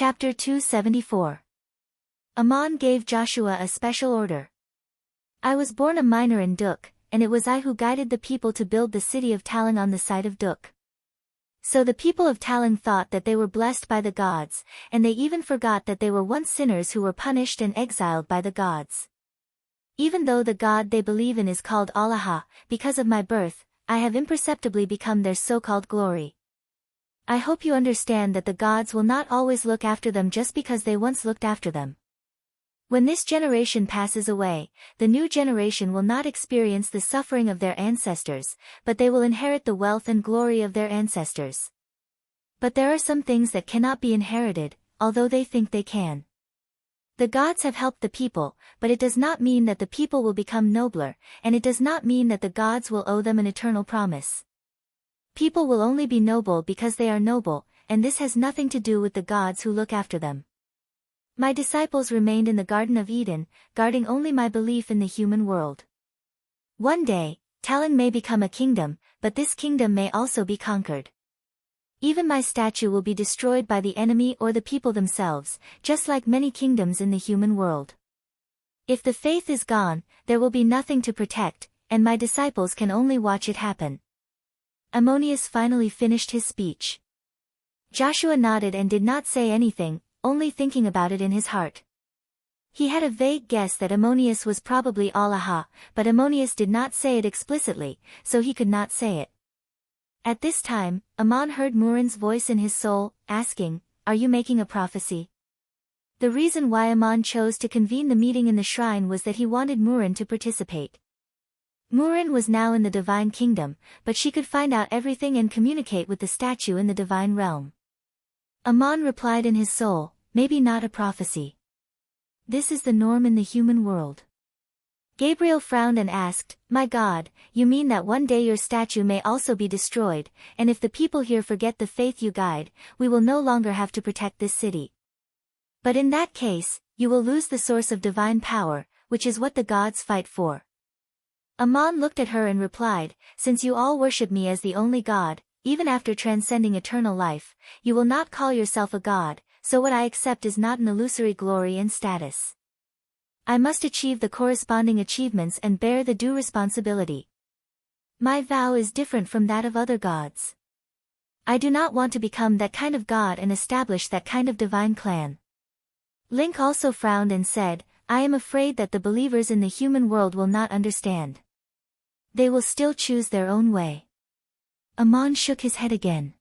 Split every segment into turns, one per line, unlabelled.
Chapter 274. Ammon gave Joshua a special order. I was born a miner in Duk, and it was I who guided the people to build the city of Talang on the site of Duk. So the people of Talang thought that they were blessed by the gods, and they even forgot that they were once sinners who were punished and exiled by the gods. Even though the god they believe in is called Allah, because of my birth, I have imperceptibly become their so-called glory. I hope you understand that the gods will not always look after them just because they once looked after them. When this generation passes away, the new generation will not experience the suffering of their ancestors, but they will inherit the wealth and glory of their ancestors. But there are some things that cannot be inherited, although they think they can. The gods have helped the people, but it does not mean that the people will become nobler, and it does not mean that the gods will owe them an eternal promise. People will only be noble because they are noble, and this has nothing to do with the gods who look after them. My disciples remained in the Garden of Eden, guarding only my belief in the human world. One day, Talang may become a kingdom, but this kingdom may also be conquered. Even my statue will be destroyed by the enemy or the people themselves, just like many kingdoms in the human world. If the faith is gone, there will be nothing to protect, and my disciples can only watch it happen. Ammonius finally finished his speech. Joshua nodded and did not say anything, only thinking about it in his heart. He had a vague guess that Ammonius was probably Allah, but Ammonius did not say it explicitly, so he could not say it. At this time, Ammon heard Murin's voice in his soul, asking, "Are you making a prophecy?" The reason why Ammon chose to convene the meeting in the shrine was that he wanted Murin to participate. Murin was now in the divine kingdom, but she could find out everything and communicate with the statue in the divine realm. Ammon replied in his soul, "Maybe not a prophecy. This is the norm in the human world." Gabriel frowned and asked, "My God, you mean that one day your statue may also be destroyed, and if the people here forget the faith you guide, we will no longer have to protect this city. But in that case, you will lose the source of divine power, which is what the gods fight for." Ammon looked at her and replied, "Since you all worship me as the only God, even after transcending eternal life, you will not call yourself a god, so what I accept is not an illusory glory and status. I must achieve the corresponding achievements and bear the due responsibility. My vow is different from that of other gods. I do not want to become that kind of god and establish that kind of divine clan." Link also frowned and said, "I am afraid that the believers in the human world will not understand. They will still choose their own way." Ammon shook his head again.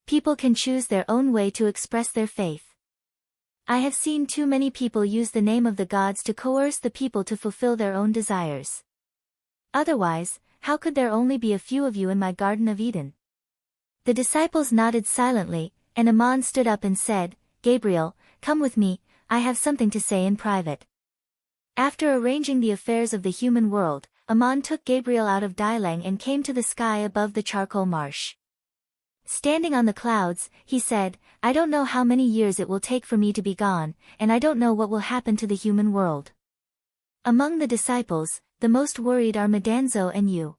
People can choose their own way to express their faith. I have seen too many people use the name of the gods to coerce the people to fulfill their own desires. Otherwise, how could there only be a few of you in my Garden of Eden? The disciples nodded silently, and Ammon stood up and said, "Gabriel, come with me, I have something to say in private." After arranging the affairs of the human world, Ammon took Gabriel out of Dalang and came to the sky above the charcoal marsh. Standing on the clouds, he said, "I don't know how many years it will take for me to be gone, and I don't know what will happen to the human world. Among the disciples, the most worried are Madanzo and you.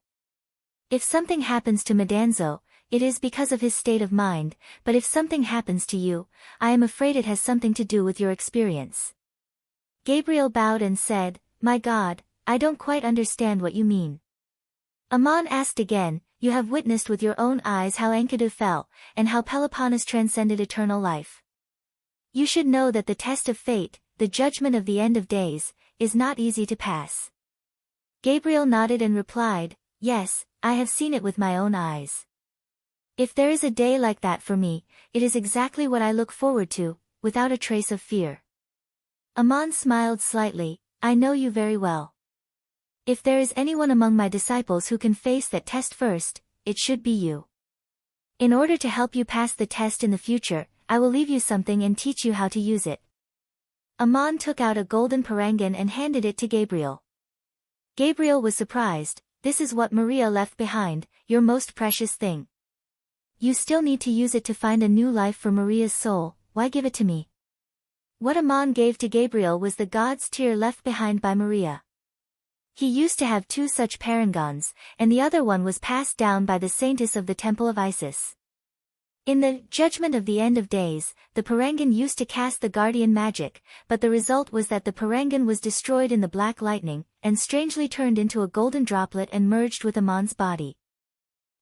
If something happens to Madanzo, it is because of his state of mind, but if something happens to you, I am afraid it has something to do with your experience." Gabriel bowed and said, "My God, I don't quite understand what you mean." Ammon asked again, "You have witnessed with your own eyes how Enkidu fell, and how Peloponnes transcended eternal life. You should know that the test of fate, the judgment of the end of days, is not easy to pass." Gabriel nodded and replied, "Yes, I have seen it with my own eyes. If there is a day like that for me, it is exactly what I look forward to, without a trace of fear." Ammon smiled slightly, "I know you very well. If there is anyone among my disciples who can face that test first, it should be you. In order to help you pass the test in the future, I will leave you something and teach you how to use it." Ammon took out a golden parangan and handed it to Gabriel. Gabriel was surprised. "This is what Maria left behind, your most precious thing. You still need to use it to find a new life for Maria's soul, why give it to me?" What Ammon gave to Gabriel was the god's tear left behind by Maria. He used to have two such parangons, and the other one was passed down by the saintess of the temple of Isis. In the judgment of the end of days, the Parangan used to cast the guardian magic, but the result was that the Parangan was destroyed in the black lightning, and strangely turned into a golden droplet and merged with Amon's body.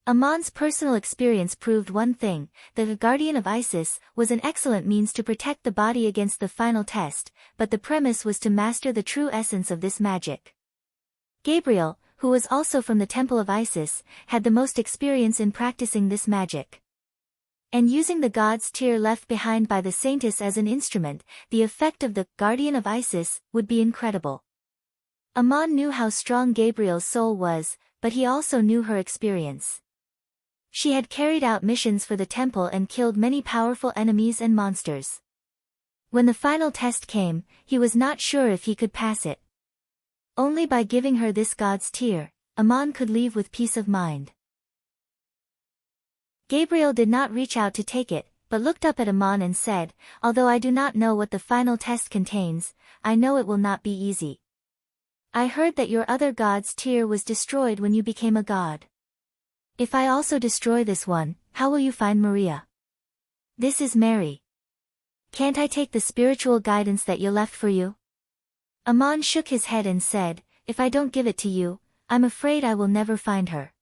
Amon's personal experience proved one thing, that the guardian of Isis was an excellent means to protect the body against the final test, but the premise was to master the true essence of this magic. Gabriel, who was also from the temple of Isis, had the most experience in practicing this magic. And using the god's tear left behind by the saintess as an instrument, the effect of the guardian of Isis would be incredible. Amon knew how strong Gabriel's soul was, but he also knew her experience. She had carried out missions for the temple and killed many powerful enemies and monsters. When the final test came, he was not sure if he could pass it. Only by giving her this god's tear, Amon could leave with peace of mind. Gabriel did not reach out to take it, but looked up at Amon and said, "Although I do not know what the final test contains, I know it will not be easy. I heard that your other god's tear was destroyed when you became a god. If I also destroy this one, how will you find Maria? This is Mary. Can't I take the spiritual guidance that you left for you?" Amon shook his head and said, "If I don't give it to you, I'm afraid I will never find her.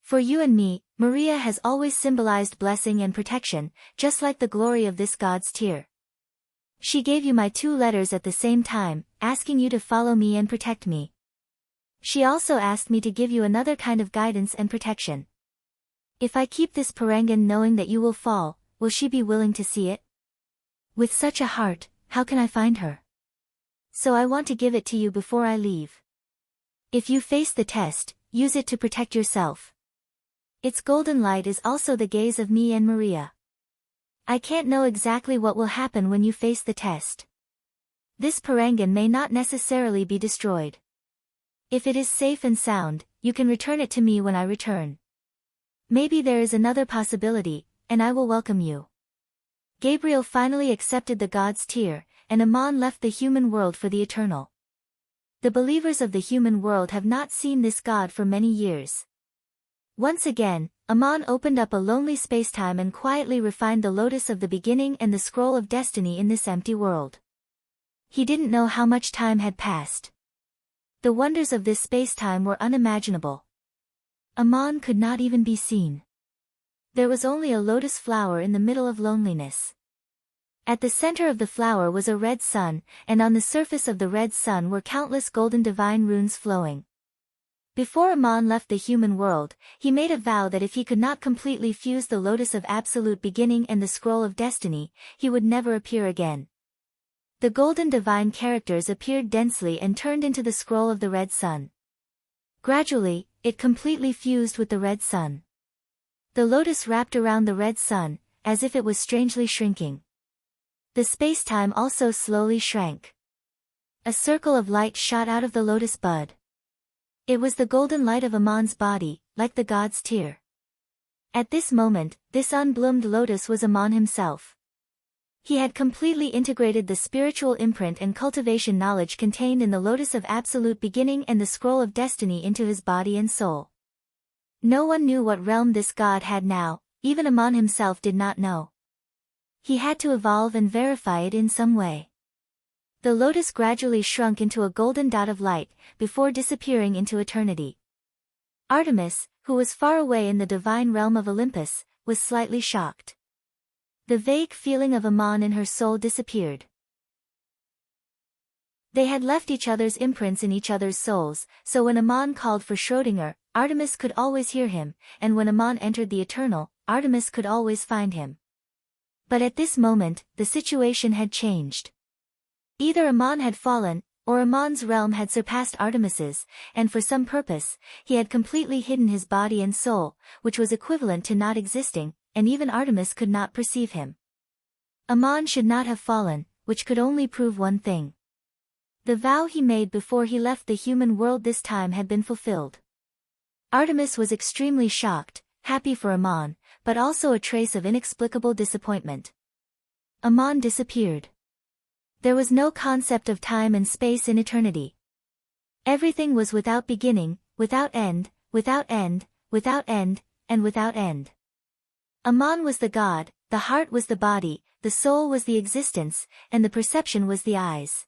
For you and me, Maria has always symbolized blessing and protection, just like the glory of this god's tear. She gave you my 2 letters at the same time, asking you to follow me and protect me. She also asked me to give you another kind of guidance and protection. If I keep this Parangan knowing that you will fall, will she be willing to see it? With such a heart, how can I find her? So I want to give it to you before I leave. If you face the test, use it to protect yourself. Its golden light is also the gaze of me and Maria. I can't know exactly what will happen when you face the test. This Parangan may not necessarily be destroyed. If it is safe and sound, you can return it to me when I return. Maybe there is another possibility, and I will welcome you." Gabriel finally accepted the god's tear, and Amon left the human world for the eternal. The believers of the human world have not seen this god for many years. Once again, Amon opened up a lonely spacetime and quietly refined the lotus of the beginning and the scroll of destiny in this empty world. He didn't know how much time had passed. The wonders of this spacetime were unimaginable. Amon could not even be seen. There was only a lotus flower in the middle of loneliness. At the center of the flower was a red sun, and on the surface of the red sun were countless golden divine runes flowing. Before Amon left the human world, he made a vow that if he could not completely fuse the lotus of absolute beginning and the scroll of destiny, he would never appear again. The golden divine characters appeared densely and turned into the scroll of the red sun. Gradually, it completely fused with the red sun. The lotus wrapped around the red sun, as if it was strangely shrinking. The spacetime also slowly shrank. A circle of light shot out of the lotus bud. It was the golden light of Amon's body, like the god's tear. At this moment, this unbloomed lotus was Amon himself. He had completely integrated the spiritual imprint and cultivation knowledge contained in the lotus of absolute beginning and the scroll of destiny into his body and soul. No one knew what realm this god had now, even Amon himself did not know. He had to evolve and verify it in some way. The lotus gradually shrunk into a golden dot of light, before disappearing into eternity. Artemis, who was far away in the divine realm of Olympus, was slightly shocked. The vague feeling of Amon in her soul disappeared. They had left each other's imprints in each other's souls, so when Amon called for Schrödinger, Artemis could always hear him, and when Amon entered the eternal, Artemis could always find him. But at this moment, the situation had changed. Either Amon had fallen, or Amon's realm had surpassed Artemis's, and for some purpose, he had completely hidden his body and soul, which was equivalent to not existing, and even Artemis could not perceive him. Amon should not have fallen, which could only prove one thing. The vow he made before he left the human world this time had been fulfilled. Artemis was extremely shocked, happy for Amon, but also a trace of inexplicable disappointment. Amon disappeared. There was no concept of time and space in eternity. Everything was without beginning, without end, without end, without end, and without end. Aman was the god, the heart was the body, the soul was the existence, and the perception was the eyes.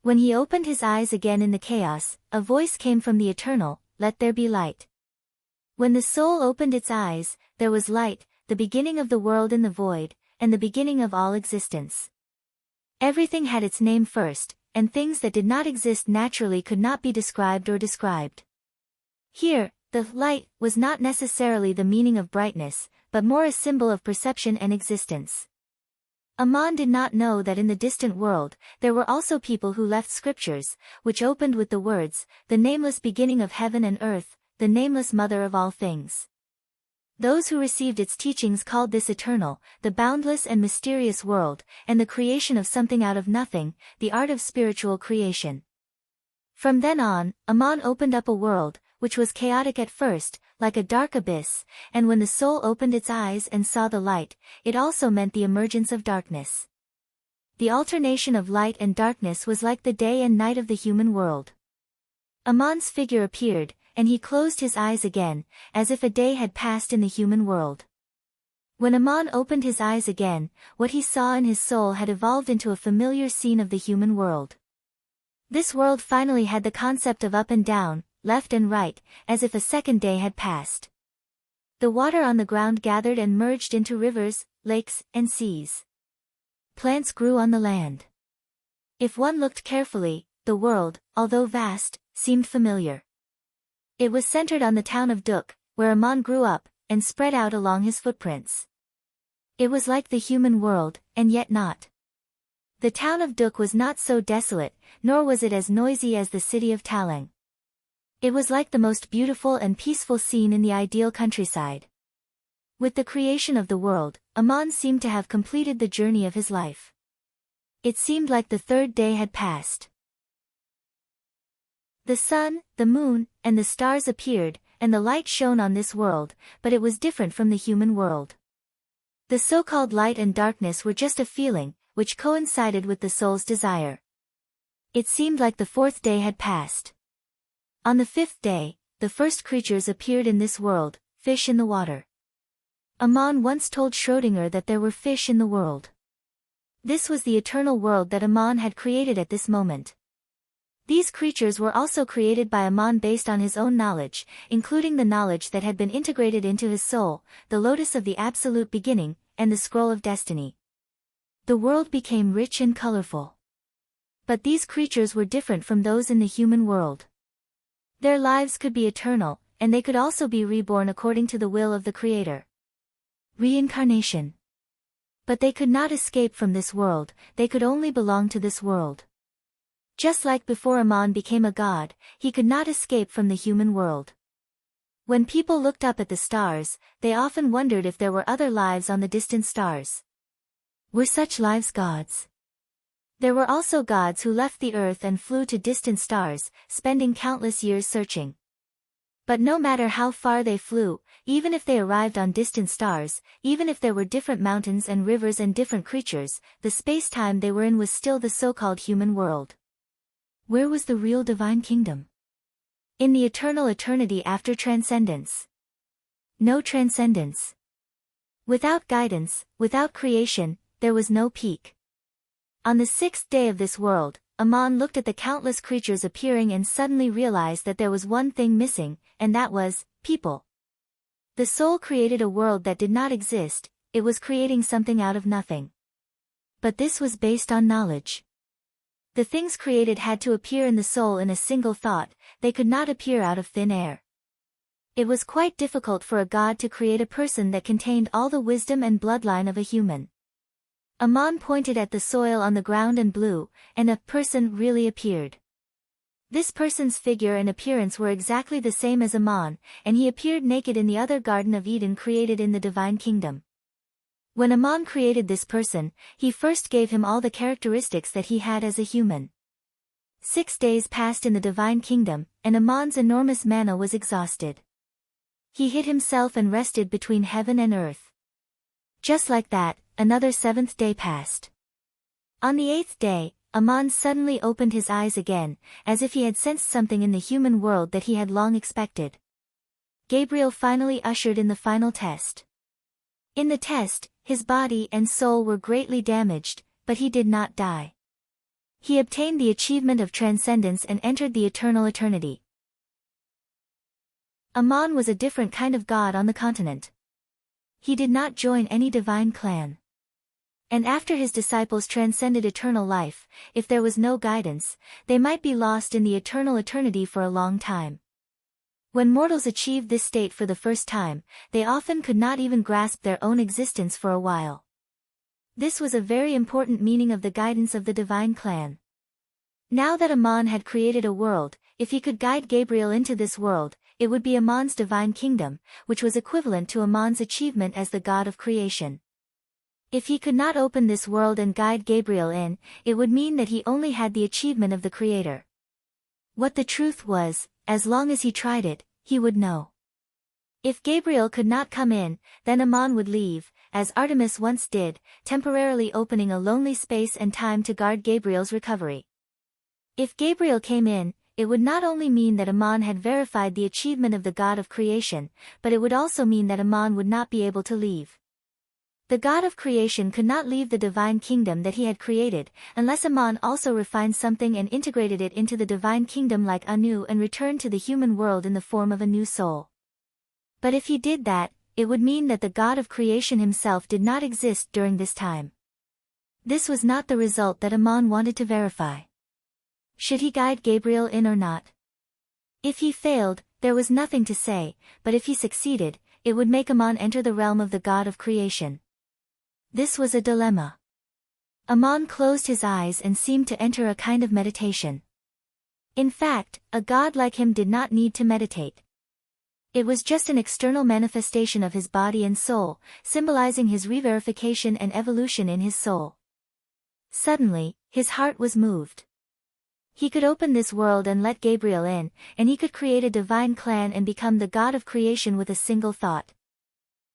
When he opened his eyes again in the chaos, a voice came from the eternal, "Let there be light." When the soul opened its eyes, there was light, the beginning of the world in the void, and the beginning of all existence. Everything had its name first, and things that did not exist naturally could not be described or described. Here, the light was not necessarily the meaning of brightness, but more a symbol of perception and existence. Aman did not know that in the distant world, there were also people who left scriptures, which opened with the words, "The nameless beginning of heaven and earth, the nameless mother of all things." Those who received its teachings called this eternal, the boundless and mysterious world, and the creation of something out of nothing, the art of spiritual creation. From then on, Aman opened up a world, which was chaotic at first, like a dark abyss, and when the soul opened its eyes and saw the light, it also meant the emergence of darkness. The alternation of light and darkness was like the day and night of the human world. Aman's figure appeared, and he closed his eyes again, as if a day had passed in the human world. When Aman opened his eyes again, what he saw in his soul had evolved into a familiar scene of the human world. This world finally had the concept of up and down, left and right, as if a second day had passed. The water on the ground gathered and merged into rivers, lakes, and seas. Plants grew on the land. If one looked carefully, the world, although vast, seemed familiar. It was centered on the town of Duk, where Aman grew up, and spread out along his footprints. It was like the human world, and yet not. The town of Duk was not so desolate, nor was it as noisy as the city of Talang. It was like the most beautiful and peaceful scene in the ideal countryside. With the creation of the world, Aman seemed to have completed the journey of his life. It seemed like the third day had passed. The sun, the moon, and the stars appeared, and the light shone on this world, but it was different from the human world. The so-called light and darkness were just a feeling, which coincided with the soul's desire. It seemed like the fourth day had passed. On the fifth day, the first creatures appeared in this world, fish in the water. Aman once told Schrödinger that there were fish in the world. This was the eternal world that Aman had created at this moment. These creatures were also created by Aman based on his own knowledge, including the knowledge that had been integrated into his soul, the lotus of the absolute beginning, and the scroll of destiny. The world became rich and colorful. But these creatures were different from those in the human world. Their lives could be eternal, and they could also be reborn according to the will of the Creator. Reincarnation. But they could not escape from this world, they could only belong to this world. Just like before Aman became a god, he could not escape from the human world. When people looked up at the stars, they often wondered if there were other lives on the distant stars. Were such lives gods? There were also gods who left the earth and flew to distant stars, spending countless years searching. But no matter how far they flew, even if they arrived on distant stars, even if there were different mountains and rivers and different creatures, the space-time they were in was still the so-called human world. Where was the real divine kingdom? In the eternal eternity after transcendence. No transcendence. Without guidance, without creation, there was no peak. On the sixth day of this world, Aman looked at the countless creatures appearing and suddenly realized that there was one thing missing, and that was, people. The soul created a world that did not exist, it was creating something out of nothing. But this was based on knowledge. The things created had to appear in the soul in a single thought, they could not appear out of thin air. It was quite difficult for a god to create a person that contained all the wisdom and bloodline of a human. Aman pointed at the soil on the ground and blew, and a person really appeared. This person's figure and appearance were exactly the same as Aman, and he appeared naked in the other Garden of Eden created in the Divine Kingdom. When Aman created this person, he first gave him all the characteristics that he had as a human. 6 days passed in the Divine Kingdom, and Aman's enormous mana was exhausted. He hid himself and rested between heaven and earth. Just like that, another 7th day passed. On the 8th day, Aman suddenly opened his eyes again, as if he had sensed something in the human world that he had long expected. Gabriel finally ushered in the final test. In the test, his body and soul were greatly damaged, but he did not die. He obtained the achievement of transcendence and entered the eternal eternity. Ammon was a different kind of god on the continent. He did not join any divine clan. And after his disciples transcended eternal life, if there was no guidance, they might be lost in the eternal eternity for a long time. When mortals achieved this state for the first time, they often could not even grasp their own existence for a while. This was a very important meaning of the guidance of the divine clan. Now that Ammon had created a world, if he could guide Gabriel into this world, it would be Ammon's divine kingdom, which was equivalent to Ammon's achievement as the god of creation. If he could not open this world and guide Gabriel in, it would mean that he only had the achievement of the Creator. What the truth was, as long as he tried it, he would know. If Gabriel could not come in, then Ammon would leave, as Artemis once did, temporarily opening a lonely space and time to guard Gabriel's recovery. If Gabriel came in, it would not only mean that Ammon had verified the achievement of the god of creation, but it would also mean that Ammon would not be able to leave. The god of creation could not leave the divine kingdom that he had created, unless Ammon also refined something and integrated it into the divine kingdom like Anu and returned to the human world in the form of a new soul. But if he did that, it would mean that the god of creation himself did not exist during this time. This was not the result that Ammon wanted to verify. Should he guide Gabriel in or not? If he failed, there was nothing to say, but if he succeeded, it would make Ammon enter the realm of the god of creation. This was a dilemma. Ammon closed his eyes and seemed to enter a kind of meditation. In fact, a god like him did not need to meditate. It was just an external manifestation of his body and soul, symbolizing his re-verification and evolution in his soul. Suddenly, his heart was moved. He could open this world and let Gabriel in, and he could create a divine clan and become the god of creation with a single thought.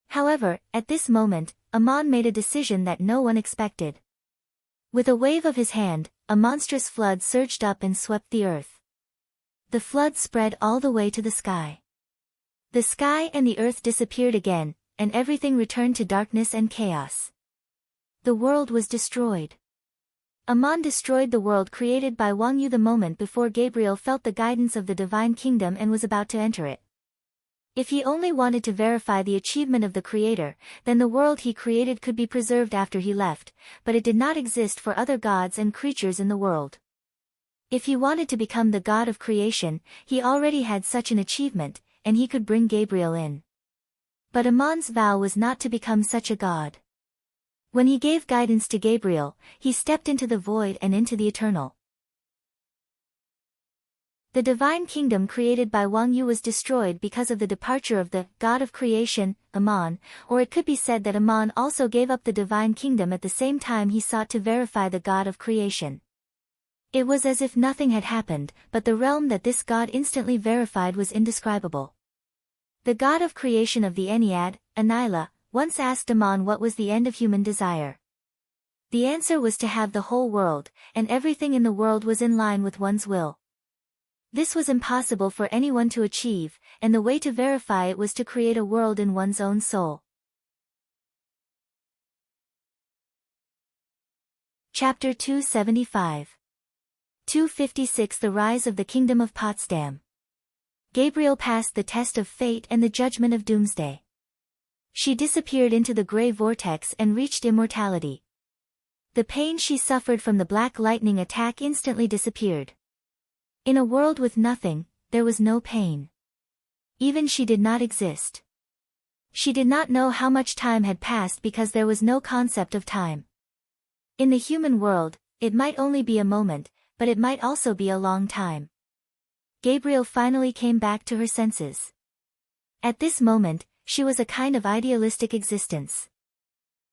However, at this moment, Ammon made a decision that no one expected. With a wave of his hand, a monstrous flood surged up and swept the earth. The flood spread all the way to the sky. The sky and the earth disappeared again, and everything returned to darkness and chaos. The world was destroyed. Ammon destroyed the world created by Wang Yu the moment before Gabriel felt the guidance of the divine kingdom and was about to enter it. If he only wanted to verify the achievement of the Creator, then the world he created could be preserved after he left, but it did not exist for other gods and creatures in the world. If he wanted to become the god of creation, he already had such an achievement, and he could bring Gabriel in. But Ammon's vow was not to become such a god. When he gave guidance to Gabriel, he stepped into the void and into the eternal. The divine kingdom created by Wang Yu was destroyed because of the departure of the god of creation, Ammon, or it could be said that Ammon also gave up the divine kingdom at the same time he sought to verify the god of creation. It was as if nothing had happened, but the realm that this god instantly verified was indescribable. The god of creation of the Ennead, Anila, once asked Ammon what was the end of human desire. The answer was to have the whole world, and everything in the world was in line with one's will. This was impossible for anyone to achieve, and the way to verify it was to create a world in one's own soul. Chapter 275. 256 The Rise of the Kingdom of Potsdam. Gabriel passed the test of fate and the judgment of doomsday. She disappeared into the gray vortex and reached immortality. The pain she suffered from the black lightning attack instantly disappeared. In a world with nothing, there was no pain. Even she did not exist. She did not know how much time had passed because there was no concept of time. In the human world, it might only be a moment, but it might also be a long time. Gabriel finally came back to her senses. At this moment, she was a kind of idealistic existence.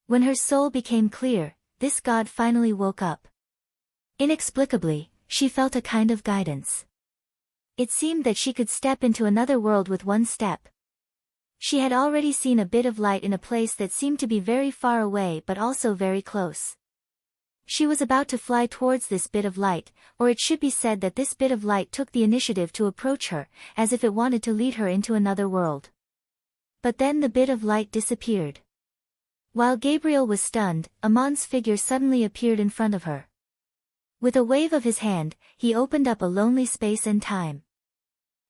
When her soul became clear, this god finally woke up. Inexplicably, she felt a kind of guidance. It seemed that she could step into another world with one step. She had already seen a bit of light in a place that seemed to be very far away but also very close. She was about to fly towards this bit of light, or it should be said that this bit of light took the initiative to approach her, as if it wanted to lead her into another world. But then the bit of light disappeared. While Gabriel was stunned, Amon's figure suddenly appeared in front of her. With a wave of his hand, he opened up a lonely space and time.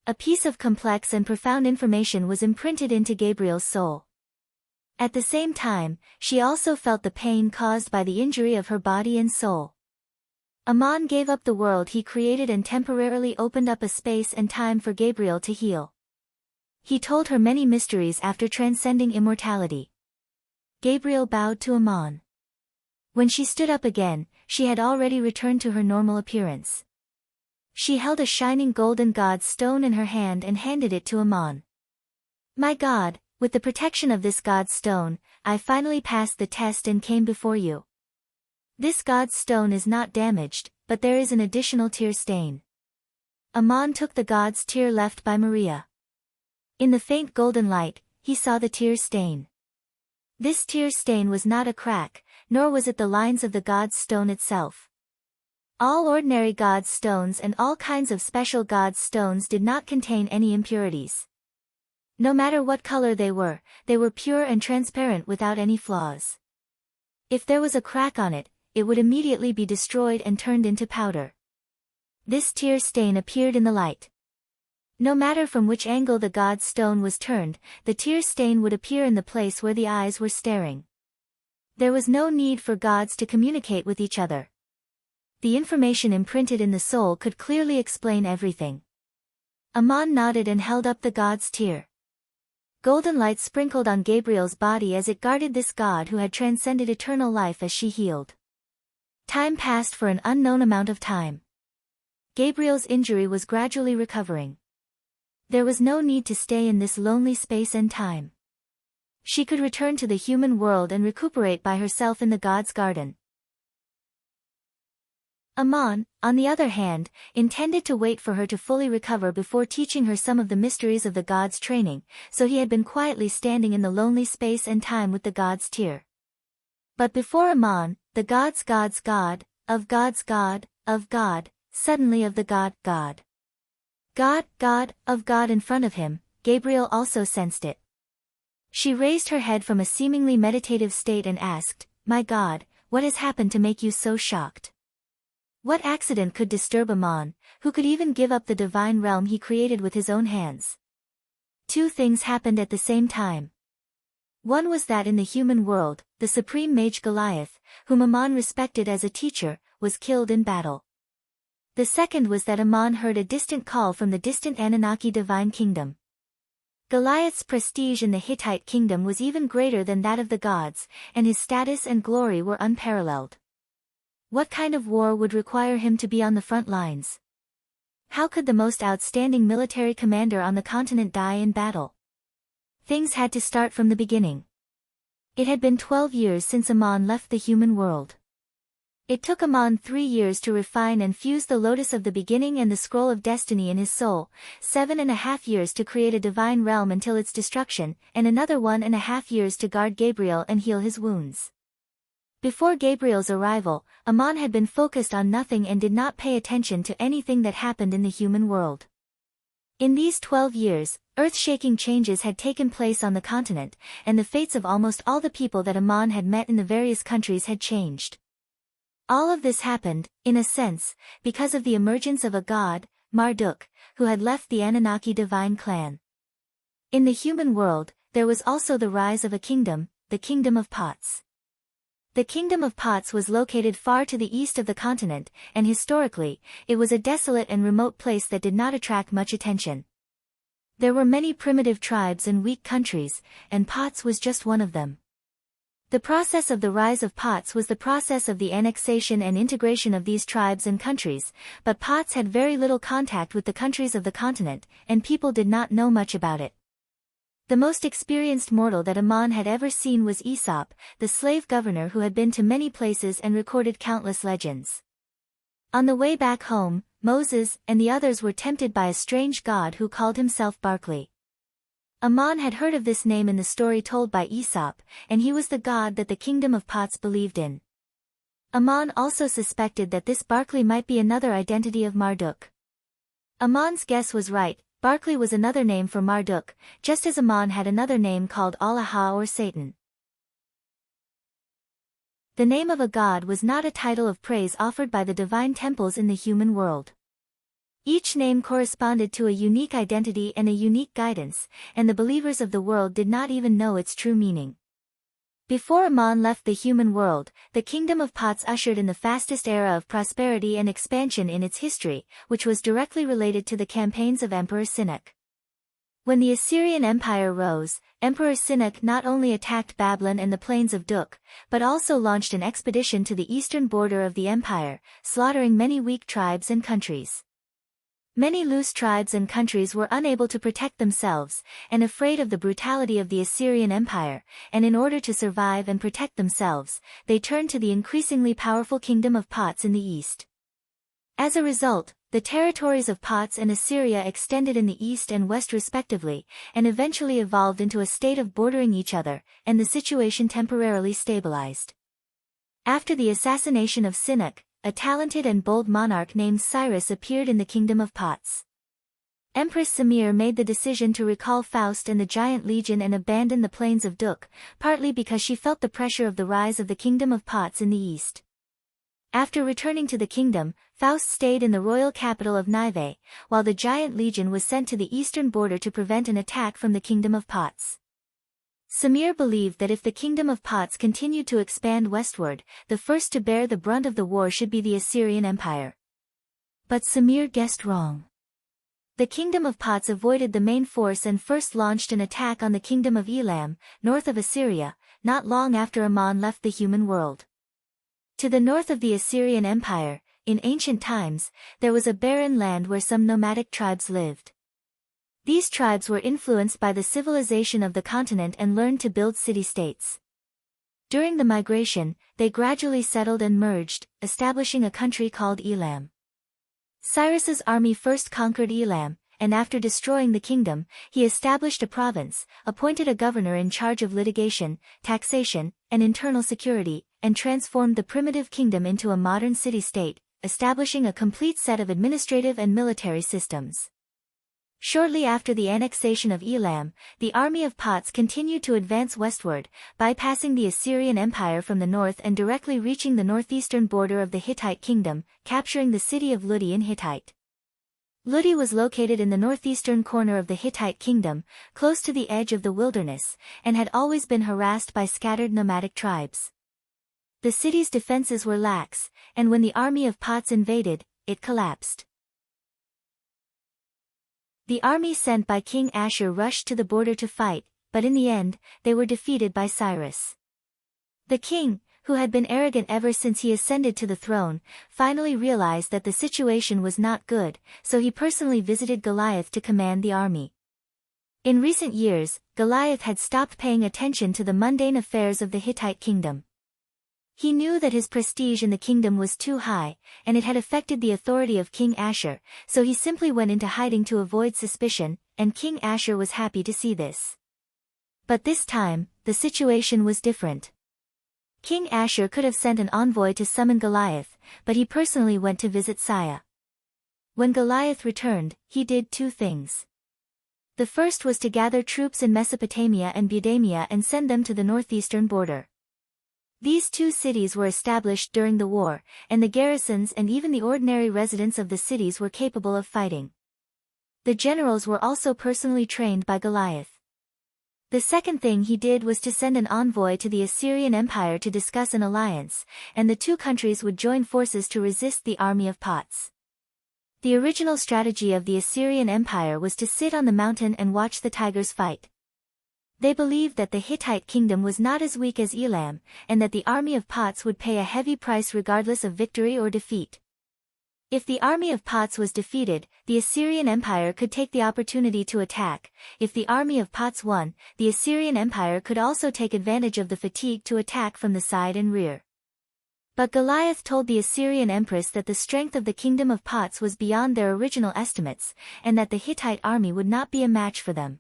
A piece of complex and profound information was imprinted into Gabriel's soul. At the same time, she also felt the pain caused by the injury of her body and soul. Amon gave up the world he created and temporarily opened up a space and time for Gabriel to heal. He told her many mysteries after transcending immortality. Gabriel bowed to Amon. When she stood up again, she had already returned to her normal appearance. She held a shining golden god's stone in her hand and handed it to Amon. "My God, with the protection of this god's stone, I finally passed the test and came before you. This god's stone is not damaged, but there is an additional tear stain." Amon took the god's tear left by Maria. In the faint golden light, he saw the tear stain. This tear stain was not a crack, nor was it the lines of the god's stone itself. All ordinary god's stones and all kinds of special god's stones did not contain any impurities. No matter what color they were pure and transparent without any flaws. If there was a crack on it, it would immediately be destroyed and turned into powder. This tear stain appeared in the light. No matter from which angle the god's stone was turned, the tear stain would appear in the place where the eyes were staring. There was no need for gods to communicate with each other. The information imprinted in the soul could clearly explain everything. Amon nodded and held up the god's tear. Golden light sprinkled on Gabriel's body as it guarded this god who had transcended eternal life as she healed. Time passed for an unknown amount of time. Gabriel's injury was gradually recovering. There was no need to stay in this lonely space and time. She could return to the human world and recuperate by herself in the god's garden. Amon, on the other hand, intended to wait for her to fully recover before teaching her some of the mysteries of the god's training, so he had been quietly standing in the lonely space and time with the god's tear. But before Amon, the god's God, of God's God, of God, suddenly of the God, of God in front of him, Gabriel also sensed it. She raised her head from a seemingly meditative state and asked, "My God, what has happened to make you so shocked? What accident could disturb Amon, who could even give up the divine realm he created with his own hands?" Two things happened at the same time. One was that in the human world, the supreme mage Goliath, whom Amon respected as a teacher, was killed in battle. The second was that Amon heard a distant call from the distant Anunnaki divine kingdom. Goliath's prestige in the Hittite kingdom was even greater than that of the gods, and his status and glory were unparalleled. What kind of war would require him to be on the front lines? How could the most outstanding military commander on the continent die in battle? Things had to start from the beginning. It had been 12 years since Amon left the human world. It took Amon 3 years to refine and fuse the lotus of the beginning and the scroll of destiny in his soul, 7.5 years to create a divine realm until its destruction, and another 1.5 years to guard Gabriel and heal his wounds. Before Gabriel's arrival, Amon had been focused on nothing and did not pay attention to anything that happened in the human world. In these 12 years, earth-shaking changes had taken place on the continent, and the fates of almost all the people that Amon had met in the various countries had changed. All of this happened, in a sense, because of the emergence of a god, Marduk, who had left the Anunnaki divine clan. In the human world, there was also the rise of a kingdom, the Kingdom of Pots. The Kingdom of Pots was located far to the east of the continent, and historically, it was a desolate and remote place that did not attract much attention. There were many primitive tribes and weak countries, and Pots was just one of them. The process of the rise of Pots was the process of the annexation and integration of these tribes and countries, but Pots had very little contact with the countries of the continent, and people did not know much about it. The most experienced mortal that Amon had ever seen was Aesop, the slave governor who had been to many places and recorded countless legends. On the way back home, Moses and the others were tempted by a strange god who called himself Barkley. Amon had heard of this name in the story told by Aesop, and he was the god that the Kingdom of Pots believed in. Amon also suspected that this Barkley might be another identity of Marduk. Amon's guess was right. Barkley was another name for Marduk, just as Amon had another name called Allah or Satan. The name of a god was not a title of praise offered by the divine temples in the human world. Each name corresponded to a unique identity and a unique guidance, and the believers of the world did not even know its true meaning. Before Amon left the human world, the Kingdom of Pots ushered in the fastest era of prosperity and expansion in its history, which was directly related to the campaigns of Emperor Sinuc. When the Assyrian Empire rose, Emperor Sinuc not only attacked Babylon and the plains of Duk, but also launched an expedition to the eastern border of the empire, slaughtering many weak tribes and countries. Many loose tribes and countries were unable to protect themselves, and afraid of the brutality of the Assyrian Empire, and in order to survive and protect themselves, they turned to the increasingly powerful Kingdom of Pots in the east. As a result, the territories of Pots and Assyria extended in the east and west respectively, and eventually evolved into a state of bordering each other, and the situation temporarily stabilized. After the assassination of Sinuc, a talented and bold monarch named Cyrus appeared in the Kingdom of Pots. Empress Samir made the decision to recall Faust and the Giant Legion and abandon the plains of Duk, partly because she felt the pressure of the rise of the Kingdom of Pots in the east. After returning to the kingdom, Faust stayed in the royal capital of Nive, while the Giant Legion was sent to the eastern border to prevent an attack from the Kingdom of Pots. Samir believed that if the Kingdom of Pots continued to expand westward, the first to bear the brunt of the war should be the Assyrian Empire. But Samir guessed wrong. The Kingdom of Pots avoided the main force and first launched an attack on the Kingdom of Elam, north of Assyria, not long after Amon left the human world. To the north of the Assyrian Empire, in ancient times, there was a barren land where some nomadic tribes lived. These tribes were influenced by the civilization of the continent and learned to build city-states. During the migration, they gradually settled and merged, establishing a country called Elam. Cyrus's army first conquered Elam, and after destroying the kingdom, he established a province, appointed a governor in charge of litigation, taxation, and internal security, and transformed the primitive kingdom into a modern city-state, establishing a complete set of administrative and military systems. Shortly after the annexation of Elam, the army of Pots continued to advance westward, bypassing the Assyrian Empire from the north and directly reaching the northeastern border of the Hittite kingdom, capturing the city of Ludi in Hittite. Ludi was located in the northeastern corner of the Hittite kingdom, close to the edge of the wilderness, and had always been harassed by scattered nomadic tribes. The city's defenses were lax, and when the army of Pots invaded, it collapsed. The army sent by King Ashur rushed to the border to fight, but in the end, they were defeated by Cyrus. The king, who had been arrogant ever since he ascended to the throne, finally realized that the situation was not good, so he personally visited Goliath to command the army. In recent years, Goliath had stopped paying attention to the mundane affairs of the Hittite kingdom. He knew that his prestige in the kingdom was too high, and it had affected the authority of King Ashur, so he simply went into hiding to avoid suspicion, and King Ashur was happy to see this. But this time, the situation was different. King Ashur could have sent an envoy to summon Goliath, but he personally went to visit Saya. When Goliath returned, he did two things. The first was to gather troops in Mesopotamia and Budamia and send them to the northeastern border. These two cities were established during the war, and the garrisons and even the ordinary residents of the cities were capable of fighting. The generals were also personally trained by Goliath. The second thing he did was to send an envoy to the Assyrian Empire to discuss an alliance, and the two countries would join forces to resist the army of Pots. The original strategy of the Assyrian Empire was to sit on the mountain and watch the tigers fight. They believed that the Hittite kingdom was not as weak as Elam, and that the army of Pots would pay a heavy price regardless of victory or defeat. If the army of Pots was defeated, the Assyrian Empire could take the opportunity to attack. If the army of Pots won, the Assyrian Empire could also take advantage of the fatigue to attack from the side and rear. But Goliath told the Assyrian empress that the strength of the kingdom of Pots was beyond their original estimates, and that the Hittite army would not be a match for them.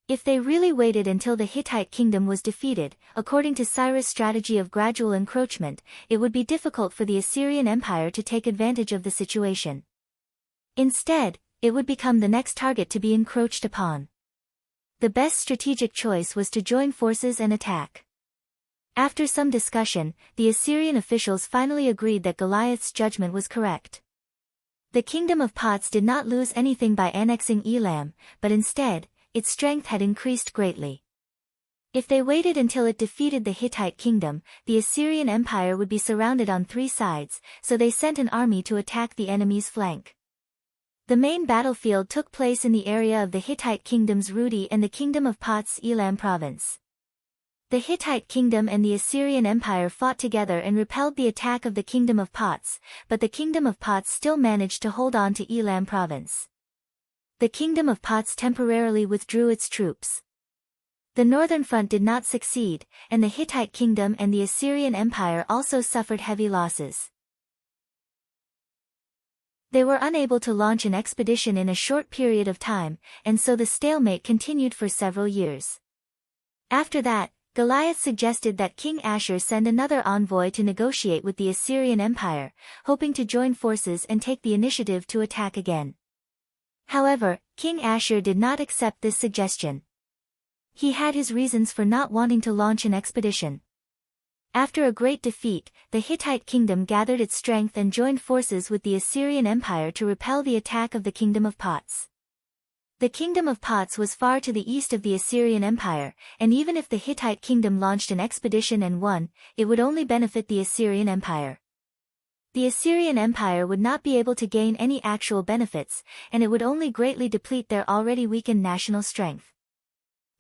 If they really waited until the Hittite kingdom was defeated, according to Cyrus' strategy of gradual encroachment, it would be difficult for the Assyrian Empire to take advantage of the situation. Instead, it would become the next target to be encroached upon. The best strategic choice was to join forces and attack. After some discussion, the Assyrian officials finally agreed that Goliath's judgment was correct. The kingdom of Pots did not lose anything by annexing Elam, but instead, its strength had increased greatly. If they waited until it defeated the Hittite kingdom, the Assyrian Empire would be surrounded on 3 sides, so they sent an army to attack the enemy's flank. The main battlefield took place in the area of the Hittite kingdoms Rudi and the kingdom of Pots' Elam province. The Hittite kingdom and the Assyrian Empire fought together and repelled the attack of the kingdom of Pots, but the kingdom of Pots still managed to hold on to Elam province. The kingdom of Pots temporarily withdrew its troops. The northern front did not succeed, and the Hittite kingdom and the Assyrian Empire also suffered heavy losses. They were unable to launch an expedition in a short period of time, and so the stalemate continued for several years. After that, Goliath suggested that King Ashur send another envoy to negotiate with the Assyrian Empire, hoping to join forces and take the initiative to attack again. However, King Ashur did not accept this suggestion. He had his reasons for not wanting to launch an expedition. After a great defeat, the Hittite kingdom gathered its strength and joined forces with the Assyrian Empire to repel the attack of the kingdom of Pots. The kingdom of Pots was far to the east of the Assyrian Empire, and even if the Hittite kingdom launched an expedition and won, it would only benefit the Assyrian Empire. The Assyrian Empire would not be able to gain any actual benefits, and it would only greatly deplete their already weakened national strength.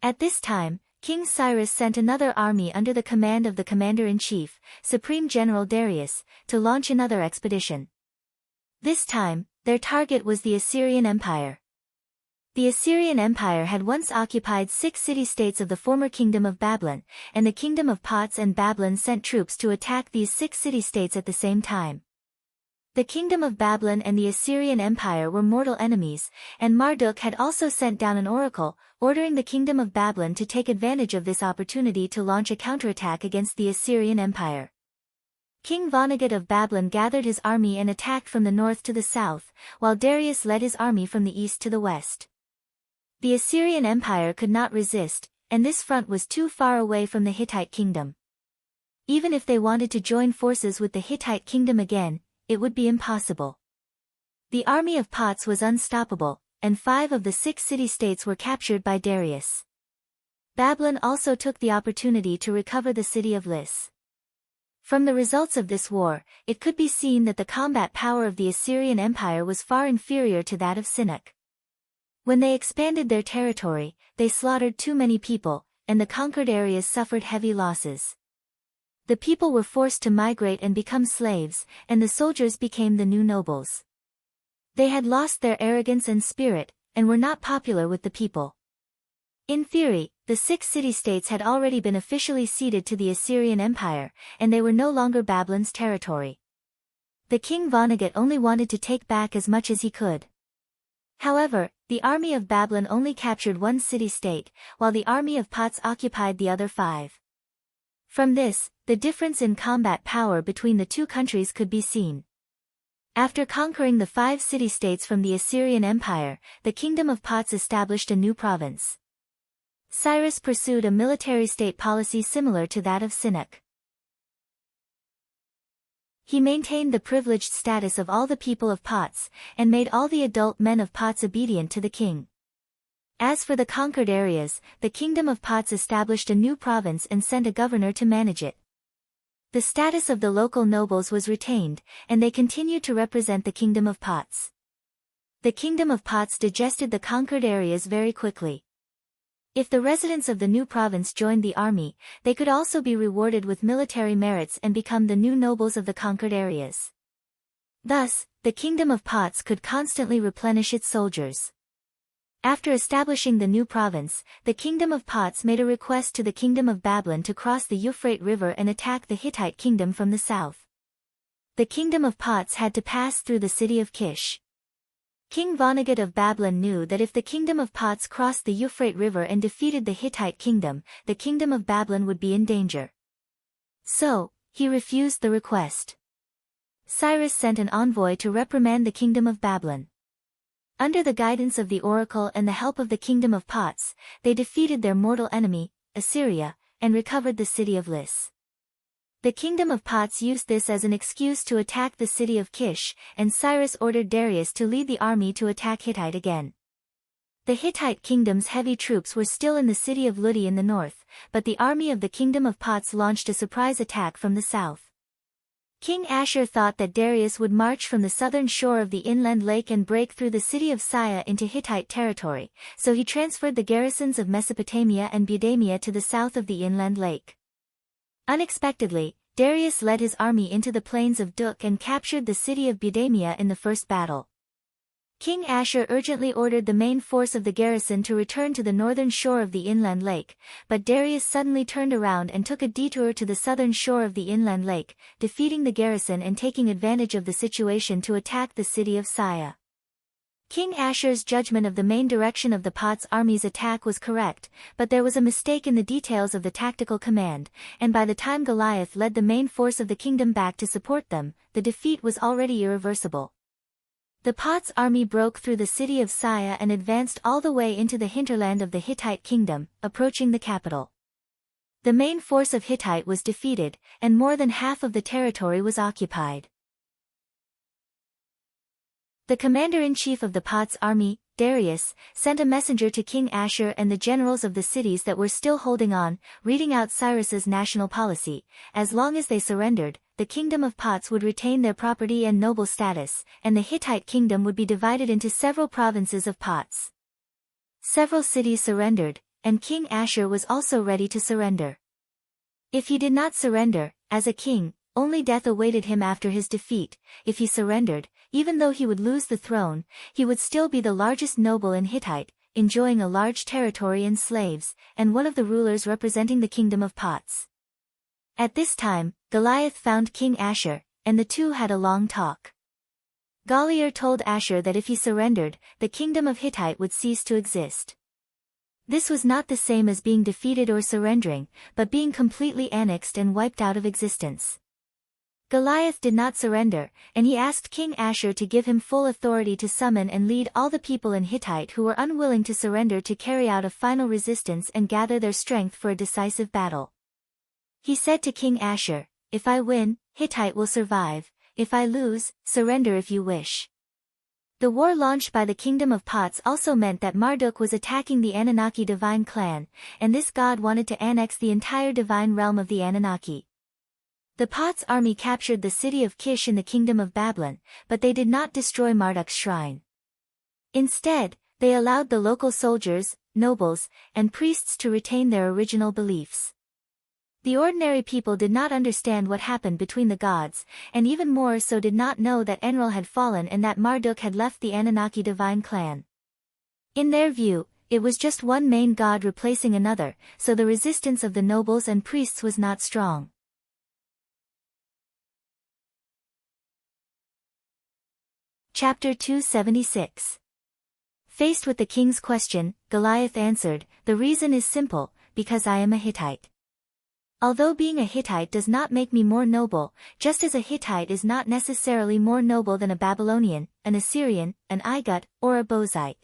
At this time, King Cyrus sent another army under the command of the Commander-in-Chief, Supreme General Darius, to launch another expedition. This time, their target was the Assyrian Empire. The Assyrian Empire had once occupied 6 city-states of the former Kingdom of Babylon, and the Kingdom of Pots and Babylon sent troops to attack these 6 city-states at the same time. The Kingdom of Babylon and the Assyrian Empire were mortal enemies, and Marduk had also sent down an oracle, ordering the Kingdom of Babylon to take advantage of this opportunity to launch a counterattack against the Assyrian Empire. King Vonnegut of Babylon gathered his army and attacked from the north to the south, while Darius led his army from the east to the west. The Assyrian Empire could not resist, and this front was too far away from the Hittite kingdom. Even if they wanted to join forces with the Hittite kingdom again, it would be impossible. The army of Pots was unstoppable, and 5 of the 6 city-states were captured by Darius. Babylon also took the opportunity to recover the city of Lis. From the results of this war, it could be seen that the combat power of the Assyrian Empire was far inferior to that of Sinach. When they expanded their territory, they slaughtered too many people, and the conquered areas suffered heavy losses. The people were forced to migrate and become slaves, and the soldiers became the new nobles. They had lost their arrogance and spirit, and were not popular with the people. In theory, the 6 city-states had already been officially ceded to the Assyrian Empire, and they were no longer Babylon's territory. The king Vonnegut only wanted to take back as much as he could. However, the army of Babylon only captured 1 city-state, while the army of Pots occupied the other 5. From this, the difference in combat power between the 2 countries could be seen. After conquering the 5 city-states from the Assyrian Empire, the Kingdom of Pots established a new province. Cyrus pursued a military state policy similar to that of Sinach. He maintained the privileged status of all the people of Pots, and made all the adult men of Pots obedient to the king. As for the conquered areas, the Kingdom of Pots established a new province and sent a governor to manage it. The status of the local nobles was retained, and they continued to represent the Kingdom of Pots. The Kingdom of Pots digested the conquered areas very quickly. If the residents of the new province joined the army, they could also be rewarded with military merits and become the new nobles of the conquered areas. Thus, the Kingdom of Pots could constantly replenish its soldiers. After establishing the new province, the Kingdom of Pots made a request to the Kingdom of Babylon to cross the Euphrates River and attack the Hittite kingdom from the south. The Kingdom of Pots had to pass through the city of Kish. King Vonnegut of Babylon knew that if the Kingdom of Pots crossed the Euphrates River and defeated the Hittite kingdom, the Kingdom of Babylon would be in danger. So, he refused the request. Cyrus sent an envoy to reprimand the Kingdom of Babylon. Under the guidance of the oracle and the help of the Kingdom of Pots, they defeated their mortal enemy, Assyria, and recovered the city of Lis. The kingdom of Pots used this as an excuse to attack the city of Kish, and Cyrus ordered Darius to lead the army to attack Hittite again. The Hittite kingdom's heavy troops were still in the city of Ludi in the north, but the army of the kingdom of Pots launched a surprise attack from the south. King Ashur thought that Darius would march from the southern shore of the inland lake and break through the city of Saya into Hittite territory, so he transferred the garrisons of Mesopotamia and Budamia to the south of the inland lake. Unexpectedly, Darius led his army into the plains of Duk and captured the city of Budamia in the first battle. King Ashur urgently ordered the main force of the garrison to return to the northern shore of the inland lake, but Darius suddenly turned around and took a detour to the southern shore of the inland lake, defeating the garrison and taking advantage of the situation to attack the city of Saya. King Ashur's judgment of the main direction of the Pots army's attack was correct, but there was a mistake in the details of the tactical command, and by the time Goliath led the main force of the kingdom back to support them, the defeat was already irreversible. The Pots army broke through the city of Saya and advanced all the way into the hinterland of the Hittite kingdom, approaching the capital. The main force of Hittite was defeated, and more than half of the territory was occupied. The commander-in-chief of the Pots army, Darius, sent a messenger to King Ashur and the generals of the cities that were still holding on, reading out Cyrus's national policy: as long as they surrendered, the kingdom of Pots would retain their property and noble status, and the Hittite kingdom would be divided into several provinces of Pots. Several cities surrendered, and King Ashur was also ready to surrender. If he did not surrender, as a king, only death awaited him after his defeat. If he surrendered, even though he would lose the throne, he would still be the largest noble in Hittite, enjoying a large territory and slaves, and one of the rulers representing the kingdom of Pots. At this time, Goliath found King Ashur, and the two had a long talk. Goliath told Ashur that if he surrendered, the kingdom of Hittite would cease to exist. This was not the same as being defeated or surrendering, but being completely annexed and wiped out of existence. Goliath did not surrender, and he asked King Ashur to give him full authority to summon and lead all the people in Hittite who were unwilling to surrender to carry out a final resistance and gather their strength for a decisive battle. He said to King Ashur, "If I win, Hittite will survive; if I lose, surrender if you wish." The war launched by the kingdom of Pots also meant that Marduk was attacking the Anunnaki divine clan, and this god wanted to annex the entire divine realm of the Anunnaki. The Pots army captured the city of Kish in the kingdom of Babylon, but they did not destroy Marduk's shrine. Instead, they allowed the local soldiers, nobles, and priests to retain their original beliefs. The ordinary people did not understand what happened between the gods, and even more so did not know that Enlil had fallen and that Marduk had left the Anunnaki divine clan. In their view, it was just one main god replacing another, so the resistance of the nobles and priests was not strong. Chapter 276. Faced with the king's question, Goliath answered, "The reason is simple, because I am a Hittite. Although being a Hittite does not make me more noble, just as a Hittite is not necessarily more noble than a Babylonian, an Assyrian, an Igut, or a Bozite.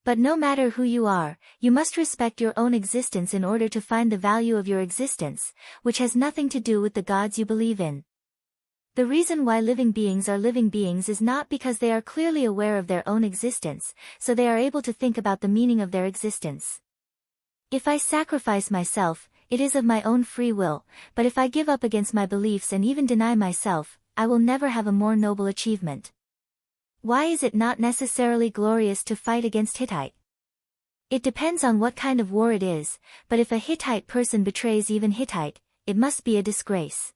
But no matter who you are, you must respect your own existence in order to find the value of your existence, which has nothing to do with the gods you believe in. The reason why living beings are living beings is not because they are clearly aware of their own existence, so they are able to think about the meaning of their existence. If I sacrifice myself, it is of my own free will, but if I give up against my beliefs and even deny myself, I will never have a more noble achievement. Why is it not necessarily glorious to fight against Hittite? It depends on what kind of war it is, but if a Hittite person betrays even Hittite, it must be a disgrace.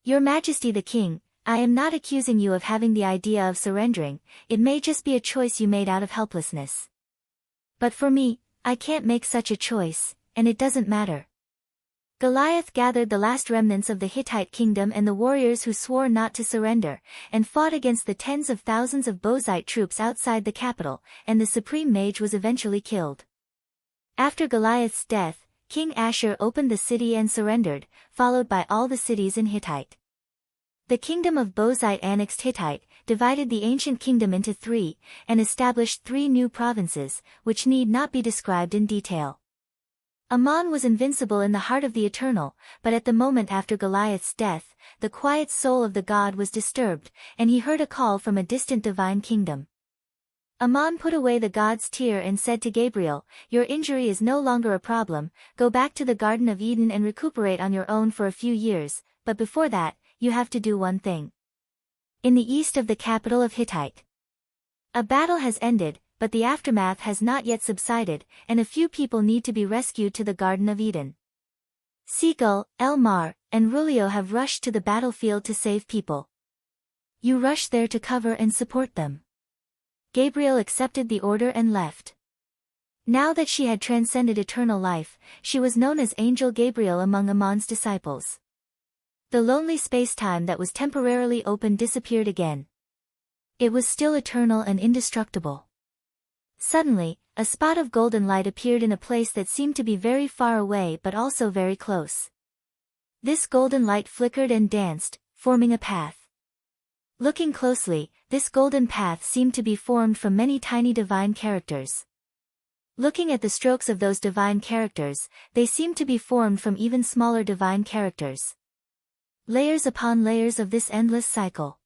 Your Majesty the King, I am not accusing you of having the idea of surrendering, it may just be a choice you made out of helplessness. But for me, I can't make such a choice, and it doesn't matter." Goliath gathered the last remnants of the Hittite kingdom and the warriors who swore not to surrender, and fought against the tens of thousands of Bozite troops outside the capital, and the supreme mage was eventually killed. After Goliath's death, King Ashur opened the city and surrendered, followed by all the cities in Hittite. The kingdom of Bozite annexed Hittite, divided the ancient kingdom into three, and established three new provinces, which need not be described in detail. Ammon was invincible in the heart of the Eternal, but at the moment after Goliath's death, the quiet soul of the god was disturbed, and he heard a call from a distant divine kingdom. Ammon put away the god's tear and said to Gabriel, "Your injury is no longer a problem, go back to the Garden of Eden and recuperate on your own for a few years, but before that, you have to do one thing." In the east of the capital of Hittite. A battle has ended, but the aftermath has not yet subsided, and a few people need to be rescued to the Garden of Eden. Seagull, Elmar, and Rulio have rushed to the battlefield to save people. You rush there to cover and support them. Gabriel accepted the order and left. Now that she had transcended eternal life, she was known as Angel Gabriel among Ammon's disciples. The lonely space-time that was temporarily open disappeared again. It was still eternal and indestructible. Suddenly, a spot of golden light appeared in a place that seemed to be very far away but also very close. This golden light flickered and danced, forming a path. Looking closely, this golden path seemed to be formed from many tiny divine characters. Looking at the strokes of those divine characters, they seemed to be formed from even smaller divine characters. Layers upon layers of this endless cycle.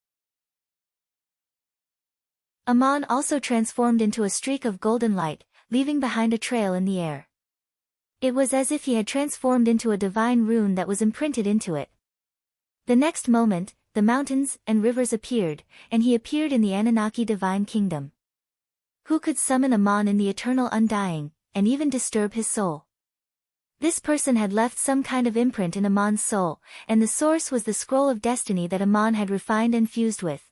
Ammon also transformed into a streak of golden light, leaving behind a trail in the air. It was as if he had transformed into a divine rune that was imprinted into it. The next moment, the mountains and rivers appeared, and he appeared in the Anunnaki divine kingdom. Who could summon Ammon in the eternal undying, and even disturb his soul? This person had left some kind of imprint in Ammon's soul, and the source was the scroll of destiny that Ammon had refined and fused with.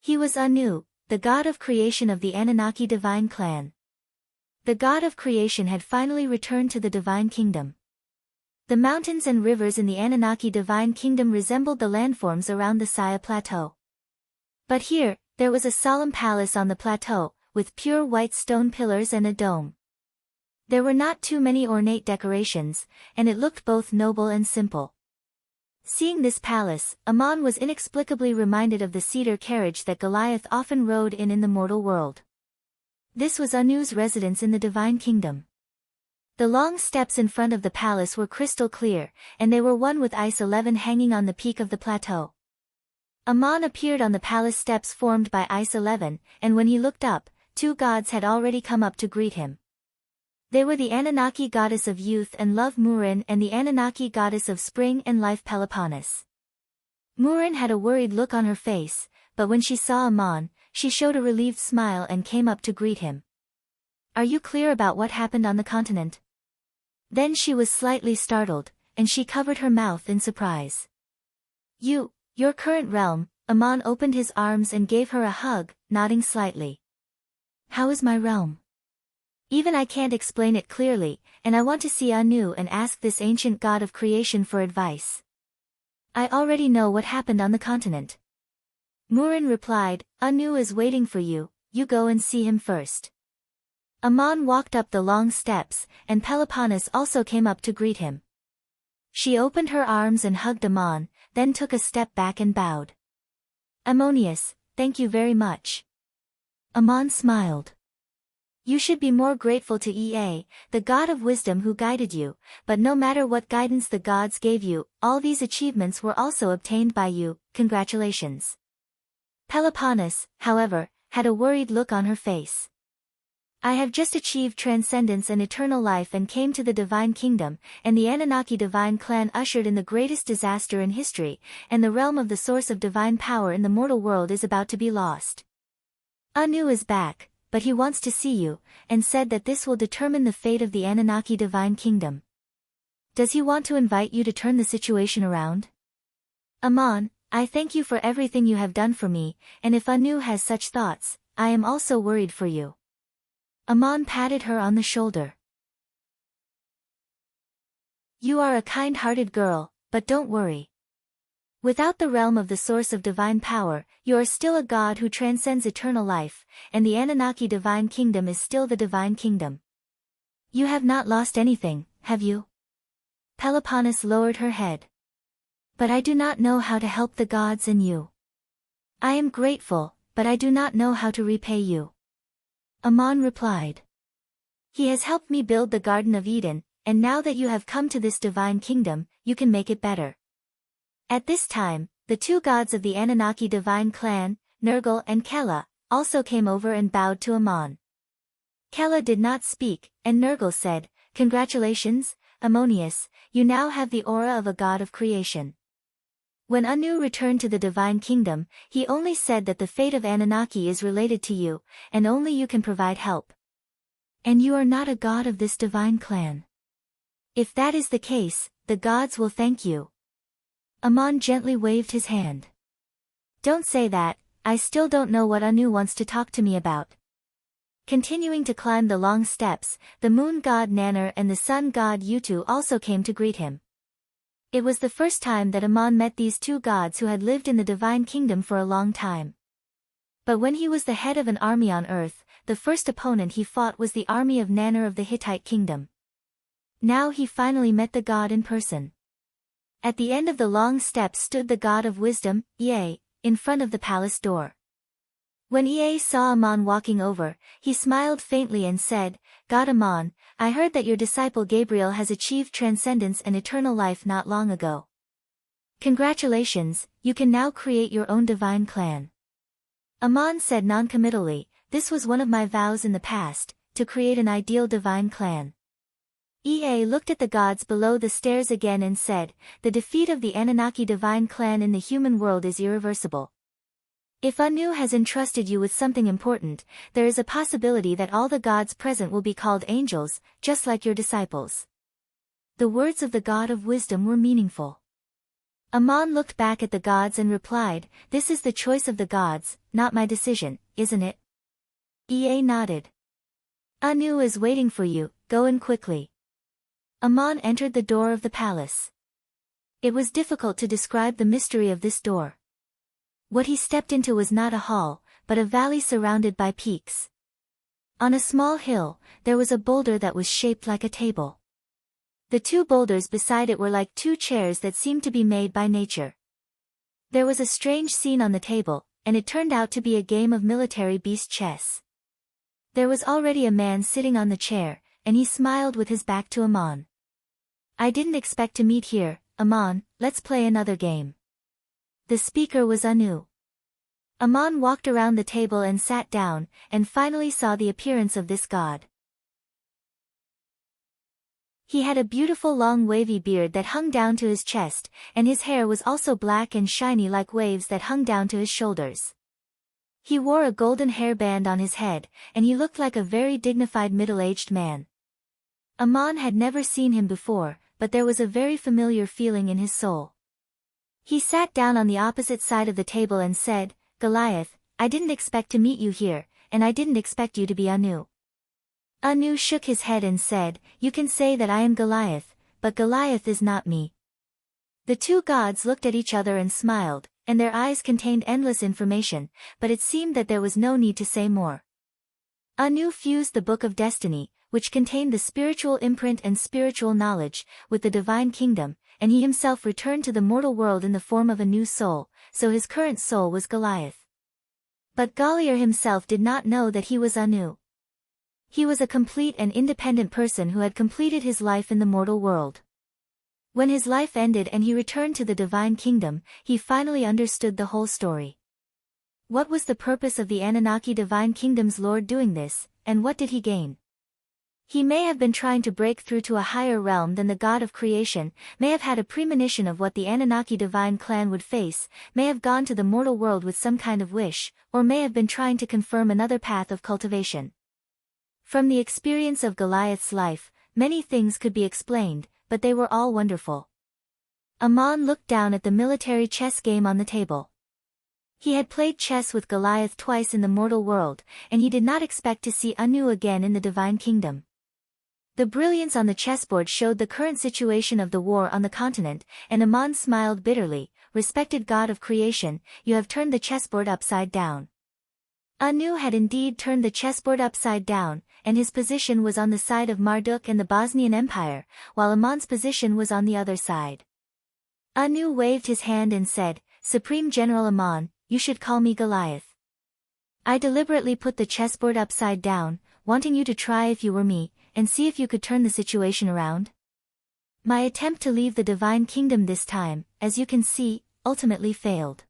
He was Anu, the god of creation of the Anunnaki divine clan. The god of creation had finally returned to the divine kingdom. The mountains and rivers in the Anunnaki divine kingdom resembled the landforms around the Saya plateau. But here, there was a solemn palace on the plateau, with pure white stone pillars and a dome. There were not too many ornate decorations, and it looked both noble and simple. Seeing this palace, Ammon was inexplicably reminded of the cedar carriage that Goliath often rode in the mortal world. This was Anu's residence in the divine kingdom. The long steps in front of the palace were crystal clear, and they were one with ice 11 hanging on the peak of the plateau. Ammon appeared on the palace steps formed by ice 11, and when he looked up, two gods had already come up to greet him. They were the Anunnaki goddess of youth and love Murin and the Anunnaki goddess of spring and life Peloponnes. Murin had a worried look on her face, but when she saw Ammon, she showed a relieved smile and came up to greet him. "Are you clear about what happened on the continent?" Then she was slightly startled, and she covered her mouth in surprise. Your current realm." Ammon opened his arms and gave her a hug, nodding slightly. "How is my realm? Even I can't explain it clearly, and I want to see Anu and ask this ancient god of creation for advice." "I already know what happened on the continent." Murin replied, "Anu is waiting for you, you go and see him first." Ammon walked up the long steps, and Peloponnes also came up to greet him. She opened her arms and hugged Ammon, then took a step back and bowed. "Ammonius, thank you very much." Ammon smiled. "You should be more grateful to Ea, the god of wisdom who guided you, but no matter what guidance the gods gave you, all these achievements were also obtained by you, congratulations." Peloponnes, however, had a worried look on her face. "I have just achieved transcendence and eternal life and came to the divine kingdom, and the Anunnaki divine clan ushered in the greatest disaster in history, and the realm of the source of divine power in the mortal world is about to be lost. Anu is back, but he wants to see you, and said that this will determine the fate of the Anunnaki divine kingdom. Does he want to invite you to turn the situation around?" "Ammon, I thank you for everything you have done for me, and if Anu has such thoughts, I am also worried for you." Ammon patted her on the shoulder. "You are a kind-hearted girl, but don't worry. Without the realm of the source of divine power, you are still a god who transcends eternal life, and the Anunnaki divine kingdom is still the divine kingdom. You have not lost anything, have you?" Peloponnes lowered her head. "But I do not know how to help the gods and you. I am grateful, but I do not know how to repay you." Ammon replied. "He has helped me build the Garden of Eden, and now that you have come to this divine kingdom, you can make it better. At this time, the two gods of the Anunnaki divine clan, Nergal and Kela, also came over and bowed to Amon. Kela did not speak, and Nergal said, "Congratulations, Ammonius, you now have the aura of a god of creation." When Anu returned to the divine kingdom, he only said that the fate of Anunnaki is related to you, and only you can provide help. And you are not a god of this divine clan. If that is the case, the gods will thank you. Amon gently waved his hand. Don't say that, I still don't know what Anu wants to talk to me about. Continuing to climb the long steps, the moon god Nannar and the sun god Utu also came to greet him. It was the first time that Amon met these two gods who had lived in the divine kingdom for a long time. But when he was the head of an army on earth, the first opponent he fought was the army of Nannar of the Hittite kingdom. Now he finally met the god in person. At the end of the long steps stood the god of wisdom, Ea, in front of the palace door. When Ea saw Amon walking over, he smiled faintly and said, "God Amon, I heard that your disciple Gabriel has achieved transcendence and eternal life not long ago. Congratulations, you can now create your own divine clan." Amon said noncommittally, "This was one of my vows in the past, to create an ideal divine clan." Ea looked at the gods below the stairs again and said, "The defeat of the Anunnaki divine clan in the human world is irreversible. If Anu has entrusted you with something important, there is a possibility that all the gods present will be called angels, just like your disciples." The words of the god of wisdom were meaningful. Amon looked back at the gods and replied, "This is the choice of the gods, not my decision, isn't it?" Ea nodded. "Anu is waiting for you, go in quickly." Amon entered the door of the palace. It was difficult to describe the mystery of this door. What he stepped into was not a hall, but a valley surrounded by peaks. On a small hill, there was a boulder that was shaped like a table. The two boulders beside it were like two chairs that seemed to be made by nature. There was a strange scene on the table, and it turned out to be a game of military beast chess. There was already a man sitting on the chair, and he smiled with his back to Amon. "I didn't expect to meet here, Amon, let's play another game." The speaker was Anu. Amon walked around the table and sat down, and finally saw the appearance of this god. He had a beautiful long wavy beard that hung down to his chest, and his hair was also black and shiny like waves that hung down to his shoulders. He wore a golden hairband on his head, and he looked like a very dignified middle-aged man. Amon had never seen him before, but there was a very familiar feeling in his soul. He sat down on the opposite side of the table and said, "Goliath, I didn't expect to meet you here, and I didn't expect you to be Anu." Anu shook his head and said, "You can say that I am Goliath, but Goliath is not me." The two gods looked at each other and smiled, and their eyes contained endless information, but it seemed that there was no need to say more. Anu fused the Book of Destiny, which contained the spiritual imprint and spiritual knowledge, with the divine kingdom, and he himself returned to the mortal world in the form of a new soul, so his current soul was Goliath. But Goliath himself did not know that he was Anu. He was a complete and independent person who had completed his life in the mortal world. When his life ended and he returned to the divine kingdom, he finally understood the whole story. What was the purpose of the Anunnaki divine kingdom's lord doing this, and what did he gain? He may have been trying to break through to a higher realm than the god of creation, may have had a premonition of what the Anunnaki divine clan would face, may have gone to the mortal world with some kind of wish, or may have been trying to confirm another path of cultivation. From the experience of Goliath's life, many things could be explained, but they were all wonderful. Amon looked down at the military chess game on the table. He had played chess with Goliath twice in the mortal world, and he did not expect to see Anu again in the divine kingdom. The brilliance on the chessboard showed the current situation of the war on the continent, and Amon smiled bitterly, "Respected god of creation, you have turned the chessboard upside down." Anu had indeed turned the chessboard upside down, and his position was on the side of Marduk and the Bosnian Empire, while Amon's position was on the other side. Anu waved his hand and said, "Supreme General Amon, you should call me Goliath. I deliberately put the chessboard upside down, wanting you to try if you were me, and see if you could turn the situation around? My attempt to leave the divine kingdom this time, as you can see, ultimately failed.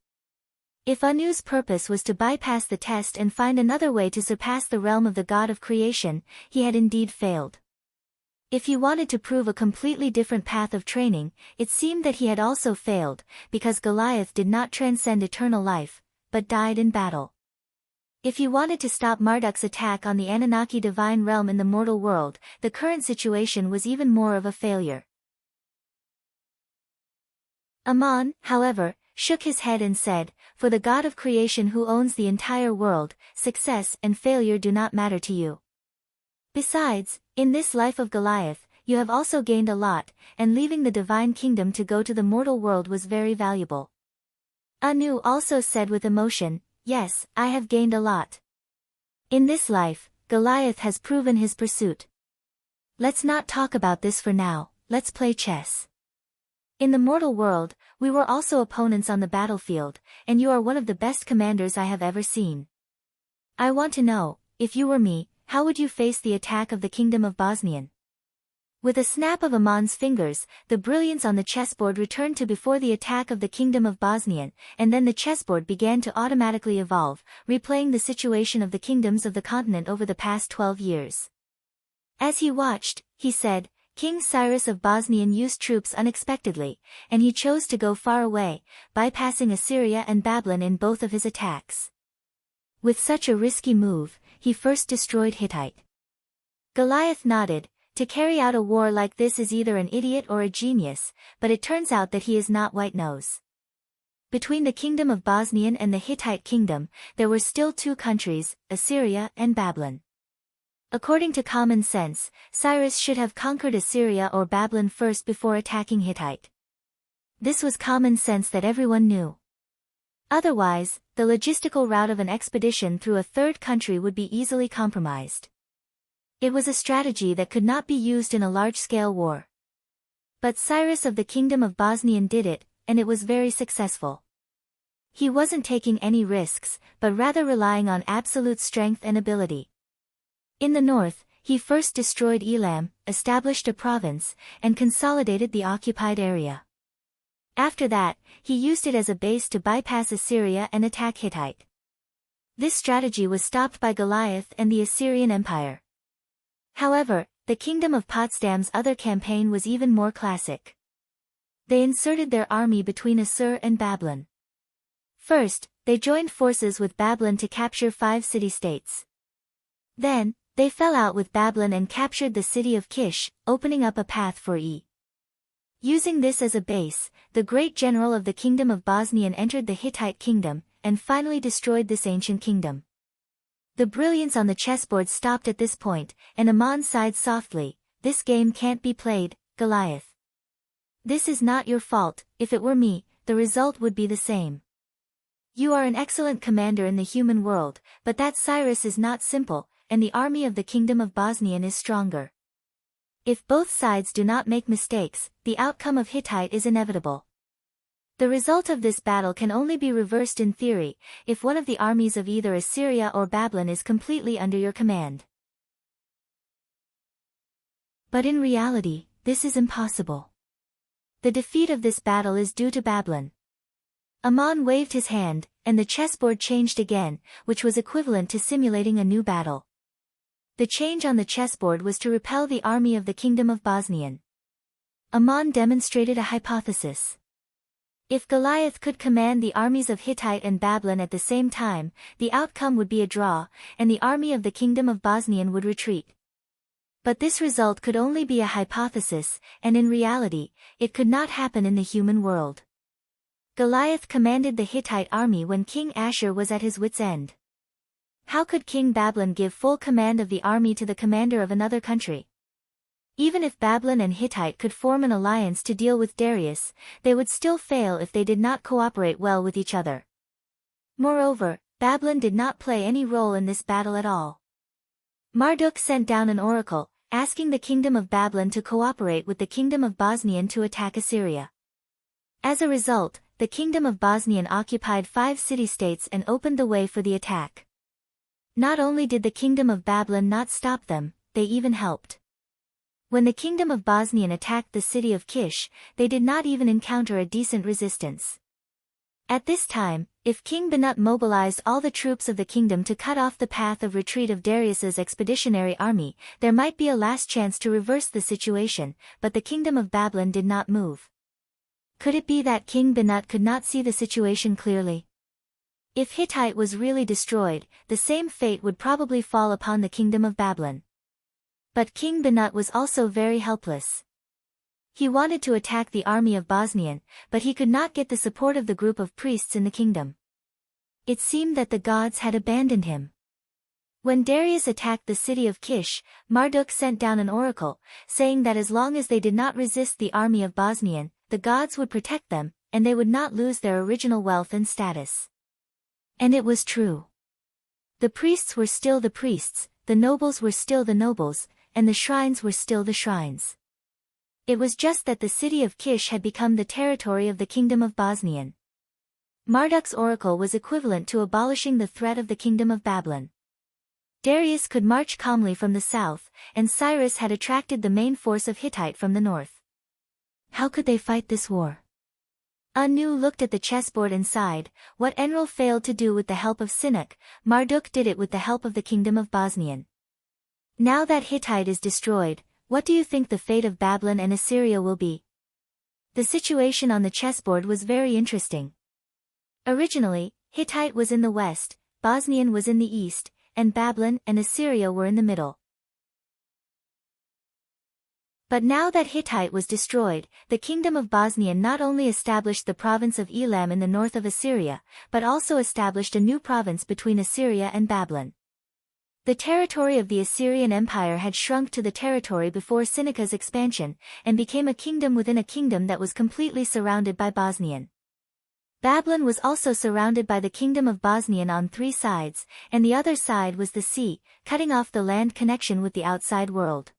If Anu's purpose was to bypass the test and find another way to surpass the realm of the god of creation, he had indeed failed. If he wanted to prove a completely different path of training, it seemed that he had also failed, because Goliath did not transcend eternal life, but died in battle. If he wanted to stop Marduk's attack on the Anunnaki divine realm in the mortal world, the current situation was even more of a failure. Aman, however, shook his head and said, "For the God of creation who owns the entire world, success and failure do not matter to you. Besides, in this life of Goliath, you have also gained a lot, and leaving the divine kingdom to go to the mortal world was very valuable." Anu also said with emotion, "Yes, I have gained a lot. In this life, Goliath has proven his pursuit. Let's not talk about this for now, let's play chess. In the mortal world, we were also opponents on the battlefield, and you are one of the best commanders I have ever seen. I want to know, if you were me, how would you face the attack of the kingdom of Bosnian?" With a snap of Amon's fingers, the brilliance on the chessboard returned to before the attack of the kingdom of Bosnian, and then the chessboard began to automatically evolve, replaying the situation of the kingdoms of the continent over the past 12 years. As he watched, he said, "King Cyrus of Bosnian used troops unexpectedly, and he chose to go far away, bypassing Assyria and Babylon in both of his attacks. With such a risky move, he first destroyed Hittite." Goliath nodded. To carry out a war like this is either an idiot or a genius, but it turns out that he is not white nose. Between the kingdom of Bosnian and the Hittite kingdom, there were still two countries, Assyria and Babylon. According to common sense, Cyrus should have conquered Assyria or Babylon first before attacking Hittite. This was common sense that everyone knew. Otherwise, the logistical route of an expedition through a third country would be easily compromised. It was a strategy that could not be used in a large-scale war. But Cyrus of the Kingdom of Bosnian did it, and it was very successful. He wasn't taking any risks, but rather relying on absolute strength and ability. In the north, he first destroyed Elam, established a province, and consolidated the occupied area. After that, he used it as a base to bypass Assyria and attack Hittite. This strategy was stopped by Goliath and the Assyrian Empire. However, the Kingdom of Potsdam's other campaign was even more classic. They inserted their army between Assur and Babylon. First, they joined forces with Babylon to capture 5 city-states. Then, they fell out with Babylon and captured the city of Kish, opening up a path for E. Using this as a base, the great general of the Kingdom of Bosnian entered the Hittite kingdom, and finally destroyed this ancient kingdom. The brilliance on the chessboard stopped at this point, and Aman sighed softly, "This game can't be played, Goliath. This is not your fault. If it were me, the result would be the same. You are an excellent commander in the human world, but that Cyrus is not simple, and the army of the Kingdom of Bosnian is stronger. If both sides do not make mistakes, the outcome of Hittite is inevitable. The result of this battle can only be reversed in theory, if one of the armies of either Assyria or Babylon is completely under your command. But in reality, this is impossible. The defeat of this battle is due to Babylon." Aman waved his hand, and the chessboard changed again, which was equivalent to simulating a new battle. The change on the chessboard was to repel the army of the Kingdom of Bosnian. Aman demonstrated a hypothesis. If Goliath could command the armies of Hittite and Babylon at the same time, the outcome would be a draw, and the army of the Kingdom of Bosnian would retreat. But this result could only be a hypothesis, and in reality, it could not happen in the human world. Goliath commanded the Hittite army when King Ashur was at his wit's end. How could King Babylon give full command of the army to the commander of another country? Even if Babylon and Hittite could form an alliance to deal with Darius, they would still fail if they did not cooperate well with each other. Moreover, Babylon did not play any role in this battle at all. Marduk sent down an oracle, asking the Kingdom of Babylon to cooperate with the Kingdom of Bosnian to attack Assyria. As a result, the Kingdom of Bosnian occupied 5 city-states and opened the way for the attack. Not only did the Kingdom of Babylon not stop them, they even helped. When the kingdom of Bosnian attacked the city of Kish, they did not even encounter a decent resistance. At this time, if King Banat mobilized all the troops of the kingdom to cut off the path of retreat of Darius's expeditionary army, there might be a last chance to reverse the situation, but the kingdom of Babylon did not move. Could it be that King Banat could not see the situation clearly? If Hittite was really destroyed, the same fate would probably fall upon the kingdom of Babylon. But King Banat was also very helpless. He wanted to attack the army of Bosnian, but he could not get the support of the group of priests in the kingdom. It seemed that the gods had abandoned him. When Darius attacked the city of Kish, Marduk sent down an oracle, saying that as long as they did not resist the army of Bosnian, the gods would protect them, and they would not lose their original wealth and status. And it was true. The priests were still the priests, the nobles were still the nobles, and the shrines were still the shrines. It was just that the city of Kish had become the territory of the kingdom of Bosnian. Marduk's oracle was equivalent to abolishing the threat of the kingdom of Babylon. Darius could march calmly from the south, and Cyrus had attracted the main force of Hittite from the north. How could they fight this war? Anu looked at the chessboard and sighed. What Enlil failed to do with the help of Sinuk, Marduk did it with the help of the kingdom of Bosnian. Now that Hittite is destroyed, what do you think the fate of Babylon and Assyria will be? The situation on the chessboard was very interesting. Originally, Hittite was in the west, Bosnian was in the east, and Babylon and Assyria were in the middle. But now that Hittite was destroyed, the kingdom of Bosnian not only established the province of Elam in the north of Assyria, but also established a new province between Assyria and Babylon. The territory of the Assyrian Empire had shrunk to the territory before Sennacherib's expansion, and became a kingdom within a kingdom that was completely surrounded by Bosnian. Babylon was also surrounded by the kingdom of Bosnian on three sides, and the other side was the sea, cutting off the land connection with the outside world.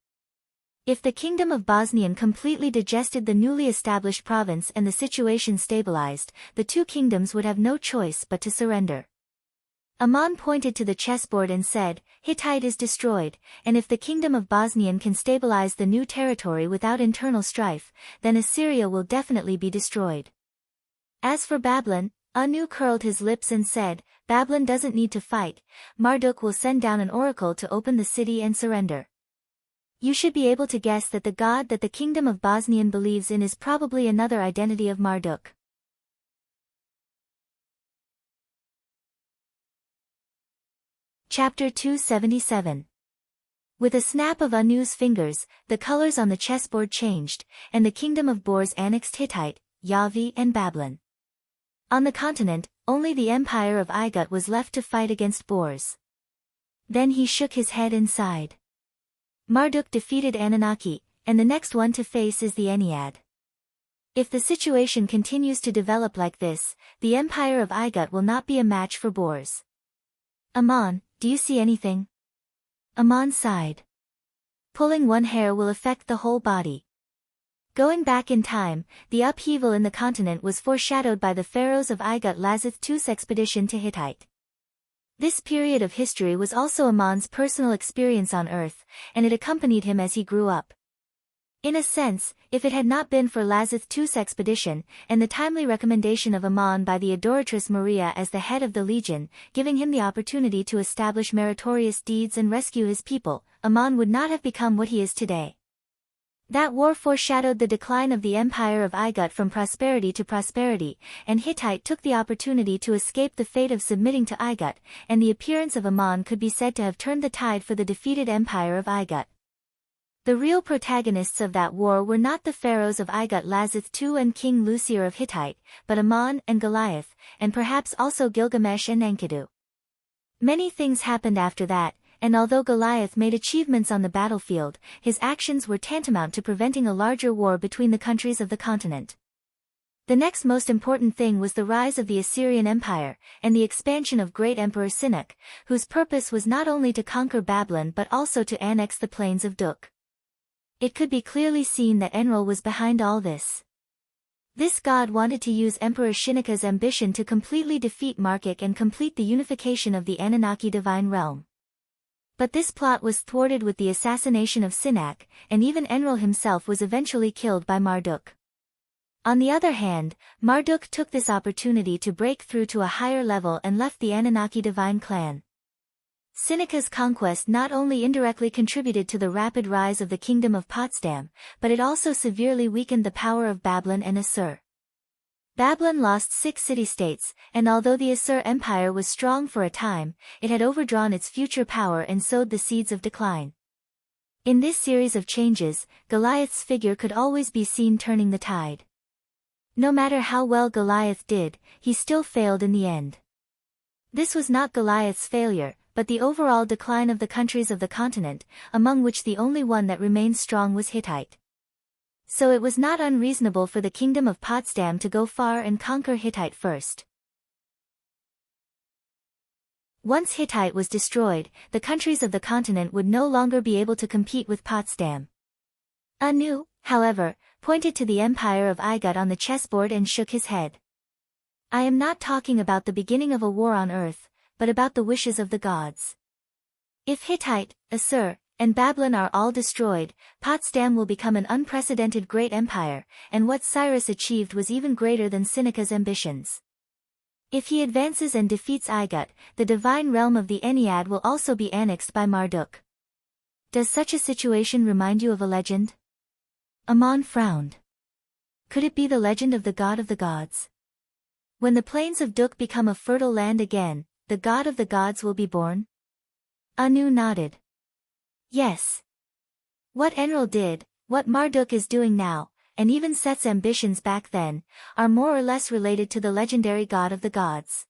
If the kingdom of Bosnian completely digested the newly established province and the situation stabilized, the two kingdoms would have no choice but to surrender. Aman pointed to the chessboard and said, Hittite is destroyed, and if the kingdom of Bosnian can stabilize the new territory without internal strife, then Assyria will definitely be destroyed. As for Babylon, Anu curled his lips and said, Babylon doesn't need to fight, Marduk will send down an oracle to open the city and surrender. You should be able to guess that the god that the kingdom of Bosnian believes in is probably another identity of Marduk. Chapter 277. With a snap of Anu's fingers, the colors on the chessboard changed, and the kingdom of Bors annexed Hittite, Yavi and Babylon. On the continent, only the empire of Igut was left to fight against Bors. Then he shook his head and sighed. Marduk defeated Anunnaki, and the next one to face is the Ennead. If the situation continues to develop like this, the empire of Igut will not be a match for Bors. Aman, do you see anything? Aman sighed. Pulling one hair will affect the whole body. Going back in time, the upheaval in the continent was foreshadowed by the pharaohs of Igut Lazith II's expedition to Hittite. This period of history was also Aman's personal experience on Earth, and it accompanied him as he grew up. In a sense, if it had not been for Lazith II's expedition, and the timely recommendation of Aman by the adoratress Maria as the head of the legion, giving him the opportunity to establish meritorious deeds and rescue his people, Aman would not have become what he is today. That war foreshadowed the decline of the empire of Igut from prosperity to prosperity, and Hittite took the opportunity to escape the fate of submitting to Igut, and the appearance of Aman could be said to have turned the tide for the defeated empire of Igut. The real protagonists of that war were not the pharaohs of Igut Lazith II and King Lucier of Hittite, but Aman and Goliath, and perhaps also Gilgamesh and Enkidu. Many things happened after that, and although Goliath made achievements on the battlefield, his actions were tantamount to preventing a larger war between the countries of the continent. The next most important thing was the rise of the Assyrian Empire, and the expansion of great Emperor Sinuk, whose purpose was not only to conquer Babylon but also to annex the plains of Duk. It could be clearly seen that Enlil was behind all this. This god wanted to use Emperor Shinika's ambition to completely defeat Markik and complete the unification of the Anunnaki divine realm. But this plot was thwarted with the assassination of Sinak, and even Enlil himself was eventually killed by Marduk. On the other hand, Marduk took this opportunity to break through to a higher level and left the Anunnaki divine clan. Seneca's conquest not only indirectly contributed to the rapid rise of the kingdom of Potsdam, but it also severely weakened the power of Babylon and Assur. Babylon lost 6 city-states, and although the Assur Empire was strong for a time, it had overdrawn its future power and sowed the seeds of decline. In this series of changes, Goliath's figure could always be seen turning the tide. No matter how well Goliath did, he still failed in the end. This was not Goliath's failure, but the overall decline of the countries of the continent, among which the only one that remained strong was Hittite. So it was not unreasonable for the kingdom of Potsdam to go far and conquer Hittite first. Once Hittite was destroyed, the countries of the continent would no longer be able to compete with Potsdam. Anu, however, pointed to the empire of Igut on the chessboard and shook his head. I am not talking about the beginning of a war on earth, but about the wishes of the gods. If Hittite, Assur, and Babylon are all destroyed, Potsdam will become an unprecedented great empire, and what Cyrus achieved was even greater than Seneca's ambitions. If he advances and defeats Igut, the divine realm of the Ennead will also be annexed by Marduk. Does such a situation remind you of a legend? Ammon frowned. Could it be the legend of the god of the gods? When the plains of Duk become a fertile land again, the god of the gods will be born? Anu nodded. Yes. What Enlil did, what Marduk is doing now, and even Set's ambitions back then, are more or less related to the legendary god of the gods.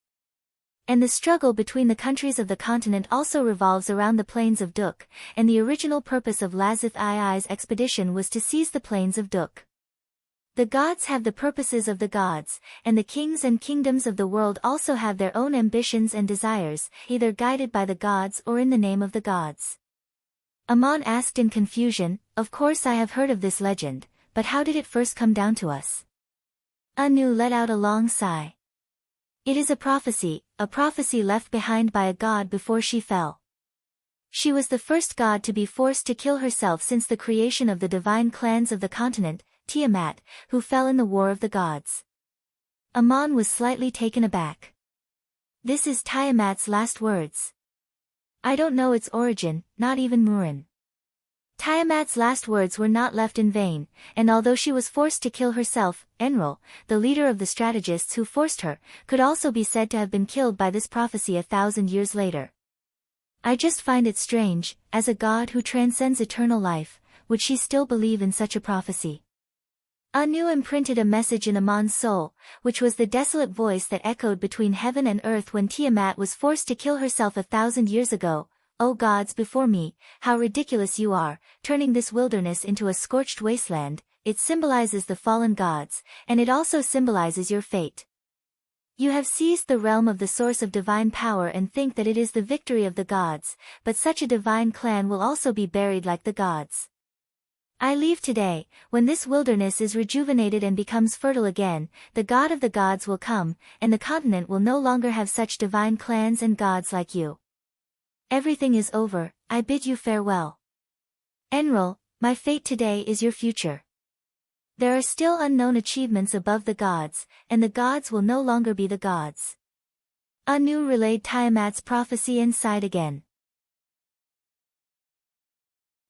And the struggle between the countries of the continent also revolves around the plains of Duk, and the original purpose of Lazith II's expedition was to seize the plains of Duk. The gods have the purposes of the gods, and the kings and kingdoms of the world also have their own ambitions and desires, either guided by the gods or in the name of the gods. Ammon asked in confusion, of course I have heard of this legend, but how did it first come down to us? Anu let out a long sigh. It is a prophecy left behind by a god before she fell. She was the first god to be forced to kill herself since the creation of the divine clans of the continent, Tiamat, who fell in the War of the Gods. Ammon was slightly taken aback. This is Tiamat's last words. I don't know its origin, not even Murin. Tiamat's last words were not left in vain, and although she was forced to kill herself, Enlil, the leader of the strategists who forced her, could also be said to have been killed by this prophecy 1,000 years later. I just find it strange, as a god who transcends eternal life, would she still believe in such a prophecy? Anu imprinted a message in Ammon's soul, which was the desolate voice that echoed between heaven and earth when Tiamat was forced to kill herself 1,000 years ago. O gods before me, how ridiculous you are, turning this wilderness into a scorched wasteland. It symbolizes the fallen gods, and it also symbolizes your fate. You have seized the realm of the source of divine power and think that it is the victory of the gods, but such a divine clan will also be buried like the gods. I leave today, when this wilderness is rejuvenated and becomes fertile again, the god of the gods will come, and the continent will no longer have such divine clans and gods like you. Everything is over, I bid you farewell. Enlil, my fate today is your future. There are still unknown achievements above the gods, and the gods will no longer be the gods. Anu relayed Tiamat's prophecy and sighed again.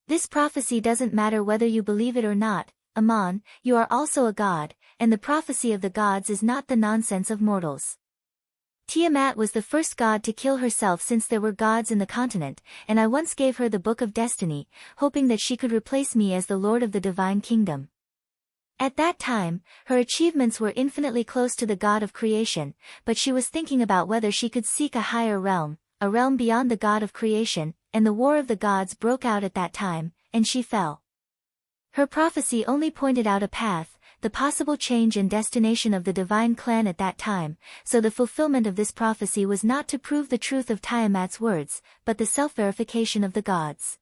This prophecy doesn't matter whether you believe it or not, Ammon, you are also a god, and the prophecy of the gods is not the nonsense of mortals. Tiamat was the first god to kill herself since there were gods in the continent, and I once gave her the Book of Destiny, hoping that she could replace me as the lord of the divine kingdom. At that time, her achievements were infinitely close to the god of creation, but she was thinking about whether she could seek a higher realm, a realm beyond the god of creation, and the war of the gods broke out at that time, and she fell. Her prophecy only pointed out a path, the possible change and destination of the divine clan at that time, so the fulfillment of this prophecy was not to prove the truth of Tiamat's words, but the self-verification of the gods.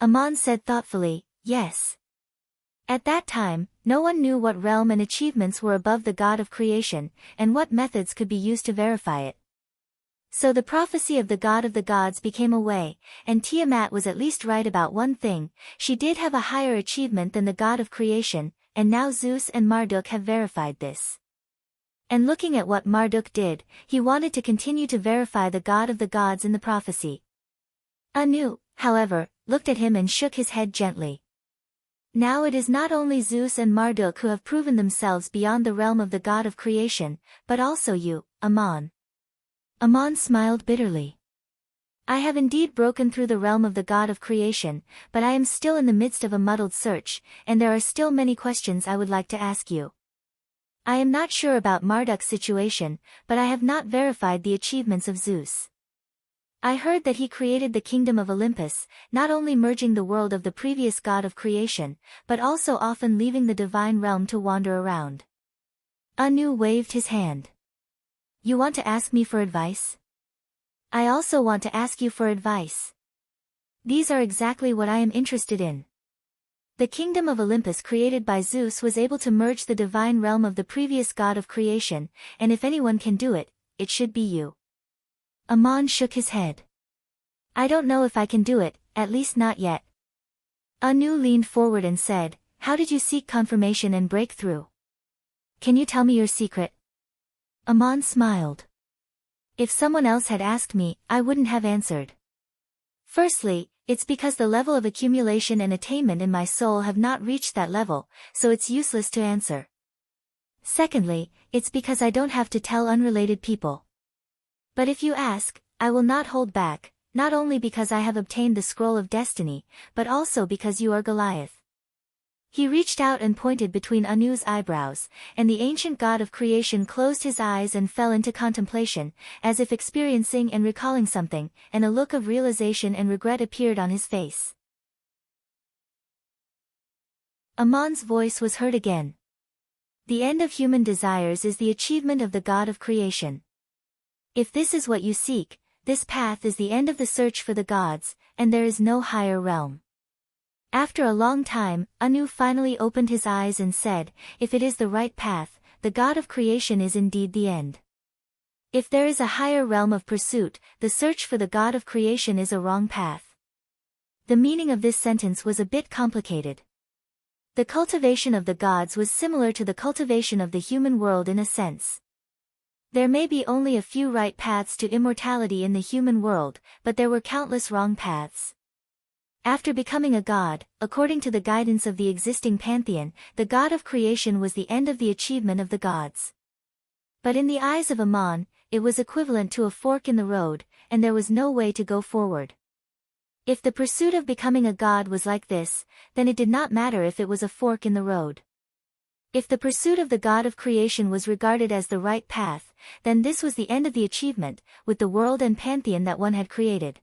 Ammon said thoughtfully, yes. At that time, no one knew what realm and achievements were above the god of creation, and what methods could be used to verify it. So the prophecy of the god of the gods became a way, and Tiamat was at least right about one thing: she did have a higher achievement than the god of creation, and now Zeus and Marduk have verified this. And looking at what Marduk did, he wanted to continue to verify the god of the gods in the prophecy. Anu, however, looked at him and shook his head gently. Now it is not only Zeus and Marduk who have proven themselves beyond the realm of the god of creation, but also you, Ammon. Ammon smiled bitterly. I have indeed broken through the realm of the god of creation, but I am still in the midst of a muddled search, and there are still many questions I would like to ask you. I am not sure about Marduk's situation, but I have not verified the achievements of Zeus. I heard that he created the kingdom of Olympus, not only merging the world of the previous god of creation, but also often leaving the divine realm to wander around. Anu waved his hand. You want to ask me for advice? I also want to ask you for advice. These are exactly what I am interested in. The kingdom of Olympus created by Zeus was able to merge the divine realm of the previous god of creation, and if anyone can do it, it should be you. Ammon shook his head. I don't know if I can do it, at least not yet. Anu leaned forward and said, how did you seek confirmation and break through? Can you tell me your secret? Ammon smiled. If someone else had asked me, I wouldn't have answered. Firstly, it's because the level of accumulation and attainment in my soul have not reached that level, so it's useless to answer. Secondly, it's because I don't have to tell unrelated people. But if you ask, I will not hold back, not only because I have obtained the scroll of destiny, but also because you are Goliath. He reached out and pointed between Anu's eyebrows, and the ancient god of creation closed his eyes and fell into contemplation, as if experiencing and recalling something, and a look of realization and regret appeared on his face. Ammon's voice was heard again. The end of human desires is the achievement of the god of creation. If this is what you seek, this path is the end of the search for the gods, and there is no higher realm. After a long time, Anu finally opened his eyes and said, if it is the right path, the god of creation is indeed the end. If there is a higher realm of pursuit, the search for the god of creation is a wrong path. The meaning of this sentence was a bit complicated. The cultivation of the gods was similar to the cultivation of the human world in a sense. There may be only a few right paths to immortality in the human world, but there were countless wrong paths. After becoming a god, according to the guidance of the existing pantheon, the god of creation was the end of the achievement of the gods. But in the eyes of Ammon, it was equivalent to a fork in the road, and there was no way to go forward. If the pursuit of becoming a god was like this, then it did not matter if it was a fork in the road. If the pursuit of the god of creation was regarded as the right path, then this was the end of the achievement, with the world and pantheon that one had created.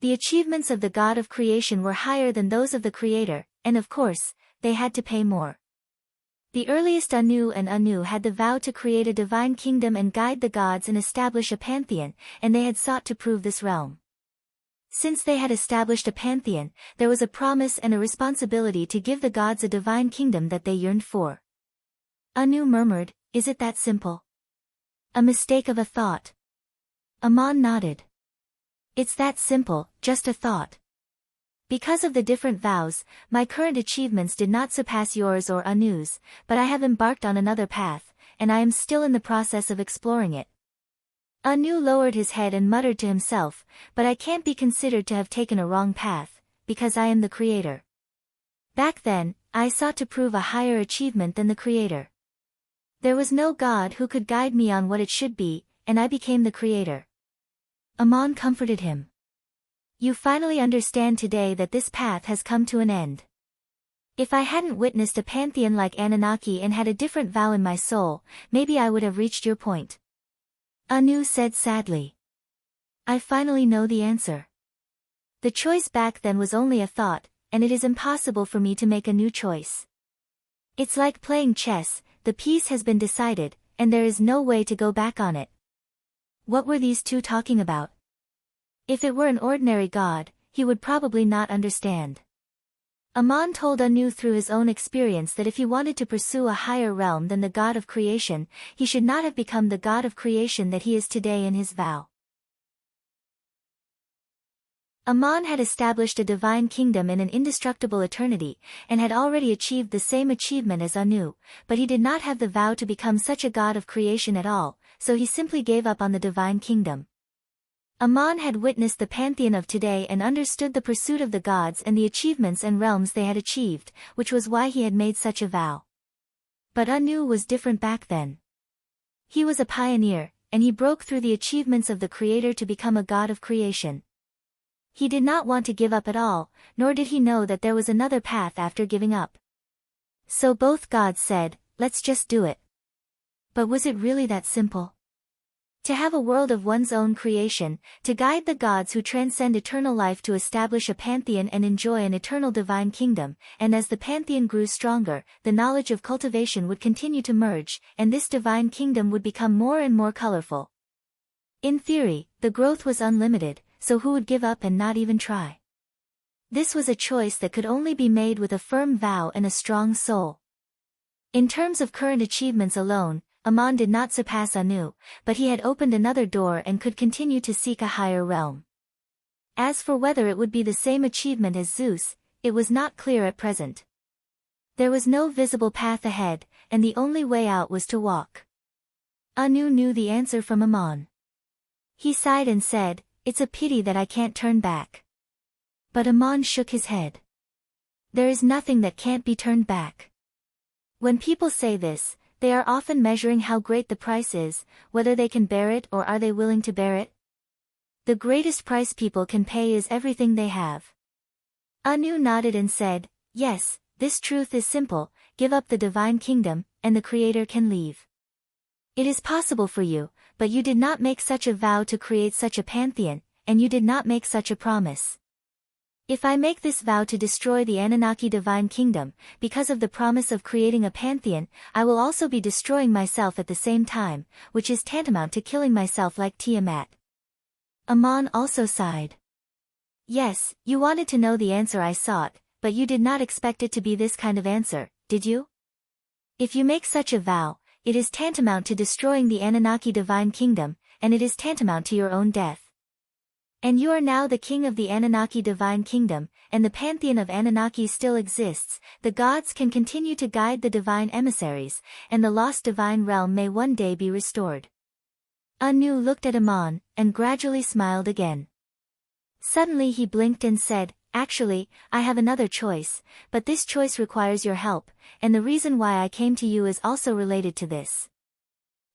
The achievements of the god of creation were higher than those of the creator, and of course, they had to pay more. The earliest Anu and Anu had the vow to create a divine kingdom and guide the gods and establish a pantheon, and they had sought to prove this realm. Since they had established a pantheon, there was a promise and a responsibility to give the gods a divine kingdom that they yearned for. Anu murmured, is it that simple? A mistake of a thought. Ammon nodded. It's that simple, just a thought. Because of the different vows, my current achievements did not surpass yours or Anu's, but I have embarked on another path, and I am still in the process of exploring it. Anu lowered his head and muttered to himself, but I can't be considered to have taken a wrong path, because I am the creator. Back then, I sought to prove a higher achievement than the creator. There was no god who could guide me on what it should be, and I became the creator. Ammon comforted him. You finally understand today that this path has come to an end. If I hadn't witnessed a pantheon like Anunnaki and had a different vow in my soul, maybe I would have reached your point. Anu said sadly. I finally know the answer. The choice back then was only a thought, and it is impossible for me to make a new choice. It's like playing chess, the piece has been decided, and there is no way to go back on it. What were these two talking about? If it were an ordinary god, he would probably not understand. Ammon told Anu through his own experience that if he wanted to pursue a higher realm than the god of creation, he should not have become the god of creation that he is today in his vow. Aman had established a divine kingdom in an indestructible eternity, and had already achieved the same achievement as Anu, but he did not have the vow to become such a god of creation at all, so he simply gave up on the divine kingdom. Aman had witnessed the pantheon of today and understood the pursuit of the gods and the achievements and realms they had achieved, which was why he had made such a vow. But Anu was different back then. He was a pioneer, and he broke through the achievements of the Creator to become a god of creation. He did not want to give up at all, nor did he know that there was another path after giving up. So both gods said, "Let's just do it." But was it really that simple? To have a world of one's own creation, to guide the gods who transcend eternal life to establish a pantheon and enjoy an eternal divine kingdom, and as the pantheon grew stronger, the knowledge of cultivation would continue to merge, and this divine kingdom would become more and more colorful. In theory, the growth was unlimited, so who would give up and not even try? This was a choice that could only be made with a firm vow and a strong soul. In terms of current achievements alone, Aman did not surpass Anu, but he had opened another door and could continue to seek a higher realm. As for whether it would be the same achievement as Zeus, it was not clear at present. There was no visible path ahead, and the only way out was to walk. Anu knew the answer from Aman. He sighed and said, "It's a pity that I can't turn back." But Aman shook his head. There is nothing that can't be turned back. When people say this, they are often measuring how great the price is, whether they can bear it or are they willing to bear it. The greatest price people can pay is everything they have. Anu nodded and said, "Yes, this truth is simple, give up the divine kingdom, and the Creator can leave. It is possible for you, but you did not make such a vow to create such a pantheon, and you did not make such a promise. If I make this vow to destroy the Anunnaki divine kingdom, because of the promise of creating a pantheon, I will also be destroying myself at the same time, which is tantamount to killing myself like Tiamat." Aman also sighed. "Yes, you wanted to know the answer I sought, but you did not expect it to be this kind of answer, did you? If you make such a vow, it is tantamount to destroying the Anunnaki divine kingdom, and it is tantamount to your own death. And you are now the king of the Anunnaki divine kingdom, and the pantheon of Anunnaki still exists, the gods can continue to guide the divine emissaries, and the lost divine realm may one day be restored." Anu looked at Aman, and gradually smiled again. Suddenly he blinked and said, "Actually, I have another choice, but this choice requires your help, and the reason why I came to you is also related to this."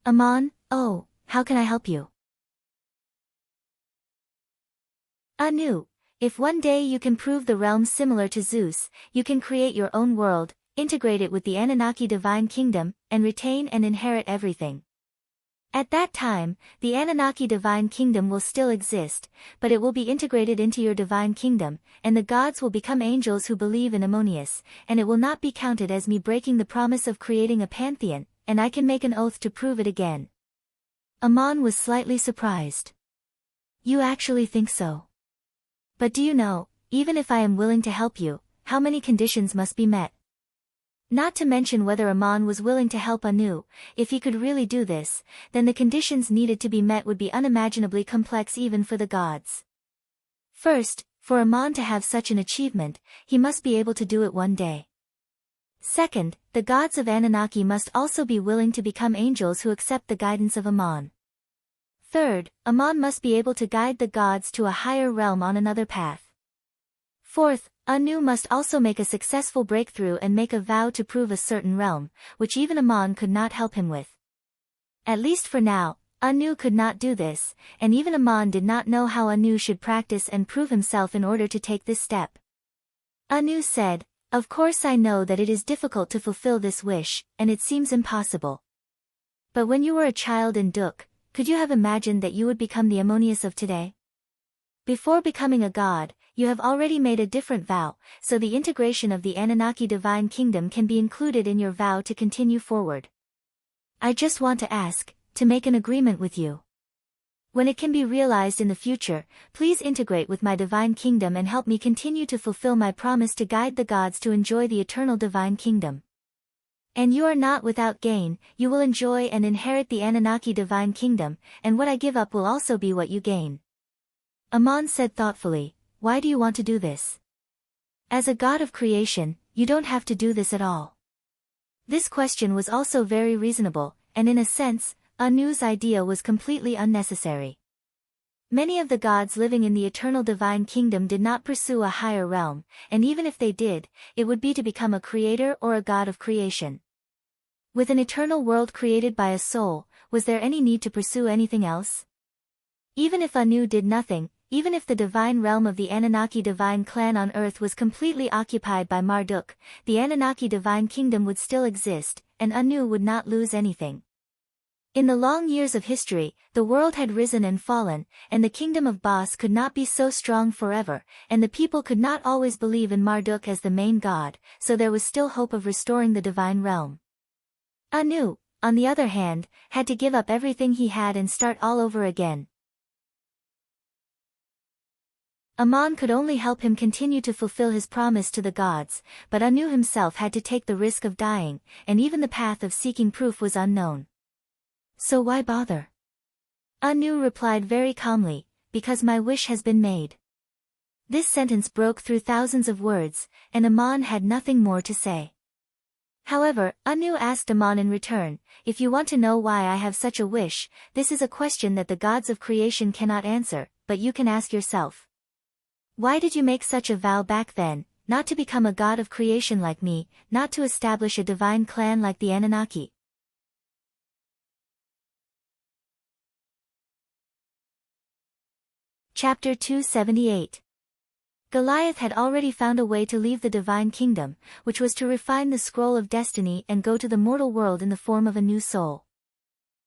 Aman, "Oh, how can I help you?" Anu, if one day you can prove the realm similar to Zeus, you can create your own world, integrate it with the Anunnaki divine kingdom, and retain and inherit everything. At that time, the Anunnaki divine kingdom will still exist, but it will be integrated into your divine kingdom, and the gods will become angels who believe in Ammonius, and it will not be counted as me breaking the promise of creating a pantheon, and I can make an oath to prove it again. Aman was slightly surprised. "You actually think so? But do you know, even if I am willing to help you, how many conditions must be met?" Not to mention whether Aman was willing to help Anu, if he could really do this, then the conditions needed to be met would be unimaginably complex even for the gods. First, for Aman to have such an achievement, he must be able to do it one day. Second, the gods of Anunnaki must also be willing to become angels who accept the guidance of Aman. Third, Aman must be able to guide the gods to a higher realm on another path. Fourth, Anu must also make a successful breakthrough and make a vow to prove a certain realm, which even Aman could not help him with. At least for now, Anu could not do this, and even Aman did not know how Anu should practice and prove himself in order to take this step. Anu said, "Of course I know that it is difficult to fulfill this wish, and it seems impossible. But when you were a child in Duk, could you have imagined that you would become the Ammonius of today? Before becoming a god, you have already made a different vow, so the integration of the Anunnaki divine kingdom can be included in your vow to continue forward. I just want to ask, to make an agreement with you. When it can be realized in the future, please integrate with my divine kingdom and help me continue to fulfill my promise to guide the gods to enjoy the eternal divine kingdom. And you are not without gain, you will enjoy and inherit the Anunnaki divine kingdom, and what I give up will also be what you gain." Aman said thoughtfully, why do you want to do this? As a god of creation, you don't have to do this at all. This question was also very reasonable, and in a sense, Anu's idea was completely unnecessary. Many of the gods living in the eternal divine kingdom did not pursue a higher realm, and even if they did, it would be to become a creator or a god of creation. With an eternal world created by a soul, was there any need to pursue anything else? Even if Anu did nothing, even if the divine realm of the Anunnaki divine clan on earth was completely occupied by Marduk, the Anunnaki divine kingdom would still exist, and Anu would not lose anything. In the long years of history, the world had risen and fallen, and the kingdom of Bas could not be so strong forever, and the people could not always believe in Marduk as the main god, so there was still hope of restoring the divine realm. Anu, on the other hand, had to give up everything he had and start all over again. Amon could only help him continue to fulfill his promise to the gods, but Anu himself had to take the risk of dying, and even the path of seeking proof was unknown. So why bother? Anu replied very calmly, because my wish has been made. This sentence broke through thousands of words, and Amon had nothing more to say. However, Anu asked Amon in return, if you want to know why I have such a wish, this is a question that the gods of creation cannot answer, but you can ask yourself. Why did you make such a vow back then, not to become a god of creation like me, not to establish a divine clan like the Anunnaki? Chapter 278. Goliath had already found a way to leave the divine kingdom, which was to refine the scroll of destiny and go to the mortal world in the form of a new soul.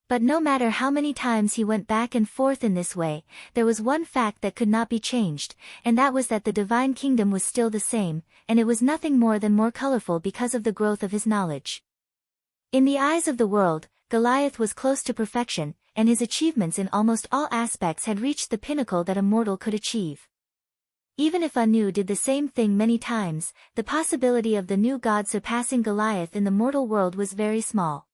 But no matter how many times he went back and forth in this way, there was one fact that could not be changed, and that was that the divine kingdom was still the same, and it was nothing more than more colorful because of the growth of his knowledge. In the eyes of the world, Goliath was close to perfection, and his achievements in almost all aspects had reached the pinnacle that a mortal could achieve. Even if Anu did the same thing many times, the possibility of the new god surpassing Goliath in the mortal world was very small.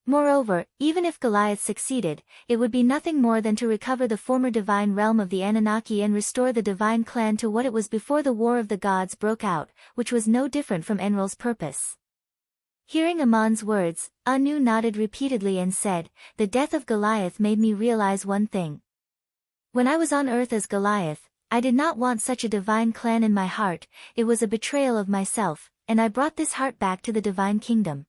Moreover, even if Goliath succeeded, it would be nothing more than to recover the former divine realm of the Anunnaki and restore the divine clan to what it was before the War of the Gods broke out, which was no different from Enlil's purpose. Hearing Amon's words, Anu nodded repeatedly and said, "The death of Goliath made me realize one thing. When I was on earth as Goliath, I did not want such a divine clan in my heart, it was a betrayal of myself, and I brought this heart back to the divine kingdom.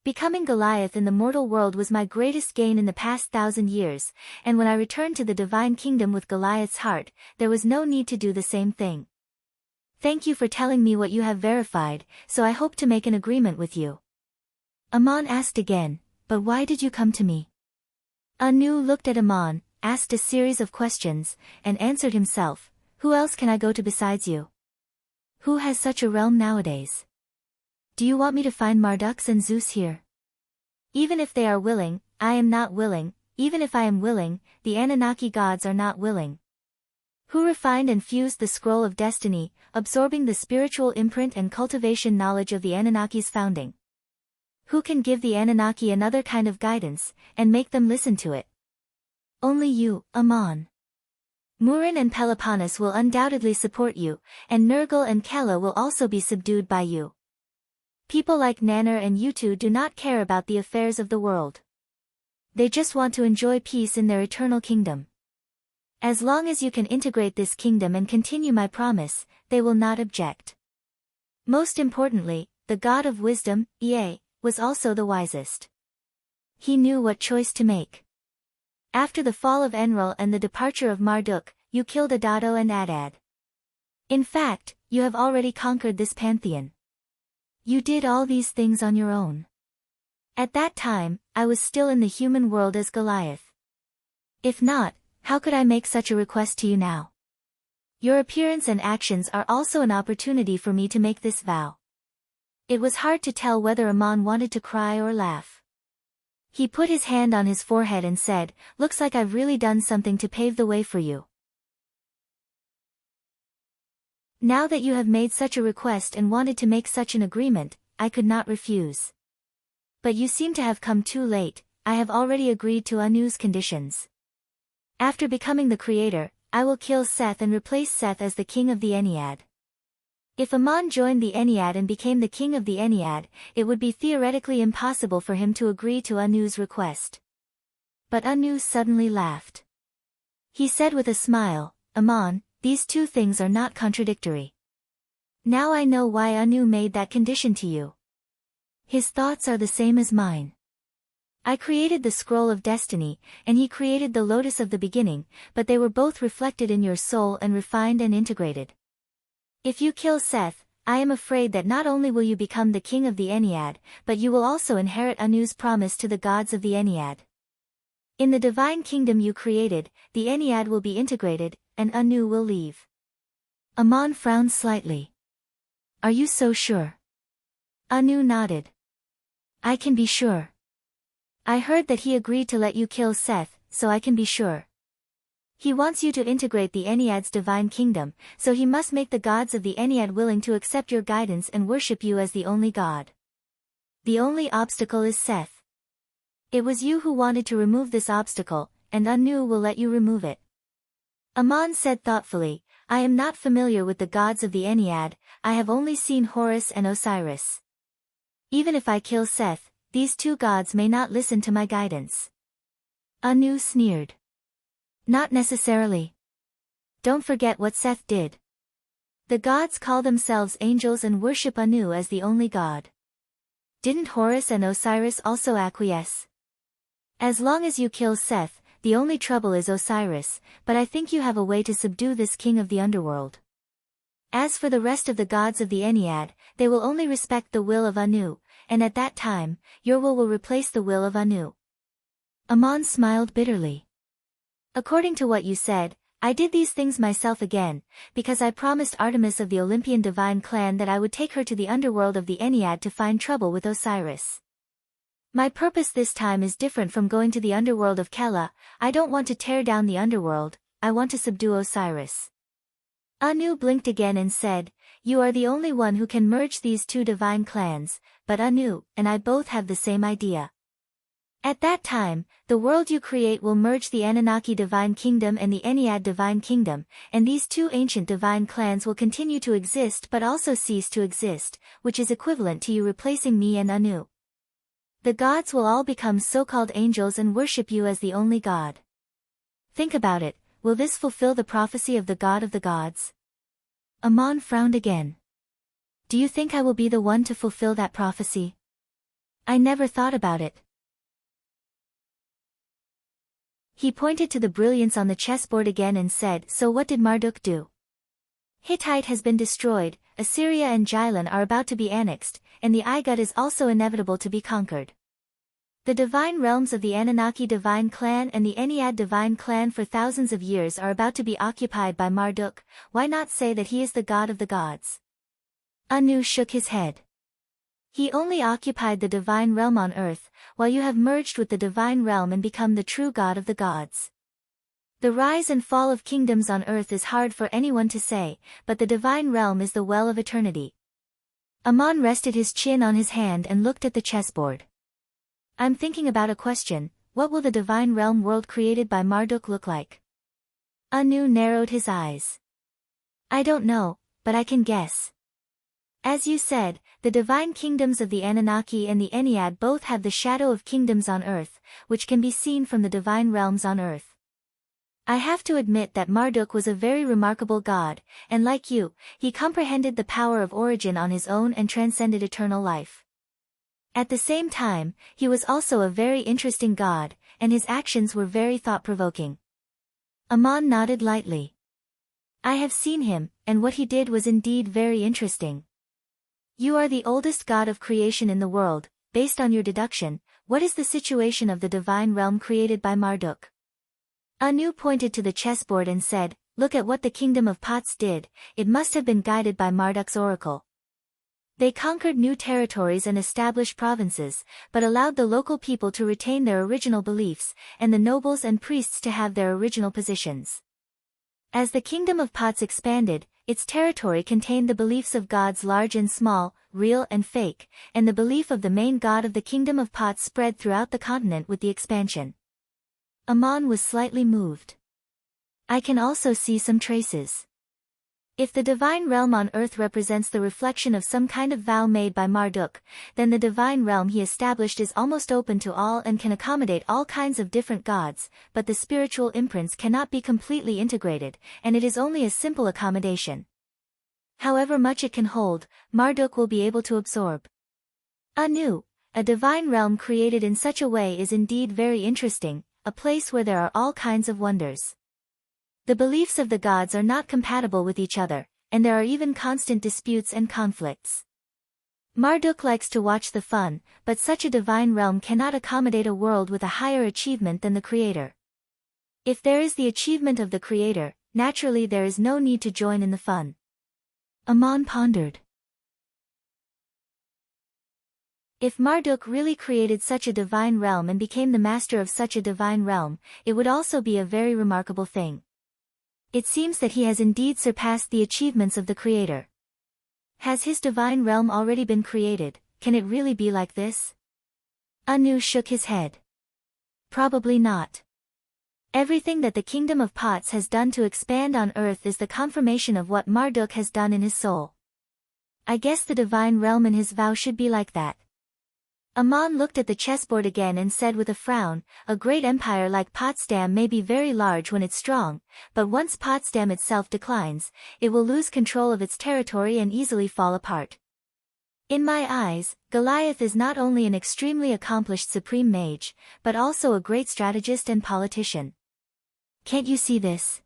Becoming Goliath in the mortal world was my greatest gain in the past 1,000 years, and when I returned to the divine kingdom with Goliath's heart, there was no need to do the same thing. Thank you for telling me what you have verified, so I hope to make an agreement with you." Amon asked again, "But why did you come to me?" Anu looked at Amon, asked a series of questions, and answered himself, "Who else can I go to besides you? Who has such a realm nowadays? Do you want me to find Marduk and Zeus here? Even if they are willing, I am not willing, even if I am willing, the Anunnaki gods are not willing. Who refined and fused the scroll of destiny, absorbing the spiritual imprint and cultivation knowledge of the Anunnaki's founding? Who can give the Anunnaki another kind of guidance, and make them listen to it? Only you, Amon. Murin and Peloponnes will undoubtedly support you, and Nergal and Kela will also be subdued by you. People like Nanner and Utu do not care about the affairs of the world. They just want to enjoy peace in their eternal kingdom. As long as you can integrate this kingdom and continue my promise, they will not object." Most importantly, the god of wisdom, Ea, was also the wisest. He knew what choice to make. After the fall of Enlil and the departure of Marduk, you killed Adado and Adad. In fact, you have already conquered this pantheon. You did all these things on your own. At that time, I was still in the human world as Goliath. If not, how could I make such a request to you now? Your appearance and actions are also an opportunity for me to make this vow." It was hard to tell whether Amon wanted to cry or laugh. He put his hand on his forehead and said, "Looks like I've really done something to pave the way for you. Now that you have made such a request and wanted to make such an agreement, I could not refuse. But you seem to have come too late, I have already agreed to Anu's conditions. After becoming the creator, I will kill Seth and replace Seth as the king of the Ennead. If Aman joined the Ennead and became the king of the Ennead, it would be theoretically impossible for him to agree to Anu's request. But Anu suddenly laughed. He said with a smile, Aman, these two things are not contradictory. Now I know why Anu made that condition to you. His thoughts are the same as mine. I created the scroll of destiny, and he created the lotus of the beginning, but they were both reflected in your soul and refined and integrated. If you kill Seth, I am afraid that not only will you become the king of the Ennead, but you will also inherit Anu's promise to the gods of the Ennead. In the divine kingdom you created, the Ennead will be integrated, and Anu will leave. Aman frowned slightly. Are you so sure? Anu nodded. I can be sure. I heard that he agreed to let you kill Seth, so I can be sure. He wants you to integrate the Ennead's divine kingdom, so he must make the gods of the Ennead willing to accept your guidance and worship you as the only god. The only obstacle is Seth. It was you who wanted to remove this obstacle, and Anu will let you remove it. Aman said thoughtfully, I am not familiar with the gods of the Ennead, I have only seen Horus and Osiris. Even if I kill Seth, these two gods may not listen to my guidance. Anu sneered. Not necessarily. Don't forget what Seth did. The gods call themselves angels and worship Anu as the only god. Didn't Horus and Osiris also acquiesce? As long as you kill Seth, the only trouble is Osiris, but I think you have a way to subdue this king of the underworld. As for the rest of the gods of the Ennead, they will only respect the will of Anu, and at that time, your will replace the will of Anu. Aman smiled bitterly. According to what you said, I did these things myself again, because I promised Artemis of the Olympian divine clan that I would take her to the underworld of the Ennead to find trouble with Osiris. My purpose this time is different from going to the underworld of Kela. I don't want to tear down the underworld, I want to subdue Osiris. Anu blinked again and said, You are the only one who can merge these two divine clans, but Anu and I both have the same idea. At that time, the world you create will merge the Anunnaki divine kingdom and the Ennead divine kingdom, and these two ancient divine clans will continue to exist but also cease to exist, which is equivalent to you replacing me and Anu. The gods will all become so-called angels and worship you as the only god. Think about it, will this fulfill the prophecy of the god of the gods? Aman frowned again. Do you think I will be the one to fulfill that prophecy? I never thought about it. He pointed to the brilliance on the chessboard again and said, So what did Marduk do? Hittite has been destroyed, Assyria and Jilin are about to be annexed, and the Igud is also inevitable to be conquered. The divine realms of the Anunnaki divine clan and the Ennead divine clan for thousands of years are about to be occupied by Marduk. Why not say that he is the god of the gods? Anu shook his head. He only occupied the divine realm on earth, while you have merged with the divine realm and become the true god of the gods. The rise and fall of kingdoms on earth is hard for anyone to say, but the divine realm is the well of eternity. Aman rested his chin on his hand and looked at the chessboard. I'm thinking about a question, what will the divine realm world created by Marduk look like? Anu narrowed his eyes. I don't know, but I can guess. As you said, the divine kingdoms of the Anunnaki and the Ennead both have the shadow of kingdoms on earth, which can be seen from the divine realms on earth. I have to admit that Marduk was a very remarkable god, and like you, he comprehended the power of origin on his own and transcended eternal life. At the same time, he was also a very interesting god, and his actions were very thought-provoking. Aman nodded lightly. I have seen him, and what he did was indeed very interesting. You are the oldest god of creation in the world. Based on your deduction, what is the situation of the divine realm created by Marduk? Anu pointed to the chessboard and said, Look at what the kingdom of Pots did, it must have been guided by Marduk's oracle. They conquered new territories and established provinces, but allowed the local people to retain their original beliefs, and the nobles and priests to have their original positions. As the kingdom of Pots expanded, its territory contained the beliefs of gods large and small, real and fake, and the belief of the main god of the kingdom of Pots spread throughout the continent with the expansion. Aman was slightly moved. I can also see some traces. If the divine realm on earth represents the reflection of some kind of vow made by Marduk, then the divine realm he established is almost open to all and can accommodate all kinds of different gods, but the spiritual imprints cannot be completely integrated, and it is only a simple accommodation. However much it can hold, Marduk will be able to absorb. Anu, a divine realm created in such a way, is indeed very interesting, a place where there are all kinds of wonders. The beliefs of the gods are not compatible with each other, and there are even constant disputes and conflicts. Marduk likes to watch the fun, but such a divine realm cannot accommodate a world with a higher achievement than the Creator. If there is the achievement of the Creator, naturally there is no need to join in the fun. Aman pondered. If Marduk really created such a divine realm and became the master of such a divine realm, it would also be a very remarkable thing. It seems that he has indeed surpassed the achievements of the Creator. Has his divine realm already been created? Can it really be like this? Anu shook his head. Probably not. Everything that the kingdom of pots has done to expand on earth is the confirmation of what Marduk has done in his soul. I guess the divine realm in his vow should be like that. Aman looked at the chessboard again and said with a frown, a great empire like Potsdam may be very large when it's strong, but once Potsdam itself declines, it will lose control of its territory and easily fall apart. In my eyes, Goliath is not only an extremely accomplished supreme mage, but also a great strategist and politician. Can't you see this?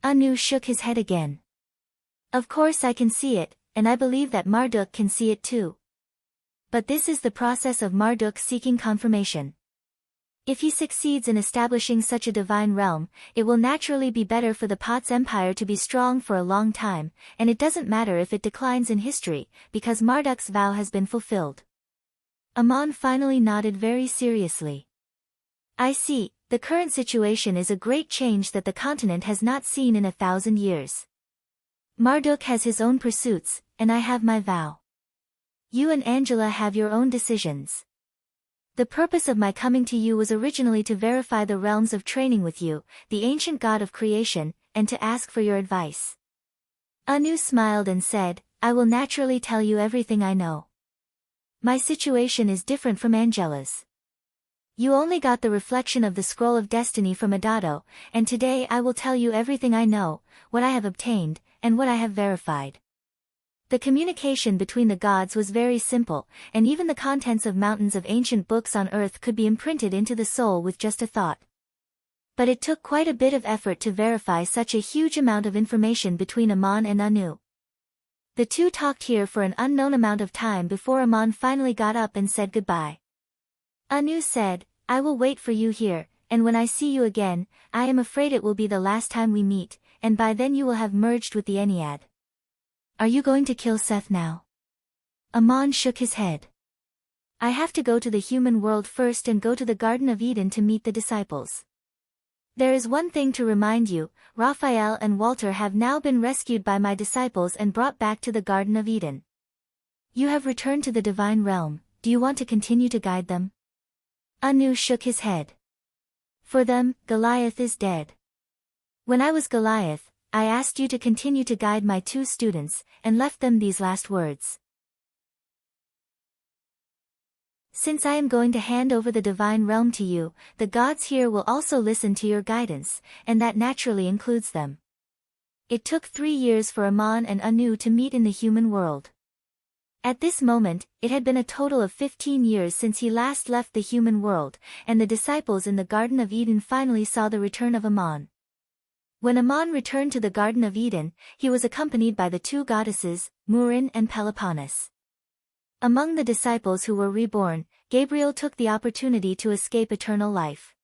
Anu shook his head again. Of course I can see it, and I believe that Marduk can see it too. But this is the process of Marduk seeking confirmation. If he succeeds in establishing such a divine realm, it will naturally be better for the Pot's empire to be strong for a long time, and it doesn't matter if it declines in history, because Marduk's vow has been fulfilled. Aman finally nodded very seriously. I see, the current situation is a great change that the continent has not seen in 1,000 years. Marduk has his own pursuits, and I have my vow. You and Angela have your own decisions. The purpose of my coming to you was originally to verify the realms of training with you, the ancient god of creation, and to ask for your advice. Anu smiled and said, I will naturally tell you everything I know. My situation is different from Angela's. You only got the reflection of the scroll of destiny from Adato, and today I will tell you everything I know, what I have obtained, and what I have verified. The communication between the gods was very simple, and even the contents of mountains of ancient books on earth could be imprinted into the soul with just a thought. But it took quite a bit of effort to verify such a huge amount of information between Aman and Anu. The two talked here for an unknown amount of time before Aman finally got up and said goodbye. Anu said, I will wait for you here, and when I see you again, I am afraid it will be the last time we meet, and by then you will have merged with the Ennead. Are you going to kill Seth now? Aman shook his head. I have to go to the human world first and go to the Garden of Eden to meet the disciples. There is one thing to remind you, Raphael and Walter have now been rescued by my disciples and brought back to the Garden of Eden. You have returned to the divine realm, do you want to continue to guide them? Anu shook his head. For them, Goliath is dead. When I was Goliath, I asked you to continue to guide my two students, and left them these last words. Since I am going to hand over the divine realm to you, the gods here will also listen to your guidance, and that naturally includes them. It took 3 years for Aman and Anu to meet in the human world. At this moment, it had been a total of 15 years since he last left the human world, and the disciples in the Garden of Eden finally saw the return of Aman. When Aman returned to the Garden of Eden, he was accompanied by the two goddesses, Murin and Peloponnes. Among the disciples who were reborn, Gabriel took the opportunity to escape eternal life.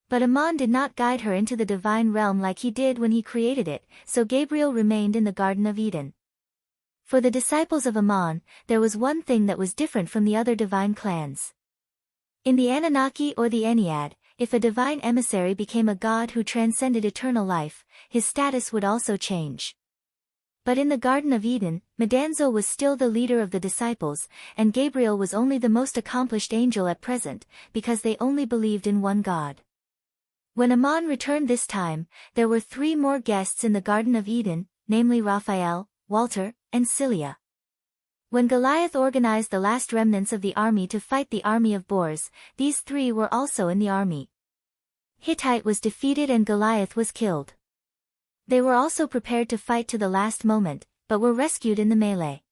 But Aman did not guide her into the divine realm like he did when he created it, so Gabriel remained in the Garden of Eden. For the disciples of Aman, there was one thing that was different from the other divine clans. In the Anunnaki or the Ennead, if a divine emissary became a god who transcended eternal life, his status would also change. But in the Garden of Eden, Medanzo was still the leader of the disciples, and Gabriel was only the most accomplished angel at present, because they only believed in one God. When Aman returned this time, there were 3 more guests in the Garden of Eden, namely Raphael, Walter, and Cilia. When Goliath organized the last remnants of the army to fight the army of boars, these 3 were also in the army. Hittite was defeated and Goliath was killed. They were also prepared to fight to the last moment, but were rescued in the melee.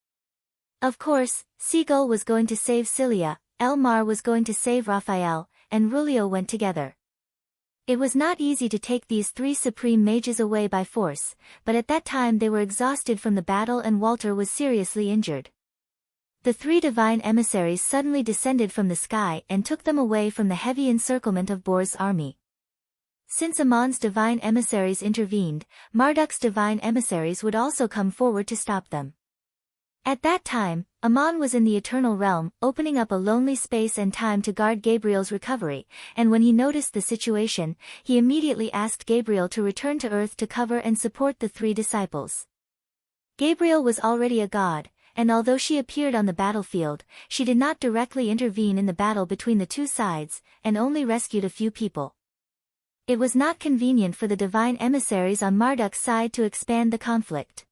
Of course, Seagull was going to save Cilia, Elmar was going to save Raphael, and Rulio went together. It was not easy to take these 3 supreme mages away by force, but at that time they were exhausted from the battle and Walter was seriously injured. The 3 divine emissaries suddenly descended from the sky and took them away from the heavy encirclement of Bor's army. Since Amon's divine emissaries intervened, Marduk's divine emissaries would also come forward to stop them. At that time, Amon was in the eternal realm, opening up a lonely space and time to guard Gabriel's recovery, and when he noticed the situation, he immediately asked Gabriel to return to Earth to cover and support the 3 disciples. Gabriel was already a god, and although she appeared on the battlefield, she did not directly intervene in the battle between the 2 sides, and only rescued a few people. It was not convenient for the divine emissaries on Marduk's side to expand the conflict.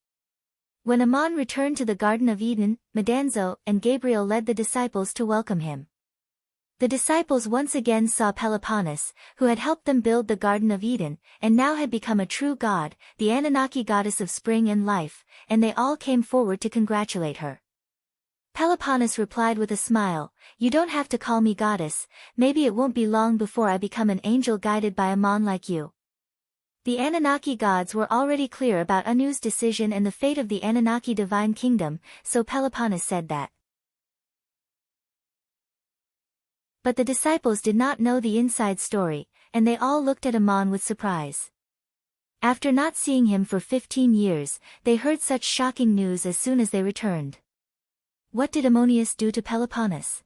When Amon returned to the Garden of Eden, Medanzo and Gabriel led the disciples to welcome him. The disciples once again saw Peloponnes, who had helped them build the Garden of Eden, and now had become a true god, the Anunnaki goddess of spring and life, and they all came forward to congratulate her. Peloponnes replied with a smile, "You don't have to call me goddess, maybe it won't be long before I become an angel guided by Amon like you." The Anunnaki gods were already clear about Anu's decision and the fate of the Anunnaki divine kingdom, so Peloponnes said that. But the disciples did not know the inside story, and they all looked at Amon with surprise. After not seeing him for 15 years, they heard such shocking news as soon as they returned. What did Ammonius do to Peloponnes?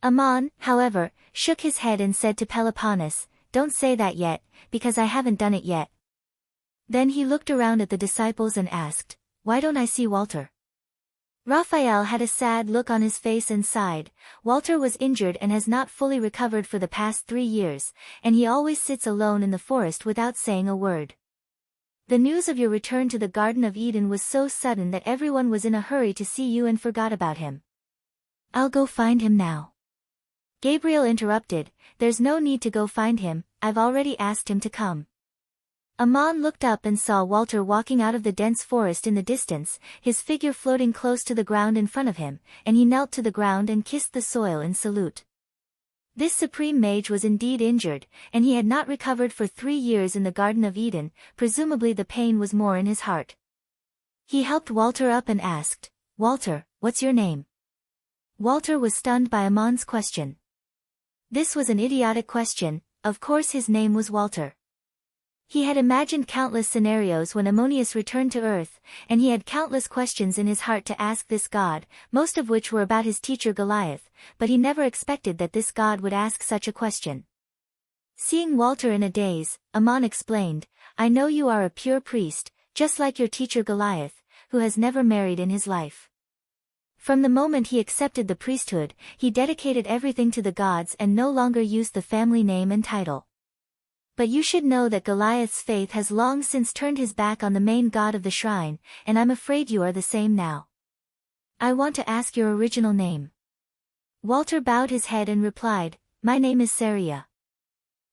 Amon, however, shook his head and said to Peloponnes, "Don't say that yet, because I haven't done it yet." Then he looked around at the disciples and asked, "Why don't I see Walter?" Raphael had a sad look on his face and sighed. Walter was injured and has not fully recovered for the past 3 years, and he always sits alone in the forest without saying a word. The news of your return to the Garden of Eden was so sudden that everyone was in a hurry to see you and forgot about him. I'll go find him now. Gabriel interrupted, "There's no need to go find him, I've already asked him to come." Amon looked up and saw Walter walking out of the dense forest in the distance, his figure floating close to the ground in front of him, and he knelt to the ground and kissed the soil in salute. This supreme mage was indeed injured, and he had not recovered for 3 years in the Garden of Eden, presumably the pain was more in his heart. He helped Walter up and asked, "Walter, what's your name?" Walter was stunned by Amon's question. This was an idiotic question, of course his name was Walter. He had imagined countless scenarios when Ammonius returned to Earth, and he had countless questions in his heart to ask this god, most of which were about his teacher Goliath, but he never expected that this god would ask such a question. Seeing Walter in a daze, Ammon explained, "I know you are a pure priest, just like your teacher Goliath, who has never married in his life. From the moment he accepted the priesthood, he dedicated everything to the gods and no longer used the family name and title. But you should know that Goliath's faith has long since turned his back on the main god of the shrine, and I'm afraid you are the same now. I want to ask your original name." Walter bowed his head and replied, "My name is Saria."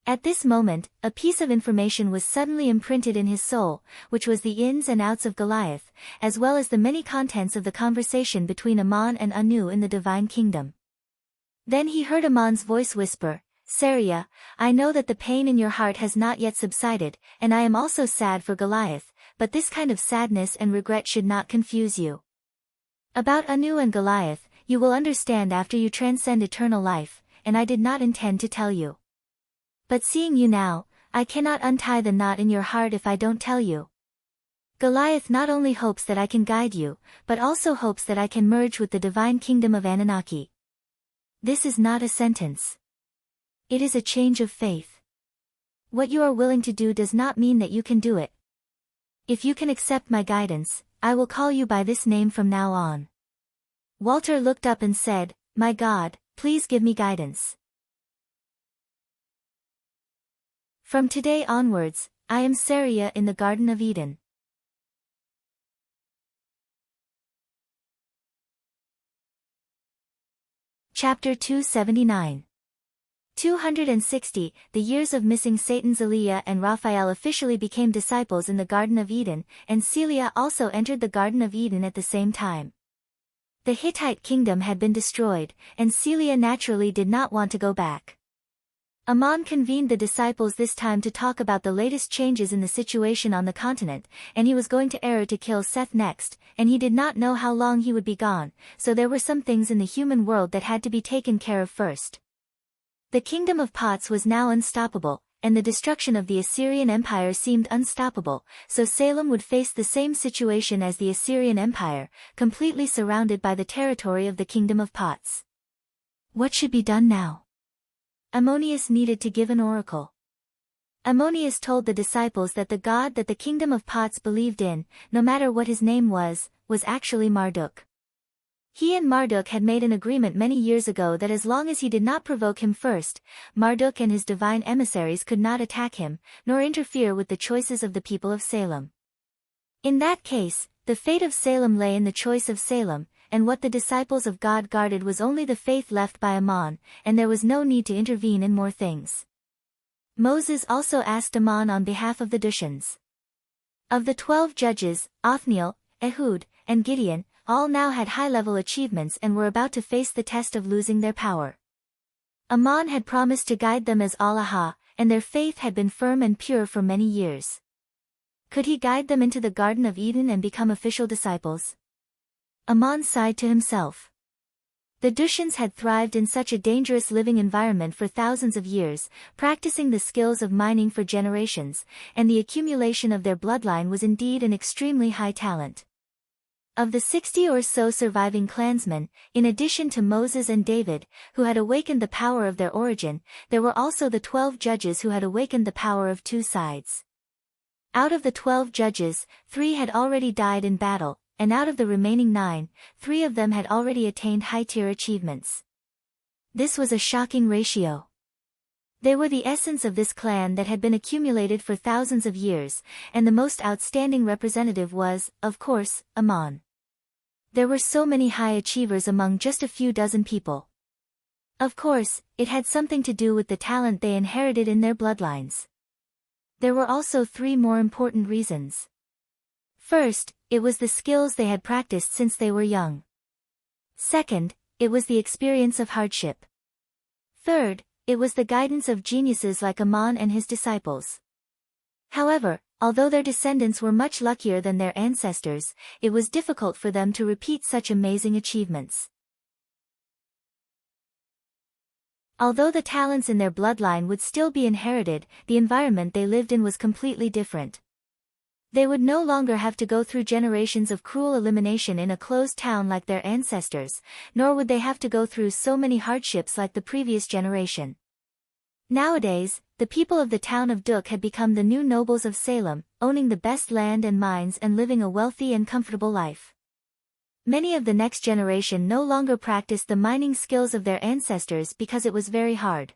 At this moment, a piece of information was suddenly imprinted in his soul, which was the ins and outs of Goliath, as well as the many contents of the conversation between Ammon and Anu in the divine kingdom. Then he heard Ammon's voice whisper, "Saria, I know that the pain in your heart has not yet subsided, and I am also sad for Goliath, but this kind of sadness and regret should not confuse you. About Anu and Goliath, you will understand after you transcend eternal life, and I did not intend to tell you. But seeing you now, I cannot untie the knot in your heart if I don't tell you. Goliath not only hopes that I can guide you, but also hopes that I can merge with the divine kingdom of Anunnaki. This is not a sentence. It is a change of faith. What you are willing to do does not mean that you can do it. If you can accept my guidance, I will call you by this name from now on." Walter looked up and said, "My God, please give me guidance." From today onwards, I am Saria in the Garden of Eden. Chapter 279. 260, the years of missing Satan's Eliah and Raphael officially became disciples in the Garden of Eden, and Celia also entered the Garden of Eden at the same time. The Hittite kingdom had been destroyed, and Celia naturally did not want to go back. Ammon convened the disciples this time to talk about the latest changes in the situation on the continent, and he was going to Error to kill Seth next, and he did not know how long he would be gone, so there were some things in the human world that had to be taken care of first. The kingdom of Pots was now unstoppable, and the destruction of the Assyrian Empire seemed unstoppable, so Salem would face the same situation as the Assyrian Empire, completely surrounded by the territory of the kingdom of Pots. What should be done now? Ammonius needed to give an oracle. Ammonius told the disciples that the god that the kingdom of Pots believed in, no matter what his name was actually Marduk. He and Marduk had made an agreement many years ago that as long as he did not provoke him first, Marduk and his divine emissaries could not attack him, nor interfere with the choices of the people of Salem. In that case, the fate of Salem lay in the choice of Salem, and what the disciples of God guarded was only the faith left by Ammon, and there was no need to intervene in more things. Moses also asked Ammon on behalf of the Dushians. Of the 12 judges, Othniel, Ehud, and Gideon, all now had high-level achievements and were about to face the test of losing their power. Ammon had promised to guide them as Allah, and their faith had been firm and pure for many years. Could he guide them into the Garden of Eden and become official disciples? Ammon sighed to himself. The Dushians had thrived in such a dangerous living environment for thousands of years, practicing the skills of mining for generations, and the accumulation of their bloodline was indeed an extremely high talent. Of the 60 or so surviving clansmen, in addition to Moses and David, who had awakened the power of their origin, there were also the 12 judges who had awakened the power of two sides. Out of the 12 judges, 3 had already died in battle, and out of the remaining 9, 3 of them had already attained high-tier achievements. This was a shocking ratio. They were the essence of this clan that had been accumulated for thousands of years, and the most outstanding representative was, of course, Ammon. There were so many high achievers among just a few dozen people. Of course, it had something to do with the talent they inherited in their bloodlines. There were also 3 more important reasons. First, it was the skills they had practiced since they were young. Second, it was the experience of hardship. Third, it was the guidance of geniuses like Ammon and his disciples. However, although their descendants were much luckier than their ancestors, it was difficult for them to repeat such amazing achievements. Although the talents in their bloodline would still be inherited, the environment they lived in was completely different. They would no longer have to go through generations of cruel elimination in a closed town like their ancestors, nor would they have to go through so many hardships like the previous generation. Nowadays, the people of the town of Duk had become the new nobles of Salem, owning the best land and mines and living a wealthy and comfortable life. Many of the next generation no longer practiced the mining skills of their ancestors because it was very hard.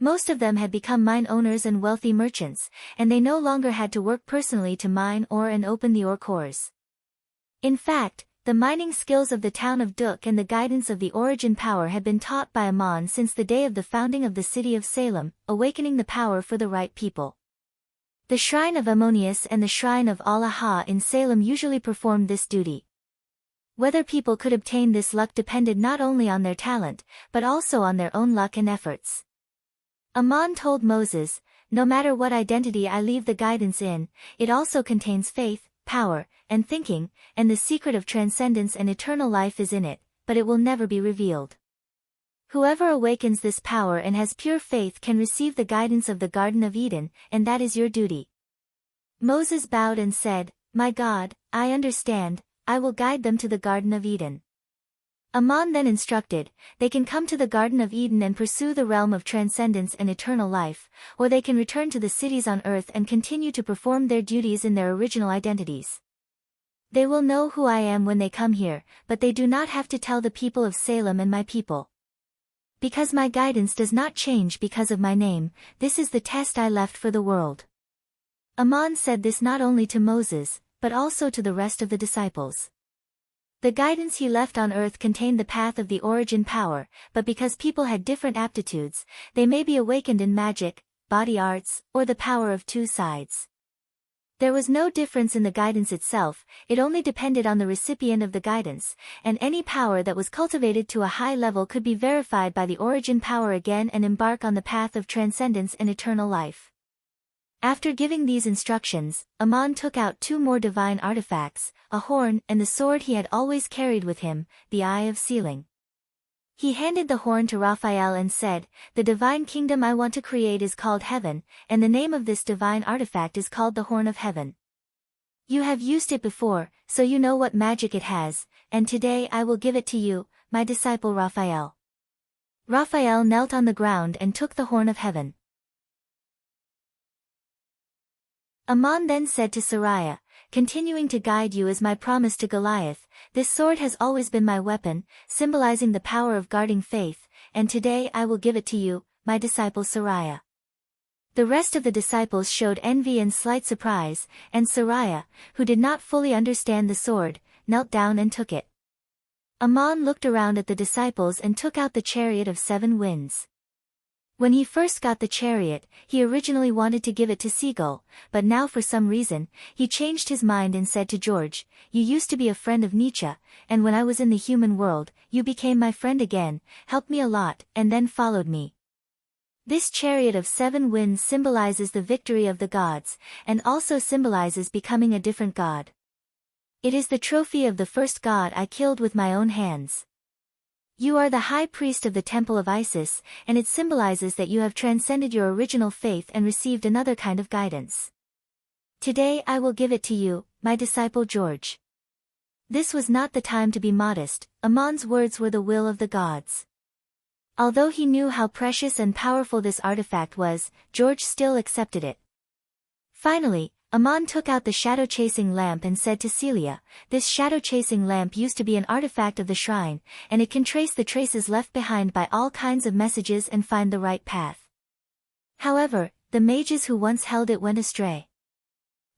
Most of them had become mine owners and wealthy merchants, and they no longer had to work personally to mine ore and open the ore cores. In fact, the mining skills of the town of Duk and the guidance of the origin power had been taught by Ammon since the day of the founding of the city of Salem, awakening the power for the right people. The shrine of Ammonius and the shrine of Allah in Salem usually performed this duty. Whether people could obtain this luck depended not only on their talent, but also on their own luck and efforts. Ammon told Moses, "No matter what identity I leave the guidance in, it also contains faith, power, and thinking, and the secret of transcendence and eternal life is in it, but it will never be revealed. Whoever awakens this power and has pure faith can receive the guidance of the Garden of Eden, and that is your duty." Moses bowed and said, "My God, I understand, I will guide them to the Garden of Eden." Ammon then instructed, "They can come to the Garden of Eden and pursue the realm of transcendence and eternal life, or they can return to the cities on earth and continue to perform their duties in their original identities. They will know who I am when they come here, but they do not have to tell the people of Salem and my people." Because my guidance does not change because of my name, this is the test I left for the world. Aman said this not only to Moses, but also to the rest of the disciples. The guidance he left on earth contained the path of the origin power, but because people had different aptitudes, they may be awakened in magic, body arts, or the power of two sides. There was no difference in the guidance itself, it only depended on the recipient of the guidance, and any power that was cultivated to a high level could be verified by the origin power again and embark on the path of transcendence and eternal life. After giving these instructions, Aman took out 2 more divine artifacts, a horn and the sword he had always carried with him, the Eye of Sealing. He handed the horn to Raphael and said, "The divine kingdom I want to create is called Heaven, and the name of this divine artifact is called the Horn of Heaven. You have used it before, so you know what magic it has, and today I will give it to you, my disciple Raphael." Raphael knelt on the ground and took the Horn of Heaven. Aman then said to Sariah, "Continuing to guide you is my promise to Goliath, this sword has always been my weapon, symbolizing the power of guarding faith, and today I will give it to you, my disciple Sariah." The rest of the disciples showed envy and slight surprise, and Sariah, who did not fully understand the sword, knelt down and took it. Aman looked around at the disciples and took out the chariot of 7 winds. When he first got the chariot, he originally wanted to give it to Seagull, but now for some reason, he changed his mind and said to George, "You used to be a friend of Nietzsche, and when I was in the human world, you became my friend again, helped me a lot, and then followed me." This chariot of 7 winds symbolizes the victory of the gods, and also symbolizes becoming a different god. It is the trophy of the first god I killed with my own hands. You are the high priest of the temple of Isis, and it symbolizes that you have transcended your original faith and received another kind of guidance. Today I will give it to you, my disciple George. This was not the time to be modest, Aman's words were the will of the gods. Although he knew how precious and powerful this artifact was, George still accepted it. Finally, Aman took out the shadow-chasing lamp and said to Celia, "This shadow-chasing lamp used to be an artifact of the shrine, and it can trace the traces left behind by all kinds of messages and find the right path. However, the mages who once held it went astray.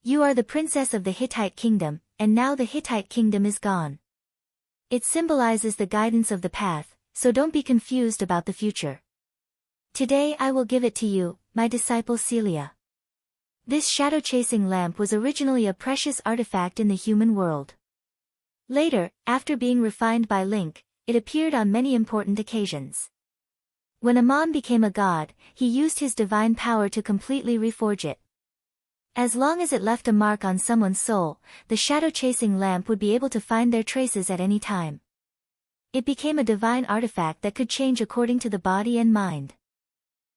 You are the princess of the Hittite kingdom, and now the Hittite kingdom is gone. It symbolizes the guidance of the path, so don't be confused about the future. Today I will give it to you, my disciple Celia." This shadow-chasing lamp was originally a precious artifact in the human world. Later, after being refined by Link, it appeared on many important occasions. When Aman became a god, he used his divine power to completely reforge it. As long as it left a mark on someone's soul, the shadow-chasing lamp would be able to find their traces at any time. It became a divine artifact that could change according to the body and mind.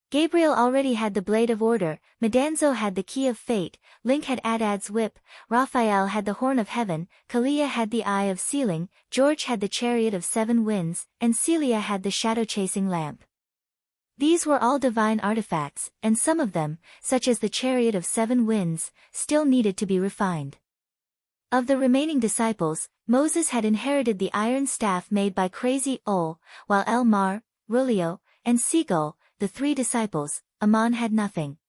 Gabriel already had the Blade of Order, Medanzo had the Key of Fate, Link had Adad's Whip, Raphael had the Horn of Heaven, Kalia had the Eye of Sealing, George had the Chariot of 7 Winds, and Celia had the shadow-chasing lamp. These were all divine artifacts, and some of them, such as the Chariot of 7 Winds, still needed to be refined. Of the remaining disciples, Moses had inherited the iron staff made by Crazy Ol, while Elmar, Rulio, and Seagull, the 3 disciples, Aman had nothing.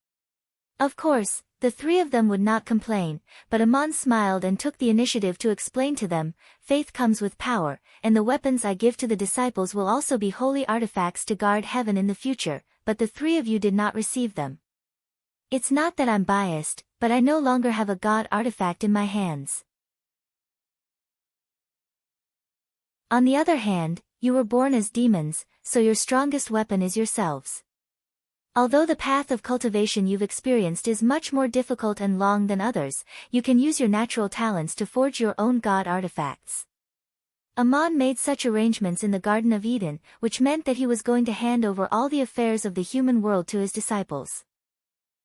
Of course, the 3 of them would not complain, but Aman smiled and took the initiative to explain to them, "Faith comes with power, and the weapons I give to the disciples will also be holy artifacts to guard heaven in the future, but the 3 of you did not receive them. It's not that I'm biased, but I no longer have a god artifact in my hands. On the other hand, you were born as demons, so your strongest weapon is yourselves. Although the path of cultivation you've experienced is much more difficult and long than others, you can use your natural talents to forge your own god artifacts." Aman made such arrangements in the Garden of Eden, which meant that he was going to hand over all the affairs of the human world to his disciples.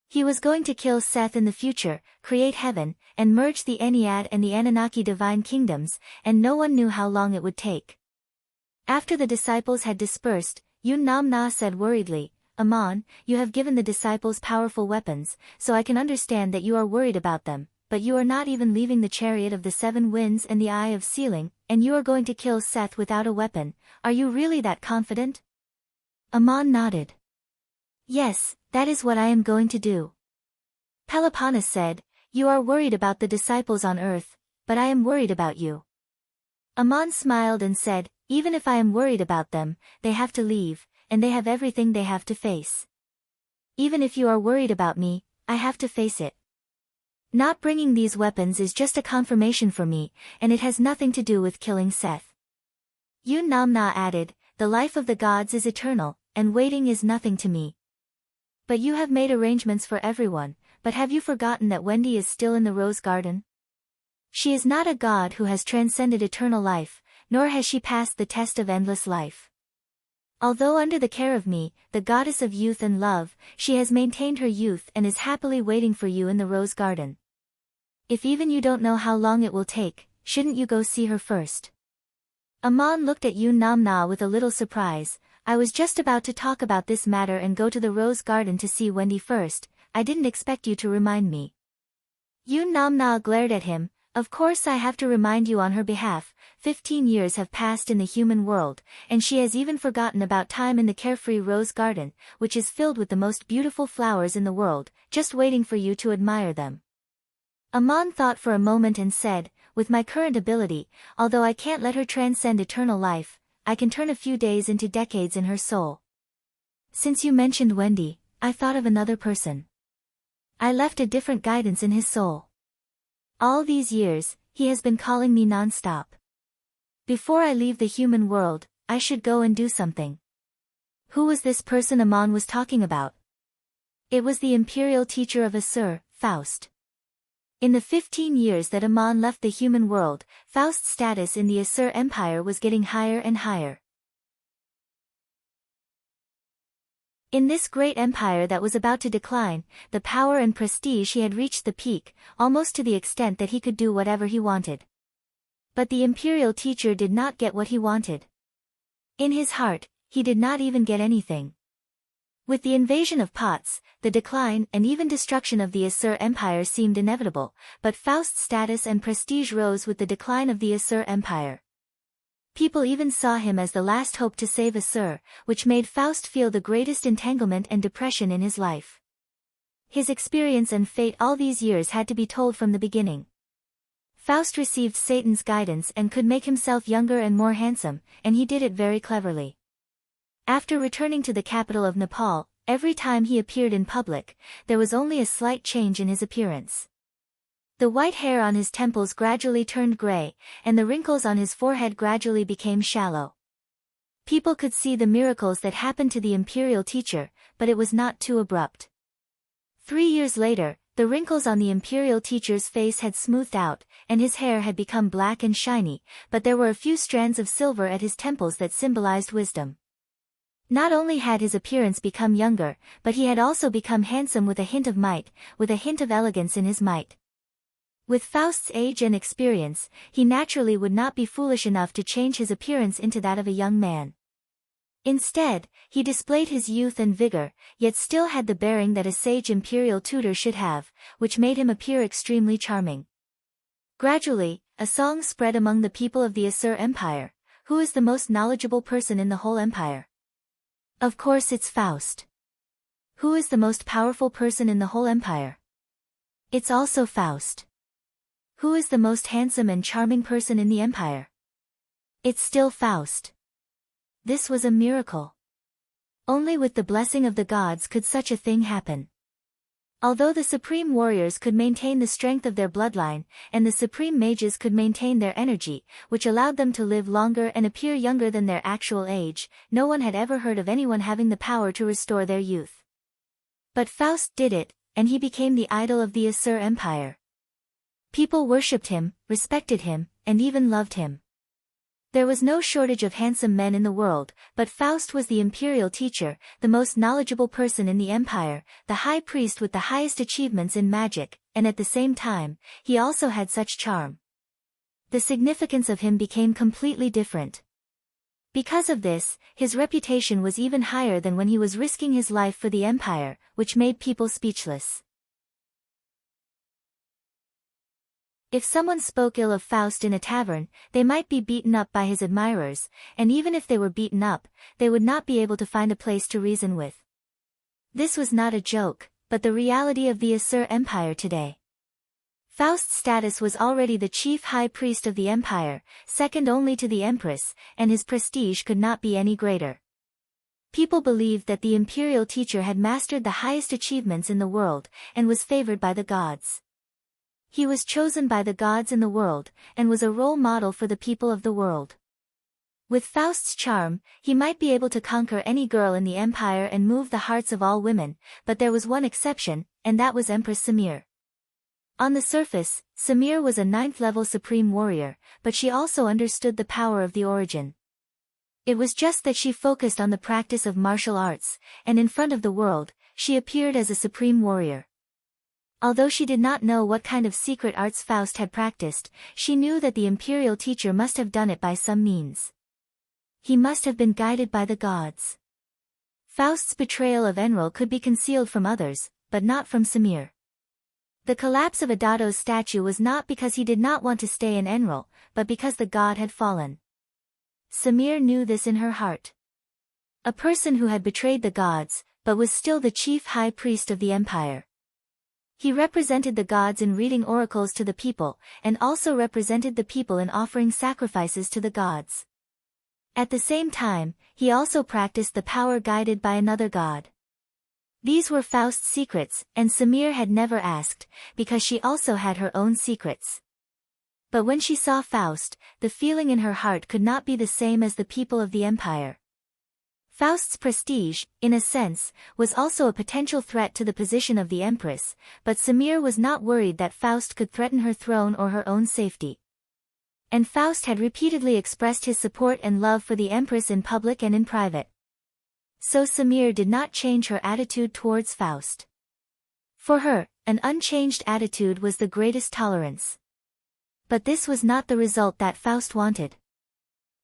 He was going to kill Seth in the future, create heaven, and merge the Ennead and the Anunnaki divine kingdoms, and no one knew how long it would take. After the disciples had dispersed, Yun Namna said worriedly, "Aman, you have given the disciples powerful weapons, so I can understand that you are worried about them, but you are not even leaving the Chariot of the 7 Winds and the Eye of Sealing, and you are going to kill Seth without a weapon. Are you really that confident?" Amon nodded. Yes, that is what I am going to do. Peloponnes said, You are worried about the disciples on earth, but I am worried about you. Amon smiled and said, Even if I am worried about them, they have to leave, and they have everything they have to face. Even if you are worried about me, I have to face it. Not bringing these weapons is just a confirmation for me, and it has nothing to do with killing Seth. Yun Namna added, The life of the gods is eternal, and waiting is nothing to me. But you have made arrangements for everyone, but have you forgotten that Wendy is still in the rose garden? She is not a god who has transcended eternal life, nor has she passed the test of endless life. Although under the care of me, the goddess of youth and love, she has maintained her youth and is happily waiting for you in the rose garden. If even you don't know how long it will take, shouldn't you go see her first? Amon looked at Yun Namna with a little surprise. I was just about to talk about this matter and go to the rose garden to see Wendy first. I didn't expect you to remind me. Yun Namna glared at him. Of course I have to remind you on her behalf. 15 years have passed in the human world, and she has even forgotten about time in the carefree rose garden, which is filled with the most beautiful flowers in the world, just waiting for you to admire them. Amon thought for a moment and said, With my current ability, although I can't let her transcend eternal life, I can turn a few days into decades in her soul. Since you mentioned Wendy, I thought of another person. I left a different guidance in his soul. All these years, he has been calling me non-stop. Before I leave the human world, I should go and do something. Who was this person Amon was talking about? It was the imperial teacher of Assur, Faust. In the 15 years that Amon left the human world, Faust's status in the Assur Empire was getting higher and higher. In this great empire that was about to decline, the power and prestige he had reached the peak, almost to the extent that he could do whatever he wanted. But the imperial teacher did not get what he wanted. In his heart, he did not even get anything. With the invasion of Pots, the decline and even destruction of the Assur Empire seemed inevitable, but Faust's status and prestige rose with the decline of the Assur Empire. People even saw him as the last hope to save Assur, which made Faust feel the greatest entanglement and depression in his life. His experience and fate all these years had to be told from the beginning. Faust received Satan's guidance and could make himself younger and more handsome, and he did it very cleverly. After returning to the capital of Nepal, every time he appeared in public, there was only a slight change in his appearance. The white hair on his temples gradually turned gray, and the wrinkles on his forehead gradually became shallow. People could see the miracles that happened to the imperial teacher, but it was not too abrupt. 3 years later, the wrinkles on the imperial teacher's face had smoothed out, and his hair had become black and shiny, but there were a few strands of silver at his temples that symbolized wisdom. Not only had his appearance become younger, but he had also become handsome with a hint of might, with a hint of elegance in his might. With Faust's age and experience, he naturally would not be foolish enough to change his appearance into that of a young man. Instead, he displayed his youth and vigor, yet still had the bearing that a sage imperial tutor should have, which made him appear extremely charming. Gradually, a song spread among the people of the Assur Empire. Who is the most knowledgeable person in the whole empire? Of course it's Faust. Who is the most powerful person in the whole empire? It's also Faust. Who is the most handsome and charming person in the empire? It's still Faust. This was a miracle. Only with the blessing of the gods could such a thing happen. Although the supreme warriors could maintain the strength of their bloodline, and the supreme mages could maintain their energy, which allowed them to live longer and appear younger than their actual age, no one had ever heard of anyone having the power to restore their youth. But Faust did it, and he became the idol of the Assur Empire. People worshipped him, respected him, and even loved him. There was no shortage of handsome men in the world, but Faust was the imperial teacher, the most knowledgeable person in the empire, the high priest with the highest achievements in magic, and at the same time, he also had such charm. The significance of him became completely different. Because of this, his reputation was even higher than when he was risking his life for the empire, which made people speechless. If someone spoke ill of Faust in a tavern, they might be beaten up by his admirers, and even if they were beaten up, they would not be able to find a place to reason with. This was not a joke, but the reality of the Asur Empire today. Faust's status was already the chief high priest of the empire, second only to the empress, and his prestige could not be any greater. People believed that the imperial teacher had mastered the highest achievements in the world, and was favored by the gods. He was chosen by the gods in the world, and was a role model for the people of the world. With Faust's charm, he might be able to conquer any girl in the empire and move the hearts of all women, but there was one exception, and that was Empress Samir. On the surface, Samir was a 9th-level supreme warrior, but she also understood the power of the origin. It was just that she focused on the practice of martial arts, and in front of the world, she appeared as a supreme warrior. Although she did not know what kind of secret arts Faust had practiced, she knew that the imperial teacher must have done it by some means. He must have been guided by the gods. Faust's betrayal of Enril could be concealed from others, but not from Samir. The collapse of Adado's statue was not because he did not want to stay in Enril, but because the god had fallen. Samir knew this in her heart. A person who had betrayed the gods, but was still the chief high priest of the empire. He represented the gods in reading oracles to the people, and also represented the people in offering sacrifices to the gods. At the same time, he also practiced the power guided by another god. These were Faust's secrets, and Samir had never asked, because she also had her own secrets. But when she saw Faust, the feeling in her heart could not be the same as the people of the empire. Faust's prestige, in a sense, was also a potential threat to the position of the empress, but Samir was not worried that Faust could threaten her throne or her own safety. And Faust had repeatedly expressed his support and love for the empress in public and in private. So Samir did not change her attitude towards Faust. For her, an unchanged attitude was the greatest tolerance. But this was not the result that Faust wanted.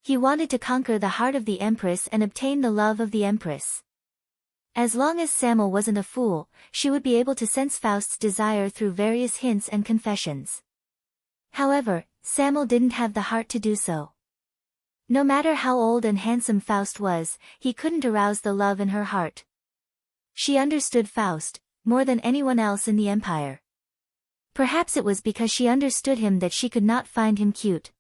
He wanted to conquer the heart of the empress and obtain the love of the empress. As long as Samil wasn't a fool, she would be able to sense Faust's desire through various hints and confessions. However, Samil didn't have the heart to do so. No matter how old and handsome Faust was, he couldn't arouse the love in her heart. She understood Faust, more than anyone else in the empire. Perhaps it was because she understood him that she could not find him cute.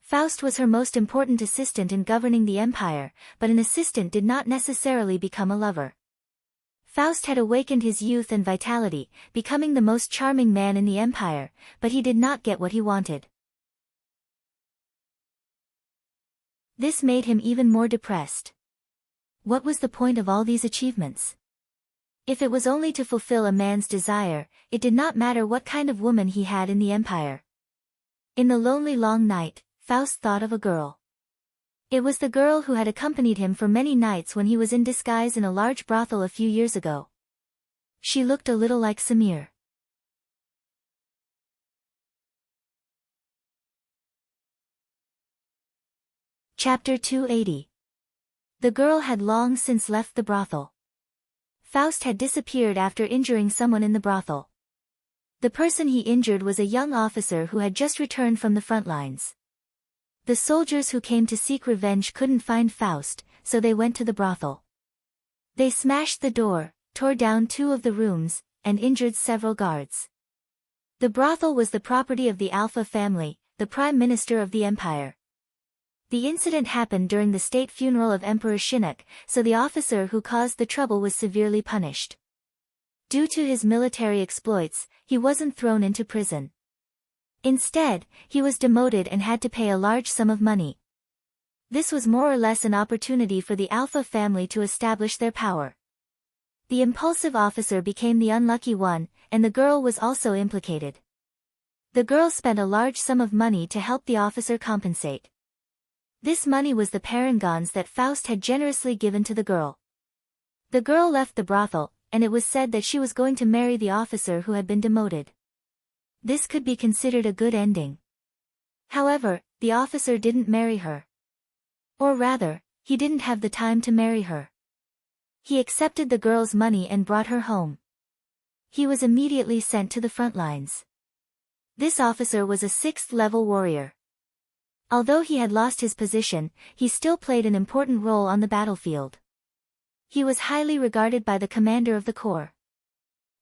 Faust was her most important assistant in governing the empire, but an assistant did not necessarily become a lover. Faust had awakened his youth and vitality, becoming the most charming man in the empire, but he did not get what he wanted. This made him even more depressed. What was the point of all these achievements? If it was only to fulfill a man's desire, it did not matter what kind of woman he had in the empire. In the lonely long night, Faust thought of a girl. It was the girl who had accompanied him for many nights when he was in disguise in a large brothel a few years ago. She looked a little like Samir. Chapter 280. The girl had long since left the brothel. Faust had disappeared after injuring someone in the brothel. The person he injured was a young officer who had just returned from the front lines. The soldiers who came to seek revenge couldn't find Faust, so they went to the brothel. They smashed the door, tore down 2 of the rooms, and injured several guards. The brothel was the property of the Alpha family, the prime minister of the empire. The incident happened during the state funeral of Emperor Shinnok, so the officer who caused the trouble was severely punished. Due to his military exploits, he wasn't thrown into prison. Instead, he was demoted and had to pay a large sum of money. This was more or less an opportunity for the Alpha family to establish their power. The impulsive officer became the unlucky one, and the girl was also implicated. The girl spent a large sum of money to help the officer compensate. This money was the parangons that Faust had generously given to the girl. The girl left the brothel, and it was said that she was going to marry the officer who had been demoted. This could be considered a good ending. However, the officer didn't marry her. Or rather, he didn't have the time to marry her. He accepted the girl's money and brought her home. He was immediately sent to the front lines. This officer was a 6th-level warrior. Although he had lost his position, he still played an important role on the battlefield. He was highly regarded by the commander of the corps.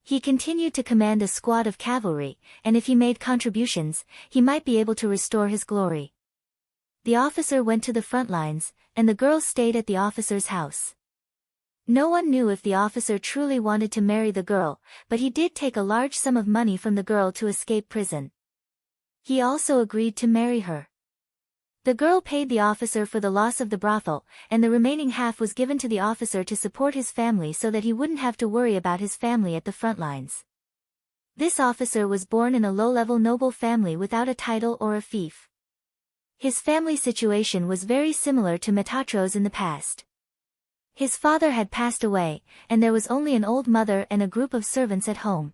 He continued to command a squad of cavalry, and if he made contributions, he might be able to restore his glory. The officer went to the front lines, and the girl stayed at the officer's house. No one knew if the officer truly wanted to marry the girl, but he did take a large sum of money from the girl to escape prison. He also agreed to marry her. The girl paid the officer for the loss of the brothel, and the remaining half was given to the officer to support his family so that he wouldn't have to worry about his family at the front lines. This officer was born in a low-level noble family without a title or a fief. His family situation was very similar to Metatro's in the past. His father had passed away, and there was only an old mother and a group of servants at home.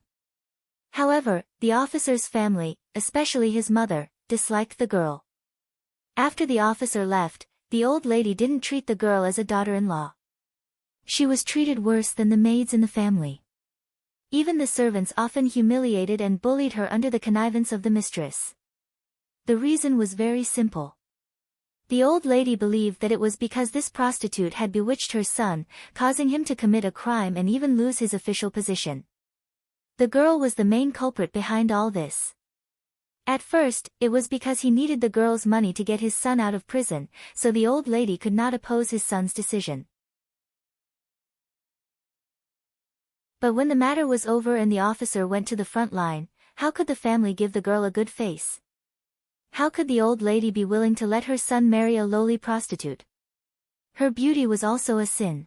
However, the officer's family, especially his mother, disliked the girl. After the officer left, the old lady didn't treat the girl as a daughter-in-law. She was treated worse than the maids in the family. Even the servants often humiliated and bullied her under the connivance of the mistress. The reason was very simple. The old lady believed that it was because this prostitute had bewitched her son, causing him to commit a crime and even lose his official position. The girl was the main culprit behind all this. At first, it was because he needed the girl's money to get his son out of prison, so the old lady could not oppose his son's decision. But when the matter was over and the officer went to the front line, how could the family give the girl a good face? How could the old lady be willing to let her son marry a lowly prostitute? Her beauty was also a sin.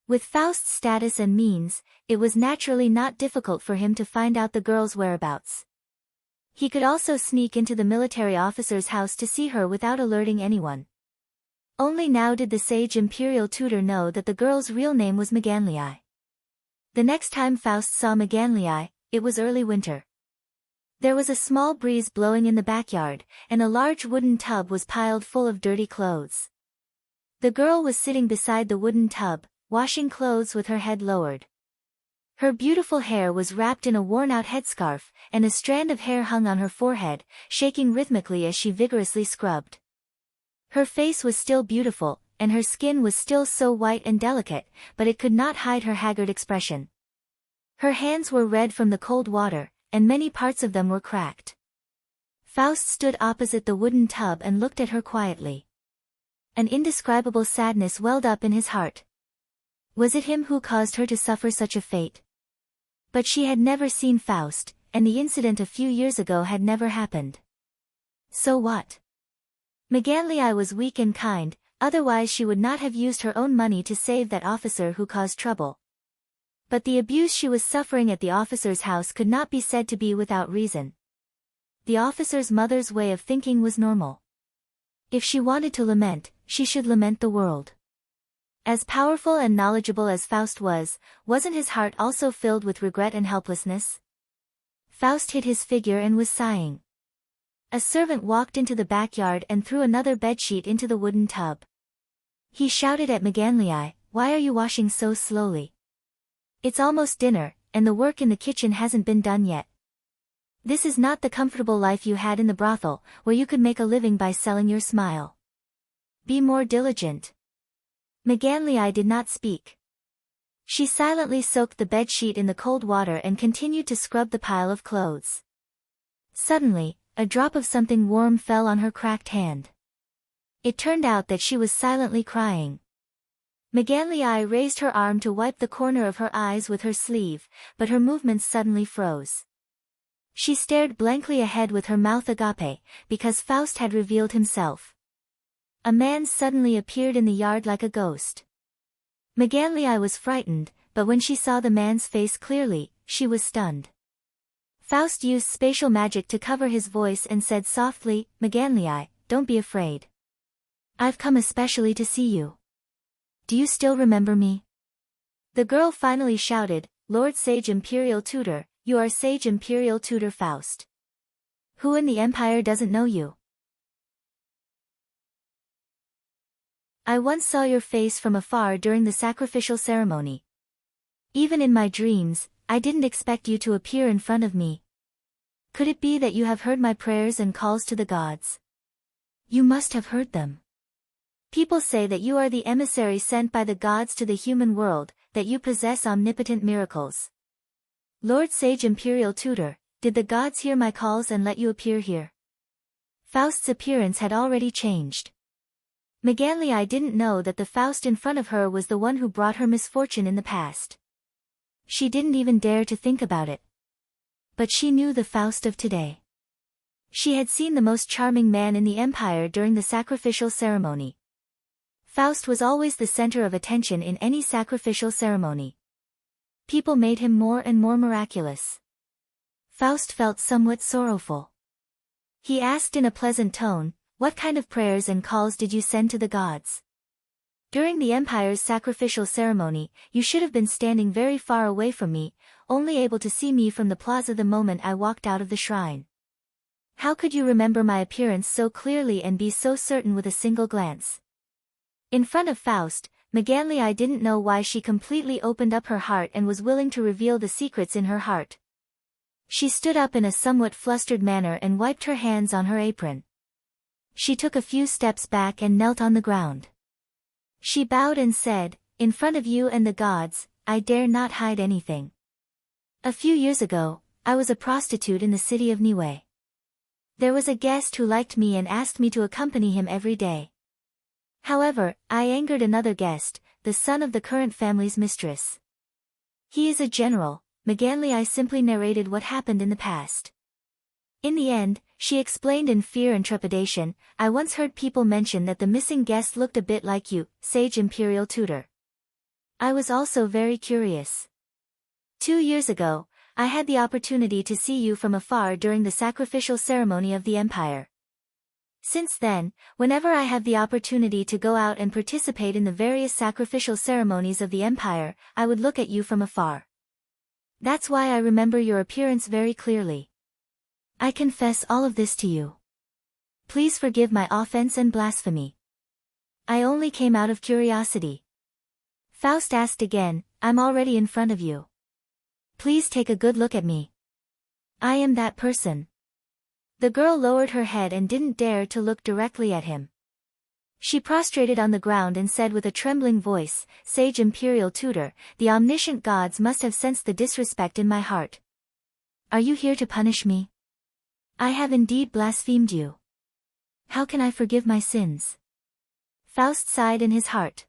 With Faust's status and means, it was naturally not difficult for him to find out the girl's whereabouts. He could also sneak into the military officer's house to see her without alerting anyone. Only now did the sage imperial tutor know that the girl's real name was Maganlii. The next time Faust saw Maganlii, it was early winter. There was a small breeze blowing in the backyard, and a large wooden tub was piled full of dirty clothes. The girl was sitting beside the wooden tub, washing clothes with her head lowered. Her beautiful hair was wrapped in a worn-out headscarf, and a strand of hair hung on her forehead, shaking rhythmically as she vigorously scrubbed. Her face was still beautiful, and her skin was still so white and delicate, but it could not hide her haggard expression. Her hands were red from the cold water, and many parts of them were cracked. Faust stood opposite the wooden tub and looked at her quietly. An indescribable sadness welled up in his heart. Was it him who caused her to suffer such a fate? But she had never seen Faust, and the incident a few years ago had never happened. So what? Maganlii was weak and kind, otherwise she would not have used her own money to save that officer who caused trouble. But the abuse she was suffering at the officer's house could not be said to be without reason. The officer's mother's way of thinking was normal. If she wanted to lament, she should lament the world. As powerful and knowledgeable as Faust was, wasn't his heart also filled with regret and helplessness? Faust hid his figure and was sighing. A servant walked into the backyard and threw another bedsheet into the wooden tub. He shouted at Maganlii, "Why are you washing so slowly? It's almost dinner, and the work in the kitchen hasn't been done yet. This is not the comfortable life you had in the brothel, where you could make a living by selling your smile. Be more diligent." Maganlii did not speak. She silently soaked the bedsheet in the cold water and continued to scrub the pile of clothes. Suddenly, a drop of something warm fell on her cracked hand. It turned out that she was silently crying. Maganlii raised her arm to wipe the corner of her eyes with her sleeve, but her movements suddenly froze. She stared blankly ahead with her mouth agape, because Faust had revealed himself. A man suddenly appeared in the yard like a ghost. Maganlii was frightened, but when she saw the man's face clearly, she was stunned. Faust used spatial magic to cover his voice and said softly, "Maganlii, don't be afraid. I've come especially to see you. Do you still remember me?" The girl finally shouted, "Lord Sage Imperial Tutor, you are Sage Imperial Tutor Faust. Who in the Empire doesn't know you? I once saw your face from afar during the sacrificial ceremony. Even in my dreams, I didn't expect you to appear in front of me. Could it be that you have heard my prayers and calls to the gods? You must have heard them. People say that you are the emissary sent by the gods to the human world, that you possess omnipotent miracles. Lord Sage Imperial Tutor, did the gods hear my calls and let you appear here? Faust's appearance had already changed. Maganlei didn't know that the Faust in front of her was the one who brought her misfortune in the past. She didn't even dare to think about it. But she knew the Faust of today. She had seen the most charming man in the Empire during the sacrificial ceremony. Faust was always the center of attention in any sacrificial ceremony. People made him more and more miraculous. Faust felt somewhat sorrowful. He asked in a pleasant tone, "What kind of prayers and calls did you send to the gods? During the Empire's sacrificial ceremony, you should have been standing very far away from me, only able to see me from the plaza the moment I walked out of the shrine. How could you remember my appearance so clearly and be so certain with a single glance?" In front of Faust, Maganlei didn't know why she completely opened up her heart and was willing to reveal the secrets in her heart. She stood up in a somewhat flustered manner and wiped her hands on her apron. She took a few steps back and knelt on the ground. She bowed and said, "In front of you and the gods, I dare not hide anything. A few years ago, I was a prostitute in the city of Niue. There was a guest who liked me and asked me to accompany him every day. However, I angered another guest, the son of the current family's mistress. He is a general." Maganlei simply narrated what happened in the past. In the end, she explained in fear and trepidation, "I once heard people mention that the missing guest looked a bit like you, Sage Imperial Tutor. I was also very curious. 2 years ago, I had the opportunity to see you from afar during the sacrificial ceremony of the Empire. Since then, whenever I have the opportunity to go out and participate in the various sacrificial ceremonies of the Empire, I would look at you from afar. That's why I remember your appearance very clearly. I confess all of this to you. Please forgive my offense and blasphemy. I only came out of curiosity." Faust asked again, "I'm already in front of you. Please take a good look at me. I am that person." The girl lowered her head and didn't dare to look directly at him. She prostrated on the ground and said with a trembling voice, "Sage Imperial Tutor, the omniscient gods must have sensed the disrespect in my heart. Are you here to punish me? I have indeed blasphemed you. How can I forgive my sins?" Faust sighed in his heart.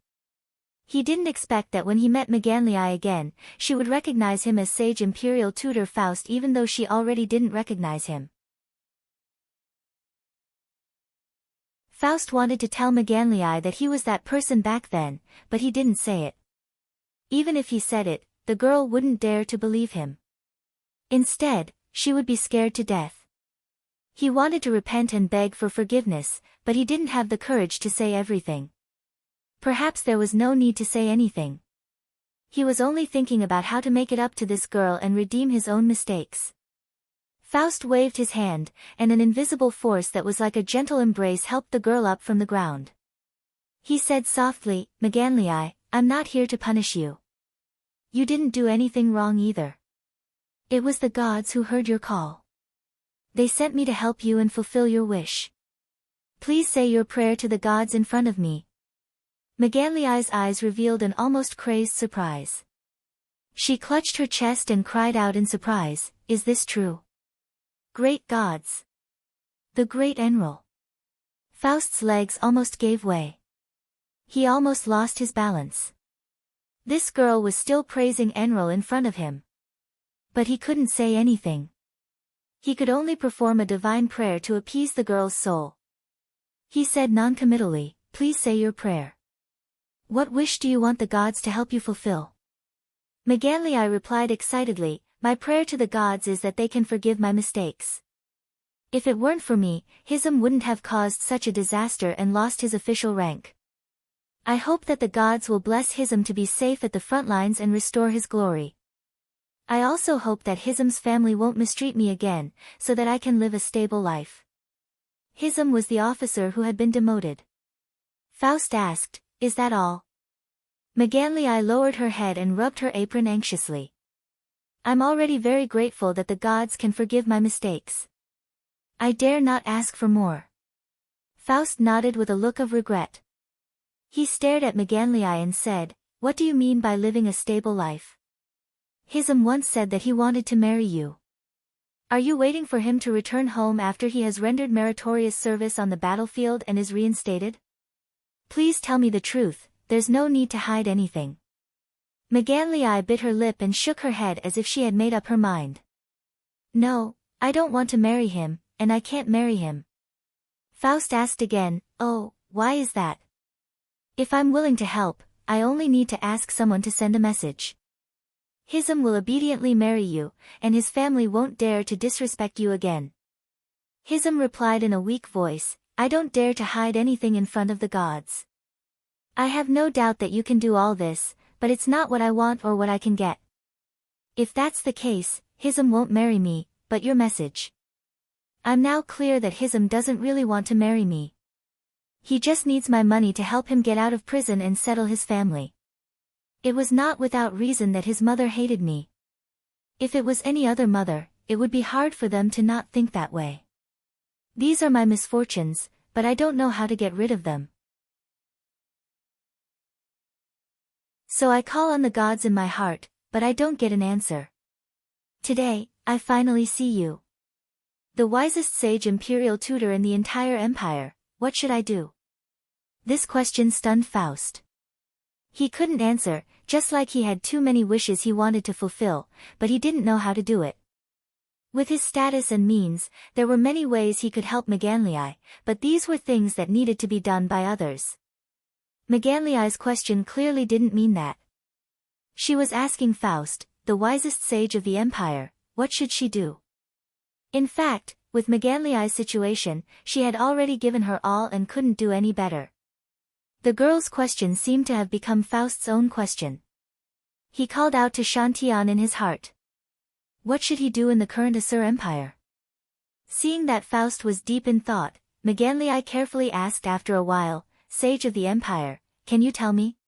He didn't expect that when he met Maganlei again, she would recognize him as Sage Imperial Tutor Faust even though she already didn't recognize him. Faust wanted to tell Maganlei that he was that person back then, but he didn't say it. Even if he said it, the girl wouldn't dare to believe him. Instead, she would be scared to death. He wanted to repent and beg for forgiveness, but he didn't have the courage to say everything. Perhaps there was no need to say anything. He was only thinking about how to make it up to this girl and redeem his own mistakes. Faust waved his hand, and an invisible force that was like a gentle embrace helped the girl up from the ground. He said softly, "Maganlei, I'm not here to punish you. You didn't do anything wrong either. It was the gods who heard your call. They sent me to help you and fulfill your wish. Please say your prayer to the gods in front of me." Maganlei's eyes revealed an almost crazed surprise. She clutched her chest and cried out in surprise, "Is this true? Great gods! The great Enril!" Faust's legs almost gave way. He almost lost his balance. This girl was still praising Enril in front of him. But he couldn't say anything. He could only perform a divine prayer to appease the girl's soul. He said non-committally, "Please say your prayer. What wish do you want the gods to help you fulfill?" Maganlei replied excitedly, "My prayer to the gods is that they can forgive my mistakes. If it weren't for me, Hism wouldn't have caused such a disaster and lost his official rank. I hope that the gods will bless Hism to be safe at the front lines and restore his glory. I also hope that Hism's family won't mistreat me again, so that I can live a stable life." Hism was the officer who had been demoted. Faust asked, "Is that all?" Maganlei lowered her head and rubbed her apron anxiously. I'm already very grateful that the gods can forgive my mistakes. I dare not ask for more. Faust nodded with a look of regret. He stared at Maganlii and said, "What do you mean by living a stable life? Hism once said that he wanted to marry you. Are you waiting for him to return home after he has rendered meritorious service on the battlefield and is reinstated? Please tell me the truth, there's no need to hide anything." Maganlii bit her lip and shook her head as if she had made up her mind. "No, I don't want to marry him, and I can't marry him." Faust asked again, "Oh, why is that? If I'm willing to help, I only need to ask someone to send a message. Hism will obediently marry you, and his family won't dare to disrespect you again." Hism replied in a weak voice, "I don't dare to hide anything in front of the gods. I have no doubt that you can do all this, but it's not what I want or what I can get. If that's the case, Hism won't marry me, but your message. I'm now clear that Hism doesn't really want to marry me. He just needs my money to help him get out of prison and settle his family. It was not without reason that his mother hated me. If it was any other mother, it would be hard for them to not think that way. These are my misfortunes, but I don't know how to get rid of them. So I call on the gods in my heart, but I don't get an answer. Today, I finally see you. The wisest sage imperial tutor in the entire empire, what should I do?" This question stunned Faust. He couldn't answer, just like he had too many wishes he wanted to fulfill, but he didn't know how to do it. With his status and means, there were many ways he could help Maganlii, but these were things that needed to be done by others. Maganlii's question clearly didn't mean that. She was asking Faust, the wisest sage of the empire, what should she do? In fact, with Maganlii's situation, she had already given her all and couldn't do any better. The girl's question seemed to have become Faust's own question. He called out to Shantian in his heart. What should he do in the current Asur Empire? Seeing that Faust was deep in thought, Maganlii carefully asked after a while, "Sage of the Empire, can you tell me?"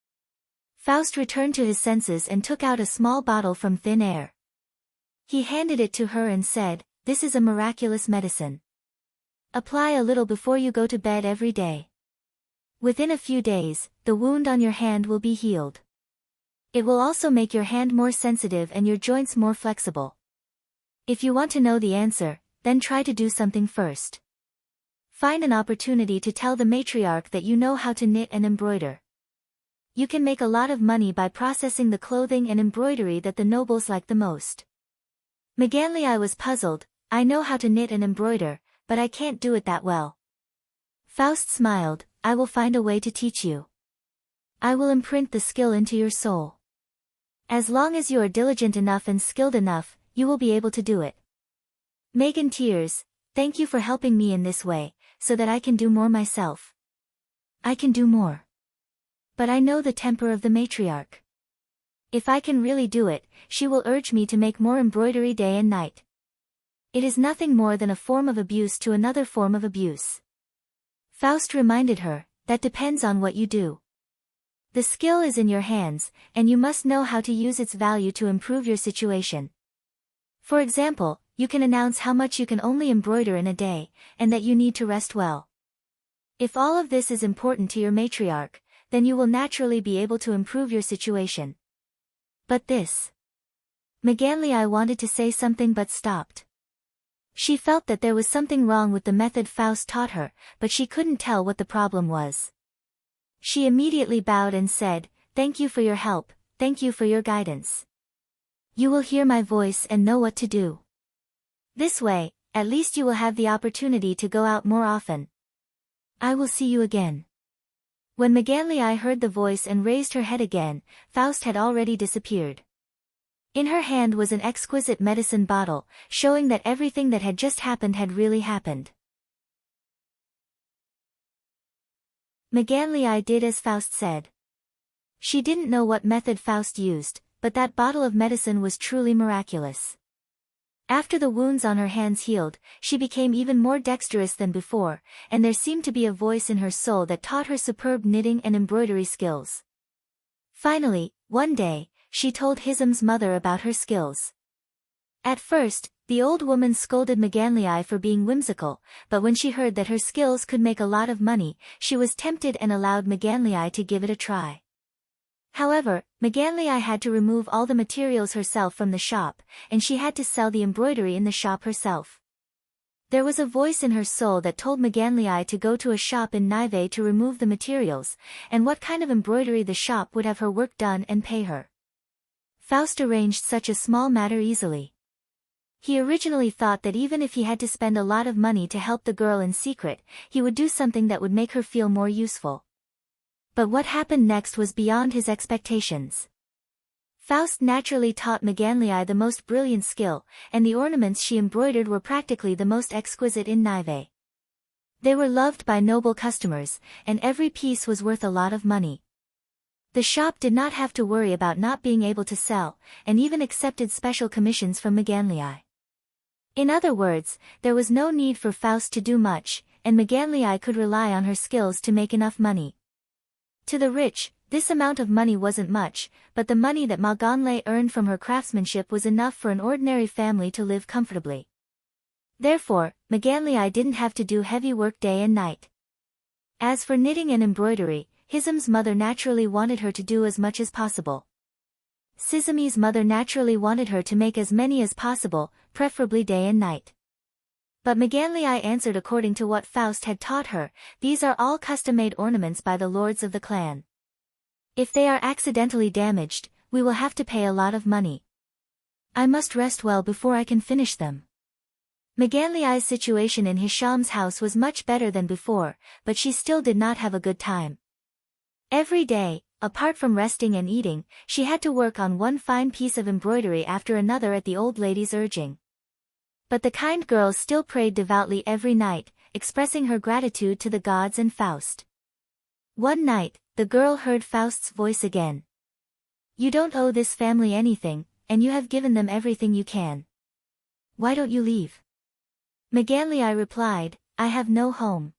Faust returned to his senses and took out a small bottle from thin air. He handed it to her and said, "This is a miraculous medicine. Apply a little before you go to bed every day. Within a few days, the wound on your hand will be healed. It will also make your hand more sensitive and your joints more flexible. If you want to know the answer, then try to do something first. Find an opportunity to tell the matriarch that you know how to knit and embroider. You can make a lot of money by processing the clothing and embroidery that the nobles like the most." Maganlii was puzzled. "I know how to knit and embroider, but I can't do it that well." Faust smiled, "I will find a way to teach you. I will imprint the skill into your soul. As long as you are diligent enough and skilled enough, you will be able to do it." Megan tears, "Thank you for helping me in this way, so that I can do more myself. I can do more. But I know the temper of the matriarch. If I can really do it, she will urge me to make more embroidery day and night. It is nothing more than a form of abuse to another form of abuse." Faust reminded her, "That depends on what you do. The skill is in your hands, and you must know how to use its value to improve your situation. For example, you can announce how much you can only embroider in a day, and that you need to rest well. If all of this is important to your matriarch, then you will naturally be able to improve your situation. But this..." Maganlii wanted to say something but stopped. She felt that there was something wrong with the method Faust taught her, but she couldn't tell what the problem was. She immediately bowed and said, "Thank you for your help, thank you for your guidance. You will hear my voice and know what to do. This way, at least you will have the opportunity to go out more often. I will see you again." When Maganlii heard the voice and raised her head again, Faust had already disappeared. In her hand was an exquisite medicine bottle, showing that everything that had just happened had really happened. Maganlii did as Faust said. She didn't know what method Faust used, but that bottle of medicine was truly miraculous. After the wounds on her hands healed, she became even more dexterous than before, and there seemed to be a voice in her soul that taught her superb knitting and embroidery skills. Finally, one day, she told Hism's mother about her skills. At first, the old woman scolded Maganlii for being whimsical, but when she heard that her skills could make a lot of money, she was tempted and allowed Maganlii to give it a try. However, Maganlii had to remove all the materials herself from the shop, and she had to sell the embroidery in the shop herself. There was a voice in her soul that told Maganlii to go to a shop in Nive to remove the materials, and what kind of embroidery the shop would have her work done and pay her. Faust arranged such a small matter easily. He originally thought that even if he had to spend a lot of money to help the girl in secret, he would do something that would make her feel more useful. But what happened next was beyond his expectations. Faust naturally taught Maganlii the most brilliant skill, and the ornaments she embroidered were practically the most exquisite in Nive. They were loved by noble customers, and every piece was worth a lot of money. The shop did not have to worry about not being able to sell, and even accepted special commissions from Maganlii. In other words, there was no need for Faust to do much, and Maganlii could rely on her skills to make enough money. To the rich, this amount of money wasn't much, but the money that Maganlii earned from her craftsmanship was enough for an ordinary family to live comfortably. Therefore, Maganlii didn't have to do heavy work day and night. As for knitting and embroidery, Hism's mother naturally wanted her to do as much as possible. Sizime's mother naturally wanted her to make as many as possible, preferably day and night. But Maganlii answered according to what Faust had taught her, these are all custom-made ornaments by the lords of the clan. If they are accidentally damaged, we will have to pay a lot of money. I must rest well before I can finish them. Maganlii's situation in Hisham's house was much better than before, but she still did not have a good time. Every day, apart from resting and eating, she had to work on one fine piece of embroidery after another at the old lady's urging. But the kind girl still prayed devoutly every night, expressing her gratitude to the gods and Faust. One night, the girl heard Faust's voice again. You don't owe this family anything, and you have given them everything you can. Why don't you leave? Maganlii replied, I have no home.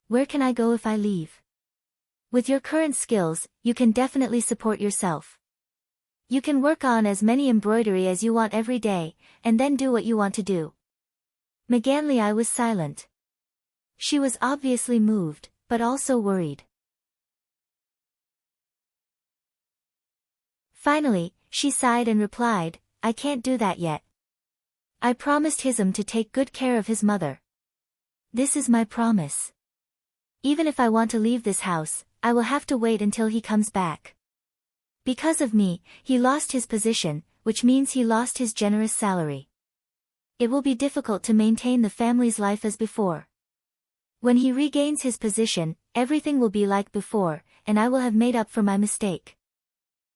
Where can I go if I leave? With your current skills, you can definitely support yourself. You can work on as many embroidery as you want every day, and then do what you want to do. Maganlii was silent. She was obviously moved, but also worried. Finally, she sighed and replied, I can't do that yet. I promised Hism to take good care of his mother. This is my promise. Even if I want to leave this house, I will have to wait until he comes back. Because of me, he lost his position, which means he lost his generous salary. It will be difficult to maintain the family's life as before. When he regains his position, everything will be like before, and I will have made up for my mistake.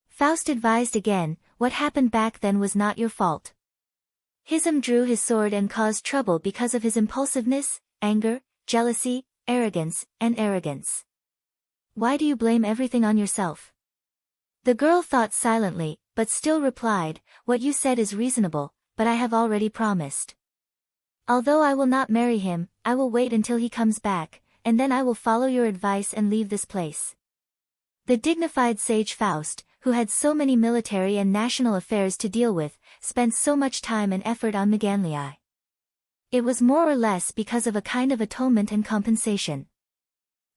Faust advised again, what happened back then was not your fault. Hism drew his sword and caused trouble because of his impulsiveness, anger, jealousy, arrogance, and arrogance. Why do you blame everything on yourself? The girl thought silently, but still replied, what you said is reasonable, but I have already promised. Although I will not marry him, I will wait until he comes back, and then I will follow your advice and leave this place. The dignified sage Faust, who had so many military and national affairs to deal with, spent so much time and effort on Maganlii. It was more or less because of a kind of atonement and compensation.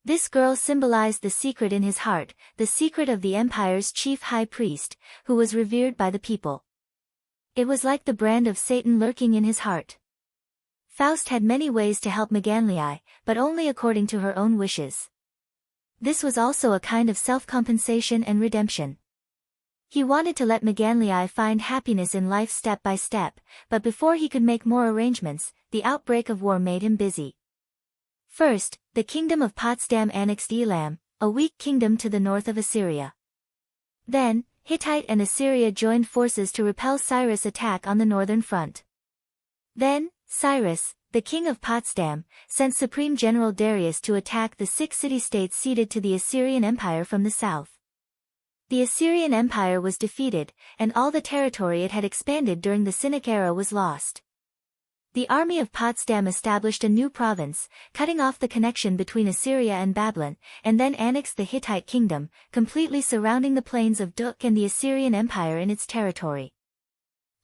This girl symbolized the secret in his heart, the secret of the empire's chief high priest, who was revered by the people. It was like the brand of Satan lurking in his heart. Faust had many ways to help Maganlii, but only according to her own wishes. This was also a kind of self-compensation and redemption. He wanted to let Maganlii find happiness in life step by step, but before he could make more arrangements, the outbreak of war made him busy. First, the kingdom of Potsdam annexed Elam, a weak kingdom to the north of Assyria. Then, Hittite and Assyria joined forces to repel Cyrus' attack on the northern front. Then, Cyrus, the king of Potsdam, sent Supreme General Darius to attack the 6 city-states ceded to the Assyrian Empire from the south. The Assyrian Empire was defeated, and all the territory it had expanded during the Cynic era was lost. The army of Potsdam established a new province, cutting off the connection between Assyria and Babylon, and then annexed the Hittite kingdom, completely surrounding the plains of Duk and the Assyrian Empire in its territory.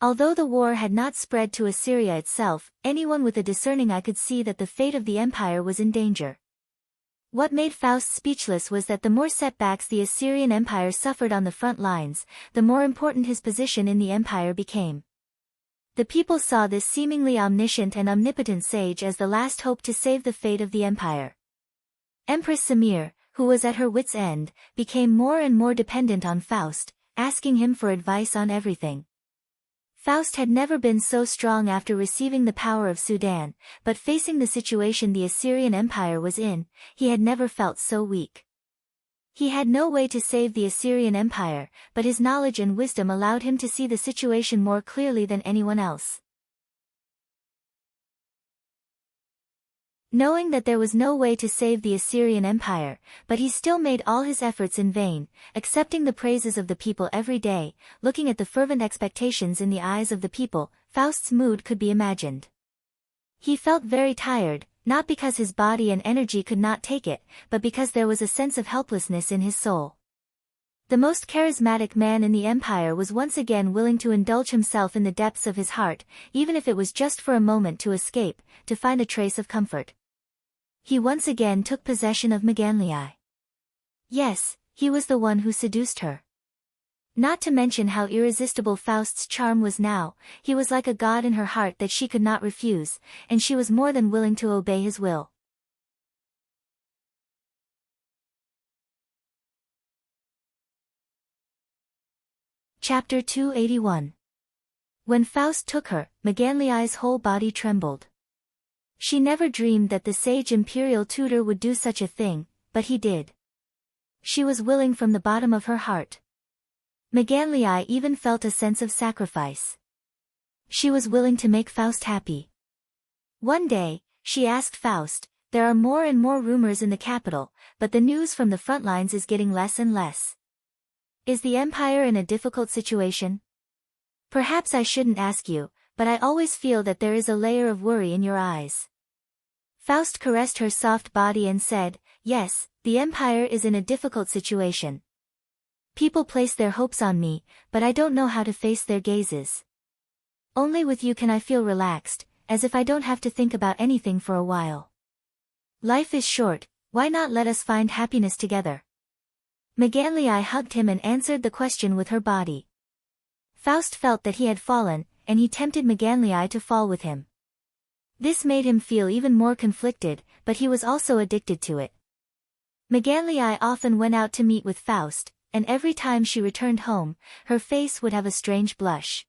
Although the war had not spread to Assyria itself, anyone with a discerning eye could see that the fate of the empire was in danger. What made Faust speechless was that the more setbacks the Assyrian Empire suffered on the front lines, the more important his position in the empire became. The people saw this seemingly omniscient and omnipotent sage as the last hope to save the fate of the empire. Empress Samir, who was at her wits' end, became more and more dependent on Faust, asking him for advice on everything. Faust had never been so strong after receiving the power of Sudan, but facing the situation the Assyrian Empire was in, he had never felt so weak. He had no way to save the Assyrian Empire, but his knowledge and wisdom allowed him to see the situation more clearly than anyone else. Knowing that there was no way to save the Assyrian Empire, but he still made all his efforts in vain, accepting the praises of the people every day, looking at the fervent expectations in the eyes of the people, Faust's mood could be imagined. He felt very tired, not because his body and energy could not take it, but because there was a sense of helplessness in his soul. The most charismatic man in the empire was once again willing to indulge himself in the depths of his heart, even if it was just for a moment to escape, to find a trace of comfort. He once again took possession of Maganlii. Yes, he was the one who seduced her. Not to mention how irresistible Faust's charm was now, he was like a god in her heart that she could not refuse, and she was more than willing to obey his will. Chapter 281. When Faust took her, Maganlii's whole body trembled. She never dreamed that the sage imperial tutor would do such a thing, but he did. She was willing from the bottom of her heart. Maganlii even felt a sense of sacrifice. She was willing to make Faust happy. One day, she asked Faust, "There are more and more rumors in the capital, but the news from the front lines is getting less and less. Is the empire in a difficult situation? Perhaps I shouldn't ask you, but I always feel that there is a layer of worry in your eyes." Faust caressed her soft body and said, "Yes, the empire is in a difficult situation. People place their hopes on me, but I don't know how to face their gazes. Only with you can I feel relaxed, as if I don't have to think about anything for a while. Life is short, why not let us find happiness together?" Maganlii hugged him and answered the question with her body. Faust felt that he had fallen, and he tempted Maganlii to fall with him. This made him feel even more conflicted, but he was also addicted to it. Maganlii often went out to meet with Faust, and every time she returned home, her face would have a strange blush.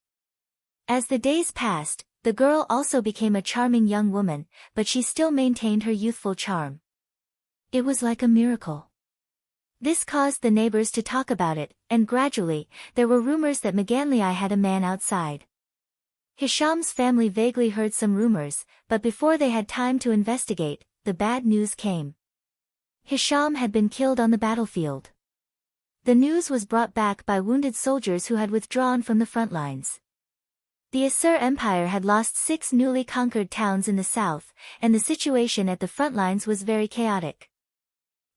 As the days passed, the girl also became a charming young woman, but she still maintained her youthful charm. It was like a miracle. This caused the neighbors to talk about it, and gradually, there were rumors that Maganlii had a man outside. Hisham's family vaguely heard some rumors, but before they had time to investigate, the bad news came. Hisham had been killed on the battlefield. The news was brought back by wounded soldiers who had withdrawn from the front lines. The Assur Empire had lost 6 newly conquered towns in the south, and the situation at the front lines was very chaotic.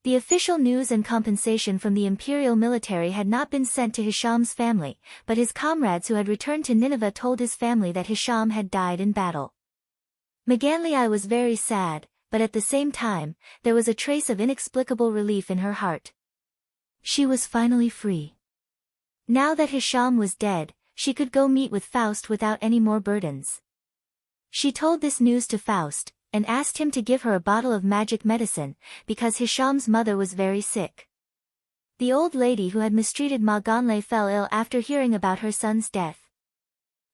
The official news and compensation from the imperial military had not been sent to Hisham's family, but his comrades who had returned to Nineveh told his family that Hisham had died in battle. Maganlii was very sad, but at the same time, there was a trace of inexplicable relief in her heart. She was finally free. Now that Hisham was dead, she could go meet with Faust without any more burdens. She told this news to Faust, and asked him to give her a bottle of magic medicine, because Hisham's mother was very sick. The old lady who had mistreated Maganlii fell ill after hearing about her son's death.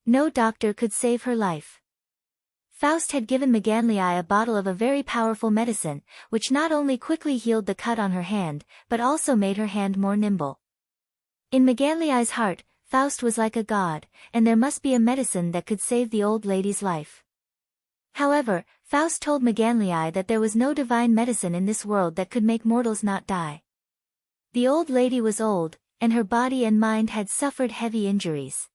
No doctor could save her life. Faust had given Maganlii a bottle of a very powerful medicine, which not only quickly healed the cut on her hand, but also made her hand more nimble. In Maganlii's heart, Faust was like a god, and there must be a medicine that could save the old lady's life. However, Faust told Maganlii that there was no divine medicine in this world that could make mortals not die. The old lady was old, and her body and mind had suffered heavy injuries.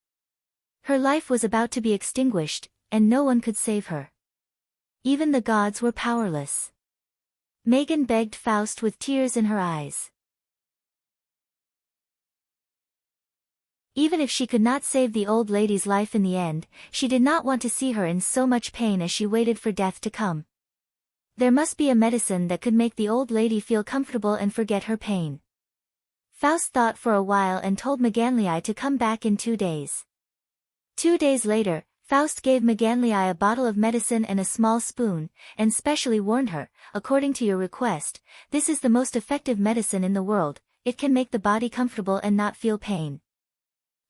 Her life was about to be extinguished, and no one could save her. Even the gods were powerless. Megan begged Faust with tears in her eyes. Even if she could not save the old lady's life in the end, she did not want to see her in so much pain as she waited for death to come. There must be a medicine that could make the old lady feel comfortable and forget her pain. Faust thought for a while and told Maganlii to come back in 2 days. 2 days later, Faust gave Maganlii a bottle of medicine and a small spoon, and specially warned her, according to your request, this is the most effective medicine in the world, it can make the body comfortable and not feel pain.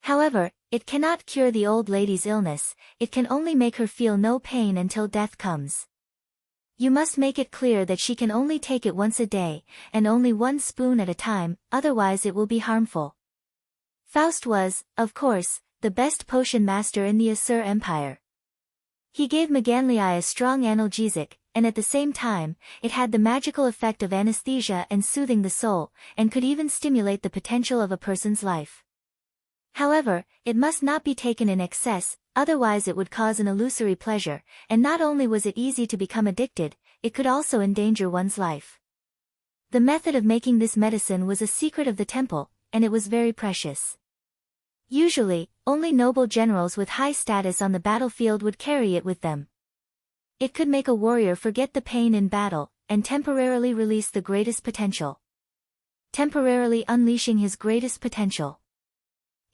However, it cannot cure the old lady's illness, it can only make her feel no pain until death comes. You must make it clear that she can only take it once a day, and only 1 spoon at a time, otherwise it will be harmful. Faust was, of course, the best potion master in the Asur Empire. He gave Maganlii a strong analgesic, and at the same time, it had the magical effect of anesthesia and soothing the soul, and could even stimulate the potential of a person's life. However, it must not be taken in excess, otherwise it would cause an illusory pleasure, and not only was it easy to become addicted, it could also endanger one's life. The method of making this medicine was a secret of the temple, and it was very precious. Usually, only noble generals with high status on the battlefield would carry it with them. It could make a warrior forget the pain in battle, and temporarily release the greatest potential. Temporarily unleashing his greatest potential.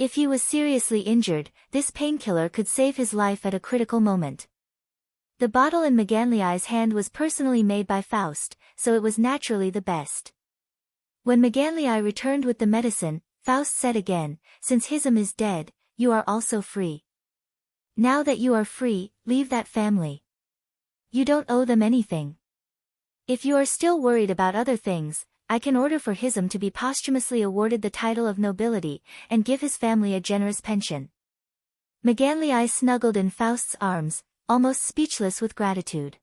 If he was seriously injured, this painkiller could save his life at a critical moment. The bottle in Maganlii's hand was personally made by Faust, so it was naturally the best. When Maganlii returned with the medicine, Faust said again, since Hism is dead, you are also free. Now that you are free, leave that family. You don't owe them anything. If you are still worried about other things, I can order for Hism to be posthumously awarded the title of nobility, and give his family a generous pension. Maganlii snuggled in Faust's arms, almost speechless with gratitude.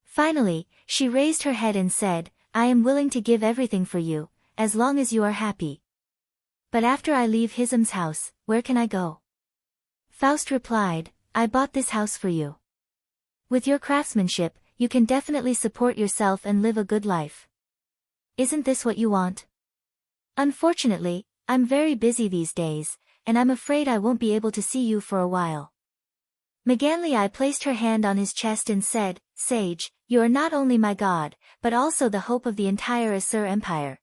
Finally, she raised her head and said, I am willing to give everything for you, as long as you are happy. But after I leave Hism's house, where can I go? Faust replied, I bought this house for you. With your craftsmanship, you can definitely support yourself and live a good life. Isn't this what you want? Unfortunately, I'm very busy these days, and I'm afraid I won't be able to see you for a while. Maganlii placed her hand on his chest and said, Sage, you are not only my god, but also the hope of the entire Asur Empire.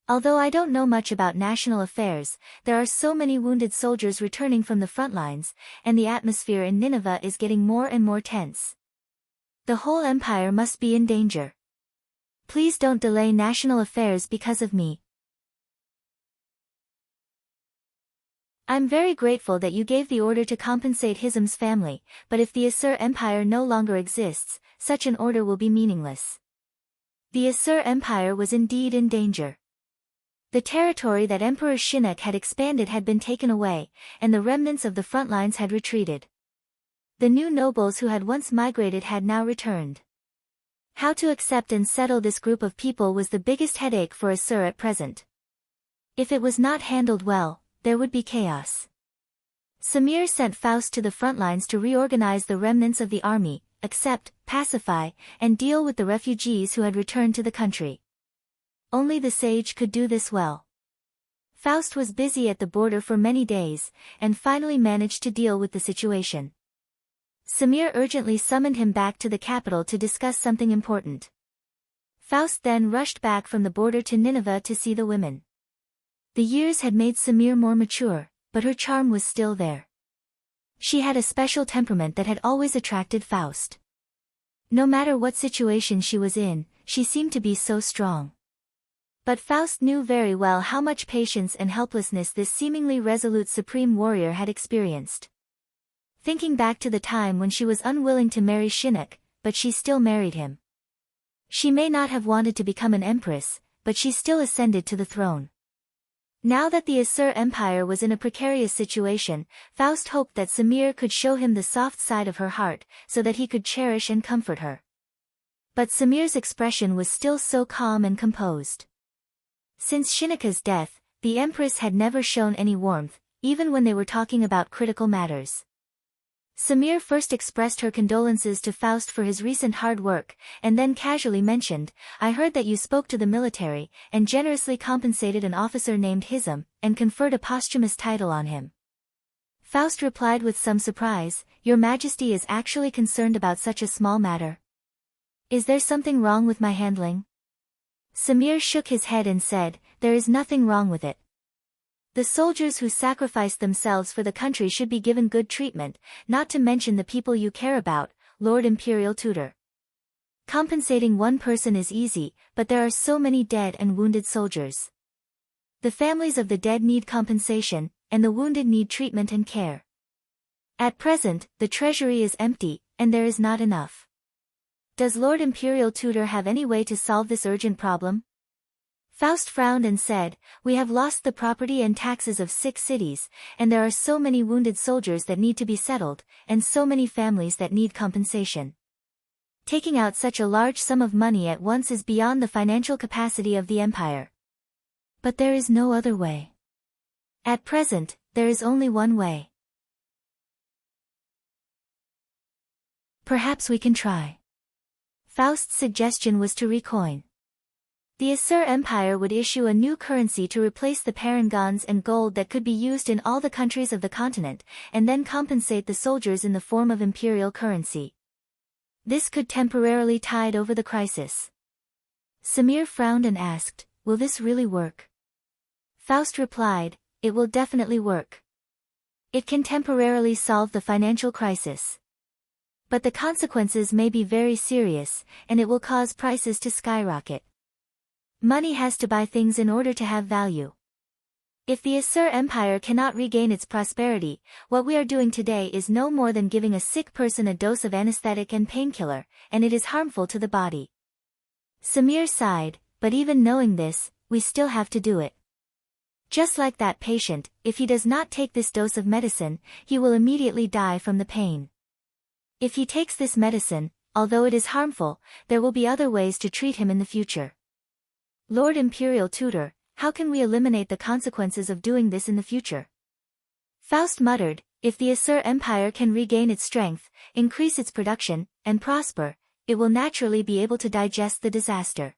Although I don't know much about national affairs, there are so many wounded soldiers returning from the front lines, and the atmosphere in Nineveh is getting more and more tense. The whole empire must be in danger. Please don't delay national affairs because of me. I'm very grateful that you gave the order to compensate Hism's family, but if the Asur Empire no longer exists, such an order will be meaningless. The Asur Empire was indeed in danger. The territory that Emperor Shinnok had expanded had been taken away, and the remnants of the front lines had retreated. The new nobles who had once migrated had now returned. How to accept and settle this group of people was the biggest headache for Asur at present. If it was not handled well, there would be chaos. Samir sent Faust to the front lines to reorganize the remnants of the army, accept, pacify, and deal with the refugees who had returned to the country. Only the sage could do this well. Faust was busy at the border for many days, and finally managed to deal with the situation. Samir urgently summoned him back to the capital to discuss something important. Faust then rushed back from the border to Nineveh to see the women. The years had made Samir more mature, but her charm was still there. She had a special temperament that had always attracted Faust. No matter what situation she was in, she seemed to be so strong. But Faust knew very well how much patience and helplessness this seemingly resolute supreme warrior had experienced. Thinking back to the time when she was unwilling to marry Shinnok, but she still married him. She may not have wanted to become an empress, but she still ascended to the throne. Now that the Asur Empire was in a precarious situation, Faust hoped that Samir could show him the soft side of her heart, so that he could cherish and comfort her. But Samir's expression was still so calm and composed. Since Shinnok's death, the empress had never shown any warmth, even when they were talking about critical matters. Samir first expressed her condolences to Faust for his recent hard work, and then casually mentioned, "I heard that you spoke to the military, and generously compensated an officer named Hizam, and conferred a posthumous title on him." Faust replied with some surprise, "Your Majesty is actually concerned about such a small matter. Is there something wrong with my handling?" Samir shook his head and said, "There is nothing wrong with it. The soldiers who sacrificed themselves for the country should be given good treatment, not to mention the people you care about, Lord Imperial Tutor. Compensating one person is easy, but there are so many dead and wounded soldiers. The families of the dead need compensation, and the wounded need treatment and care. At present, the treasury is empty, and there is not enough. Does Lord Imperial Tutor have any way to solve this urgent problem?" Faust frowned and said, "We have lost the property and taxes of 6 cities, and there are so many wounded soldiers that need to be settled, and so many families that need compensation. Taking out such a large sum of money at once is beyond the financial capacity of the empire. But there is no other way. At present, there is only one way. Perhaps we can try." Faust's suggestion was to recoin. The Asur Empire would issue a new currency to replace the parangons and gold that could be used in all the countries of the continent, and then compensate the soldiers in the form of imperial currency. This could temporarily tide over the crisis. Samir frowned and asked, "Will this really work?" Faust replied, "It will definitely work. It can temporarily solve the financial crisis. But the consequences may be very serious, and it will cause prices to skyrocket. Money has to buy things in order to have value. If the Asur Empire cannot regain its prosperity, what we are doing today is no more than giving a sick person a dose of anesthetic and painkiller, and it is harmful to the body." Samir sighed, "But even knowing this, we still have to do it. Just like that patient, if he does not take this dose of medicine, he will immediately die from the pain. If he takes this medicine, although it is harmful, there will be other ways to treat him in the future. Lord Imperial Tutor, how can we eliminate the consequences of doing this in the future?" Faust muttered, "If the Asur Empire can regain its strength, increase its production, and prosper, it will naturally be able to digest the disaster."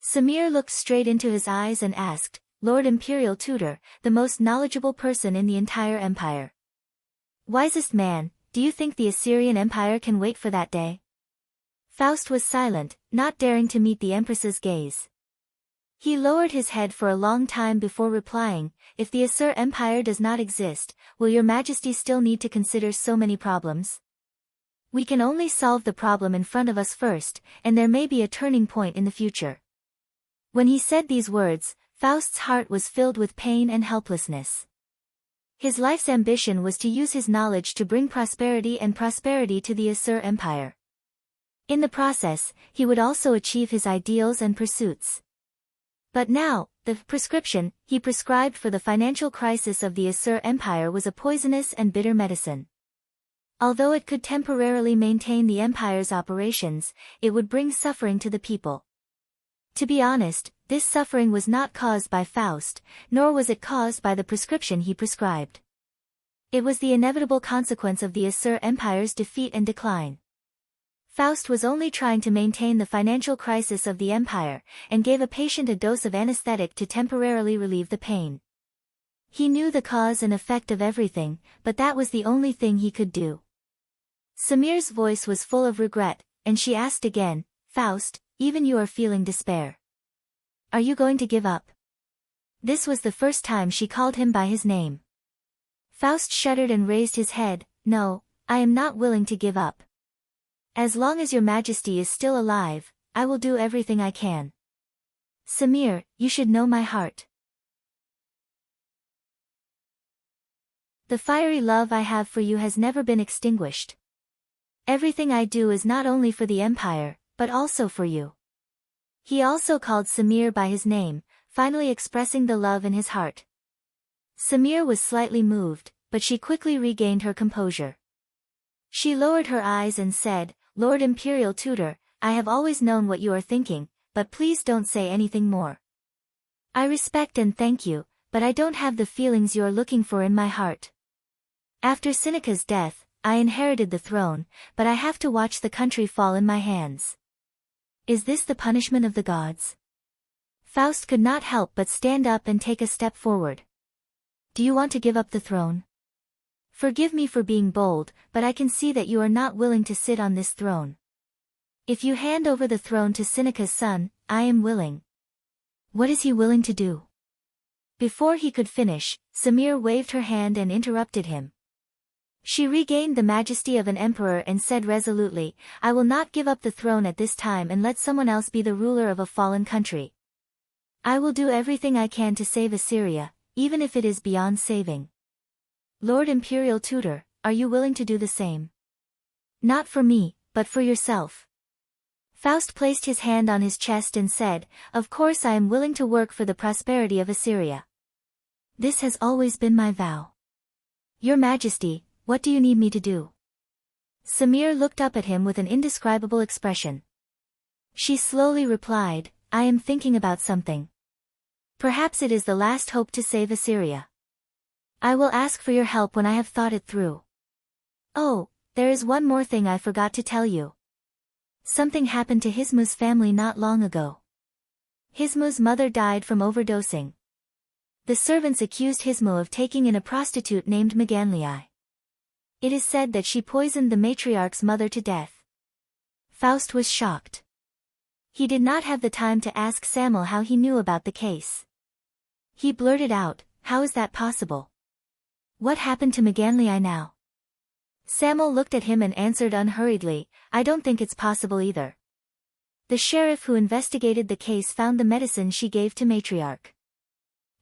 Samir looked straight into his eyes and asked, "Lord Imperial Tutor, the most knowledgeable person in the entire empire. Wisest man, do you think the Assyrian Empire can wait for that day?" Faust was silent, not daring to meet the Empress's gaze. He lowered his head for a long time before replying, "If the Asur Empire does not exist, will your Majesty still need to consider so many problems? We can only solve the problem in front of us first, and there may be a turning point in the future." When he said these words, Faust's heart was filled with pain and helplessness. His life's ambition was to use his knowledge to bring prosperity to the Asur Empire. In the process, he would also achieve his ideals and pursuits. But now, the prescription he prescribed for the financial crisis of the Asur Empire was a poisonous and bitter medicine. Although it could temporarily maintain the empire's operations, it would bring suffering to the people. To be honest, this suffering was not caused by Faust, nor was it caused by the prescription he prescribed. It was the inevitable consequence of the Asur Empire's defeat and decline. Faust was only trying to maintain the financial crisis of the empire, and gave a patient a dose of anesthetic to temporarily relieve the pain. He knew the cause and effect of everything, but that was the only thing he could do. Samir's voice was full of regret, and she asked again, "Faust, even you are feeling despair. Are you going to give up?" This was the first time she called him by his name. Faust shuddered and raised his head, "No, I am not willing to give up. As long as your Majesty is still alive, I will do everything I can. Samir, you should know my heart. The fiery love I have for you has never been extinguished. Everything I do is not only for the empire, but also for you." He also called Samir by his name, finally expressing the love in his heart. Samir was slightly moved, but she quickly regained her composure. She lowered her eyes and said, "Lord Imperial Tutor, I have always known what you are thinking, but please don't say anything more. I respect and thank you, but I don't have the feelings you are looking for in my heart. After Seneca's death, I inherited the throne, but I have to watch the country fall in my hands. Is this the punishment of the gods? Faust could not help but stand up and take a step forward. Do you want to give up the throne? Forgive me for being bold, but I can see that you are not willing to sit on this throne. If you hand over the throne to Seneca's son, I am willing. What is he willing to do? Before he could finish, Samir waved her hand and interrupted him. She regained the majesty of an emperor and said resolutely, I will not give up the throne at this time and let someone else be the ruler of a fallen country. I will do everything I can to save Assyria, even if it is beyond saving. Lord Imperial Tutor, are you willing to do the same? Not for me, but for yourself. Faust placed his hand on his chest and said, Of course I am willing to work for the prosperity of Assyria. This has always been my vow. Your Majesty, what do you need me to do? Samir looked up at him with an indescribable expression. She slowly replied, I am thinking about something. Perhaps it is the last hope to save Assyria. I will ask for your help when I have thought it through. Oh, there is one more thing I forgot to tell you. Something happened to Hismu's family not long ago. Hismu's mother died from overdosing. The servants accused Hismu of taking in a prostitute named Maganlii. It is said that she poisoned the matriarch's mother to death. Faust was shocked. He did not have the time to ask Samuel how he knew about the case. He blurted out, How is that possible? What happened to Maganlii now? Samuel looked at him and answered unhurriedly, I don't think it's possible either. The sheriff who investigated the case found the medicine she gave to matriarch.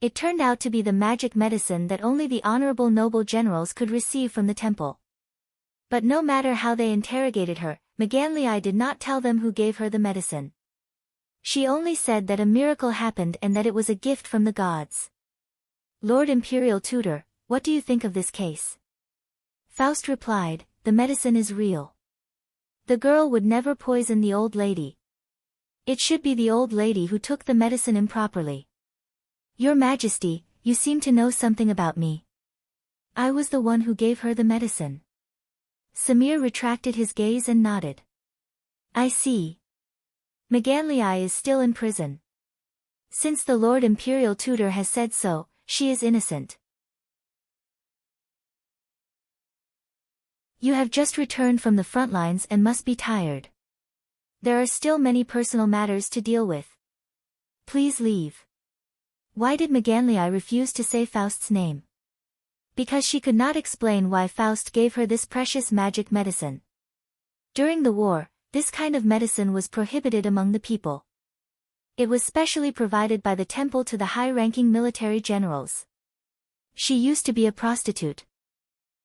It turned out to be the magic medicine that only the honorable noble generals could receive from the temple. But no matter how they interrogated her, Maganlii did not tell them who gave her the medicine. She only said that a miracle happened and that it was a gift from the gods. Lord Imperial Tutor, what do you think of this case? Faust replied, The medicine is real. The girl would never poison the old lady. It should be the old lady who took the medicine improperly. Your Majesty, you seem to know something about me. I was the one who gave her the medicine. Samir retracted his gaze and nodded. I see. Maganlii is still in prison. Since the Lord Imperial Tutor has said so, she is innocent. You have just returned from the front lines and must be tired. There are still many personal matters to deal with. Please leave. Why did Maganlii refuse to say Faust's name? Because she could not explain why Faust gave her this precious magic medicine. During the war, this kind of medicine was prohibited among the people. It was specially provided by the temple to the high-ranking military generals. She used to be a prostitute.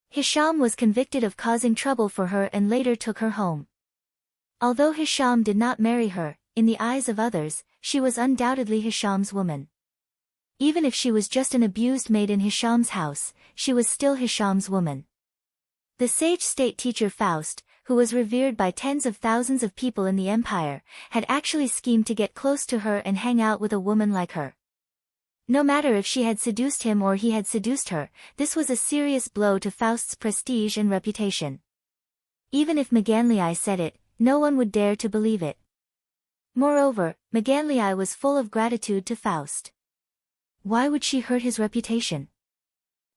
Hisham was convicted of causing trouble for her and later took her home. Although Hisham did not marry her, in the eyes of others, she was undoubtedly Hisham's woman. Even if she was just an abused maid in Hisham's house, she was still Hisham's woman. The sage state teacher Faust, who was revered by tens of thousands of people in the empire, had actually schemed to get close to her and hang out with a woman like her. No matter if she had seduced him or he had seduced her, this was a serious blow to Faust's prestige and reputation. Even if Maganlii said it, no one would dare to believe it. Moreover, Maganlii was full of gratitude to Faust. Why would she hurt his reputation?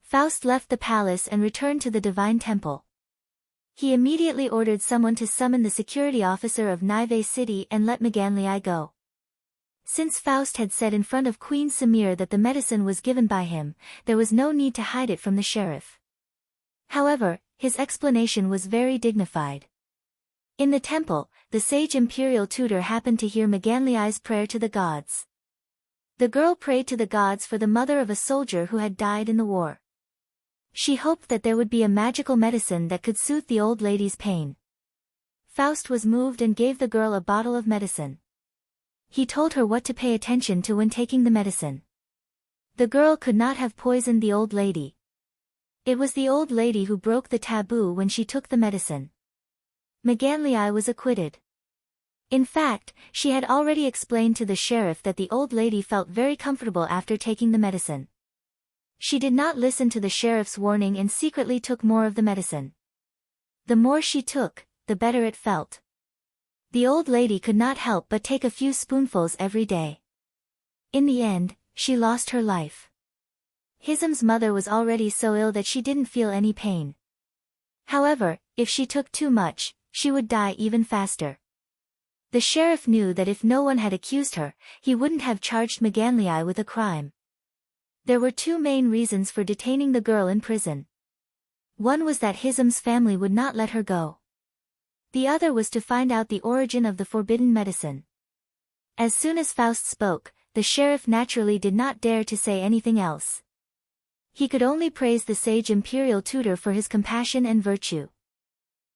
Faust left the palace and returned to the divine temple. He immediately ordered someone to summon the security officer of Nive city and let Maganlii go. Since Faust had said in front of Queen Samir that the medicine was given by him, there was no need to hide it from the sheriff. However, his explanation was very dignified. In the temple, the sage imperial tutor happened to hear Maganlii's prayer to the gods. The girl prayed to the gods for the mother of a soldier who had died in the war. She hoped that there would be a magical medicine that could soothe the old lady's pain. Faust was moved and gave the girl a bottle of medicine. He told her what to pay attention to when taking the medicine. The girl could not have poisoned the old lady. It was the old lady who broke the taboo when she took the medicine. Maganlii was acquitted. In fact, she had already explained to the sheriff that the old lady felt very comfortable after taking the medicine. She did not listen to the sheriff's warning and secretly took more of the medicine. The more she took, the better it felt. The old lady could not help but take a few spoonfuls every day. In the end, she lost her life. Hism's mother was already so ill that she didn't feel any pain. However, if she took too much, she would die even faster. The sheriff knew that if no one had accused her, he wouldn't have charged McGanley with a crime. There were two main reasons for detaining the girl in prison. One was that Hism's family would not let her go. The other was to find out the origin of the forbidden medicine. As soon as Faust spoke, the sheriff naturally did not dare to say anything else. He could only praise the sage imperial tutor for his compassion and virtue.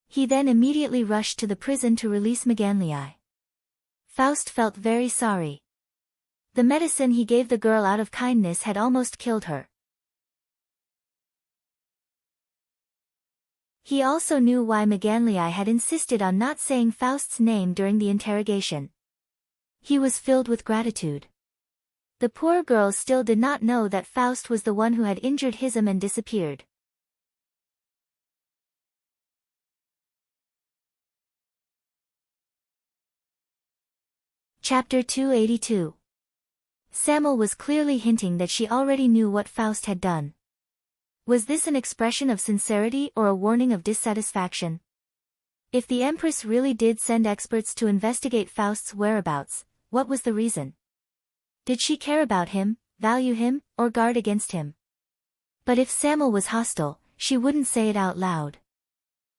He then immediately rushed to the prison to release McGanley. Faust felt very sorry. The medicine he gave the girl out of kindness had almost killed her. He also knew why McGanley had insisted on not saying Faust's name during the interrogation. He was filled with gratitude. The poor girl still did not know that Faust was the one who had injured Hism and disappeared. Chapter 282. Samuel was clearly hinting that she already knew what Faust had done. Was this an expression of sincerity or a warning of dissatisfaction? If the Empress really did send experts to investigate Faust's whereabouts, what was the reason? Did she care about him, value him, or guard against him? But if Samuel was hostile, she wouldn't say it out loud.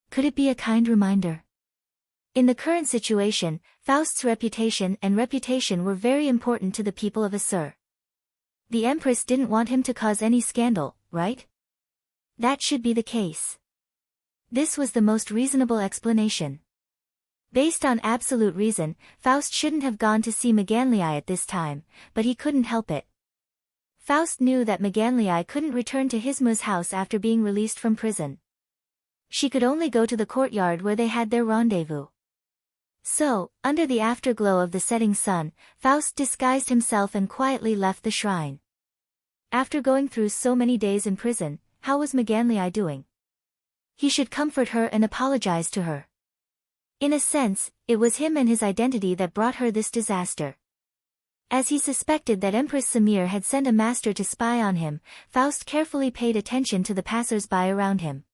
Could it be a kind reminder? In the current situation, Faust's reputation were very important to the people of Assur. The Empress didn't want him to cause any scandal, right? That should be the case. This was the most reasonable explanation. Based on absolute reason, Faust shouldn't have gone to see McGanley at this time, but he couldn't help it. Faust knew that McGanley couldn't return to Hism's house after being released from prison. She could only go to the courtyard where they had their rendezvous. So, under the afterglow of the setting sun, Faust disguised himself and quietly left the shrine. After going through so many days in prison, how was McGanley doing? He should comfort her and apologize to her. In a sense, it was him and his identity that brought her this disaster. As he suspected that Empress Samir had sent a master to spy on him, Faust carefully paid attention to the passers-by around him.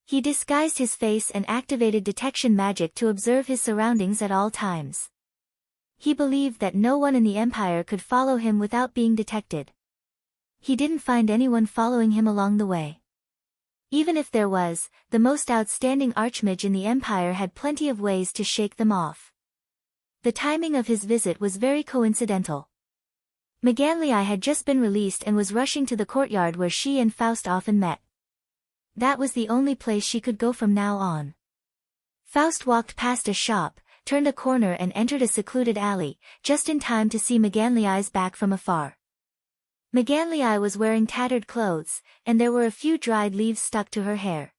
He disguised his face and activated detection magic to observe his surroundings at all times. He believed that no one in the Empire could follow him without being detected. He didn't find anyone following him along the way. Even if there was, the most outstanding archmage in the Empire had plenty of ways to shake them off. The timing of his visit was very coincidental. McGanley had just been released and was rushing to the courtyard where she and Faust often met. That was the only place she could go from now on. Faust walked past a shop, turned a corner and entered a secluded alley, just in time to see McGanley's back from afar. McGanley was wearing tattered clothes, and there were a few dried leaves stuck to her hair.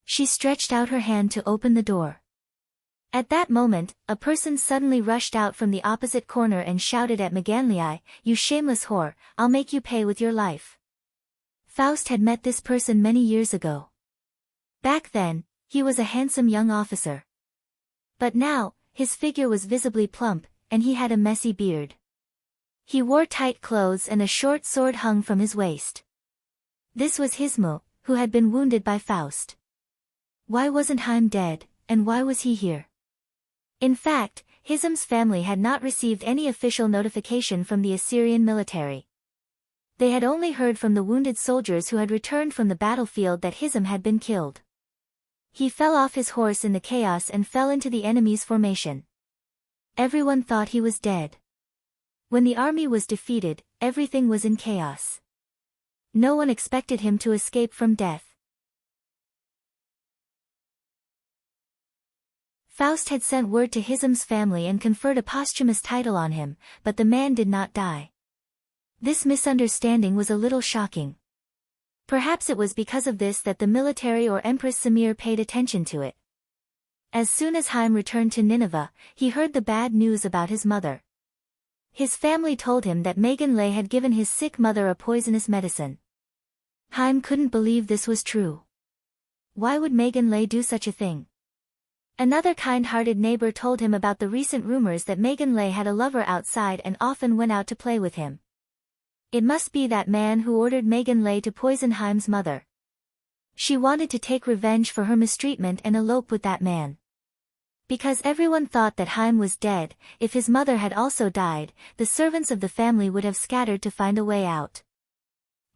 She stretched out her hand to open the door. At that moment, a person suddenly rushed out from the opposite corner and shouted at McGanley, "You shameless whore, I'll make you pay with your life." Faust had met this person many years ago. Back then, he was a handsome young officer. But now, his figure was visibly plump, and he had a messy beard. He wore tight clothes and a short sword hung from his waist. This was Hism, who had been wounded by Faust. Why wasn't Haim dead, and why was he here? In fact, Hism's family had not received any official notification from the Assyrian military. They had only heard from the wounded soldiers who had returned from the battlefield that Hism had been killed. He fell off his horse in the chaos and fell into the enemy's formation. Everyone thought he was dead. When the army was defeated, everything was in chaos. No one expected him to escape from death. Faust had sent word to Hism's family and conferred a posthumous title on him, but the man did not die. This misunderstanding was a little shocking. Perhaps it was because of this that the military or Empress Samir paid attention to it. As soon as Haim returned to Nineveh, he heard the bad news about his mother. His family told him that McGanley had given his sick mother a poisonous medicine. Haim couldn't believe this was true. Why would Megan Lay do such a thing? Another kind-hearted neighbor told him about the recent rumors that Megan Lay had a lover outside and often went out to play with him. It must be that man who ordered Megan Lay to poison Haim's mother. She wanted to take revenge for her mistreatment and elope with that man. Because everyone thought that Haim was dead, if his mother had also died, the servants of the family would have scattered to find a way out.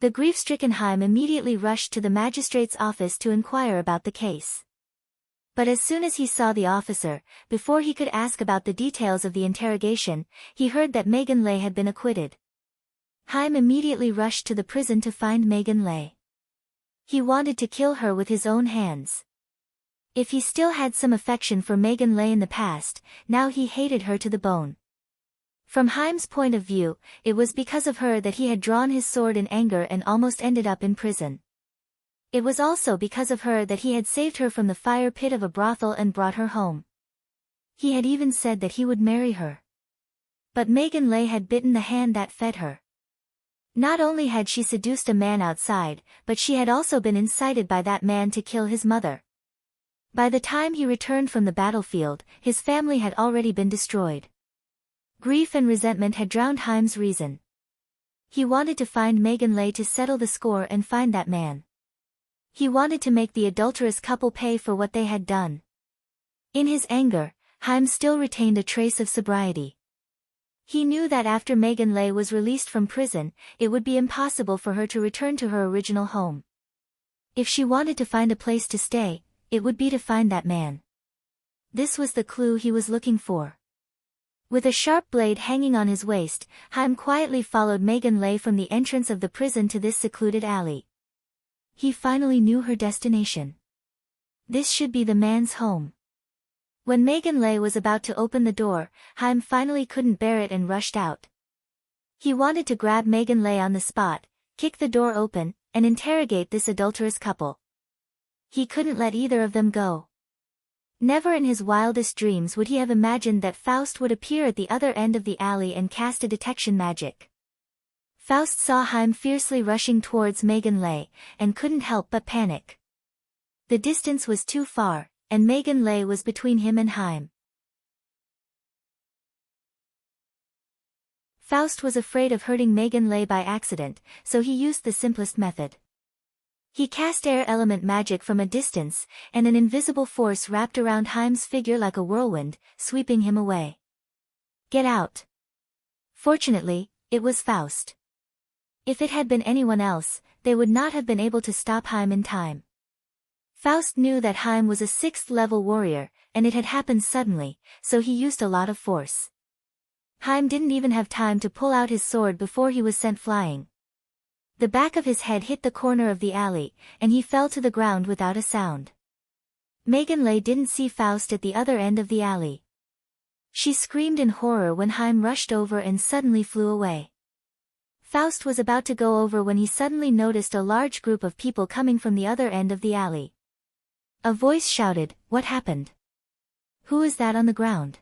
The grief-stricken Haim immediately rushed to the magistrate's office to inquire about the case. But as soon as he saw the officer, before he could ask about the details of the interrogation, he heard that Megan Lay had been acquitted. Haim immediately rushed to the prison to find Megan Lay. He wanted to kill her with his own hands. If he still had some affection for Megan Lay in the past, now he hated her to the bone. From Haim's point of view, it was because of her that he had drawn his sword in anger and almost ended up in prison. It was also because of her that he had saved her from the fire pit of a brothel and brought her home. He had even said that he would marry her. But Megan Lay had bitten the hand that fed her. Not only had she seduced a man outside, but she had also been incited by that man to kill his mother. By the time he returned from the battlefield, his family had already been destroyed. Grief and resentment had drowned Haim's reason. He wanted to find Megan Lay to settle the score and find that man. He wanted to make the adulterous couple pay for what they had done. In his anger, Haim still retained a trace of sobriety. He knew that after Megan Lay was released from prison, it would be impossible for her to return to her original home. If she wanted to find a place to stay, it would be to find that man. This was the clue he was looking for. With a sharp blade hanging on his waist, Haim quietly followed Megan Lay from the entrance of the prison to this secluded alley. He finally knew her destination. This should be the man's home. When Megan Lay was about to open the door, Haim finally couldn't bear it and rushed out. He wanted to grab Megan Lay on the spot, kick the door open, and interrogate this adulterous couple. He couldn't let either of them go. Never in his wildest dreams would he have imagined that Faust would appear at the other end of the alley and cast a detection magic. Faust saw Haim fiercely rushing towards Megan Lay, and couldn't help but panic. The distance was too far, and Megan Lay was between him and Haim. Faust was afraid of hurting Megan Lay by accident, so he used the simplest method. He cast air element magic from a distance, and an invisible force wrapped around Haim's figure like a whirlwind, sweeping him away. Get out! Fortunately, it was Faust. If it had been anyone else, they would not have been able to stop Haim in time. Faust knew that Haim was a 6th-level warrior, and it had happened suddenly, so he used a lot of force. Haim didn't even have time to pull out his sword before he was sent flying. The back of his head hit the corner of the alley, and he fell to the ground without a sound. Megan Lay didn't see Faust at the other end of the alley. She screamed in horror when Haim rushed over and suddenly flew away. Faust was about to go over when he suddenly noticed a large group of people coming from the other end of the alley. A voice shouted, "What happened? Who is that on the ground?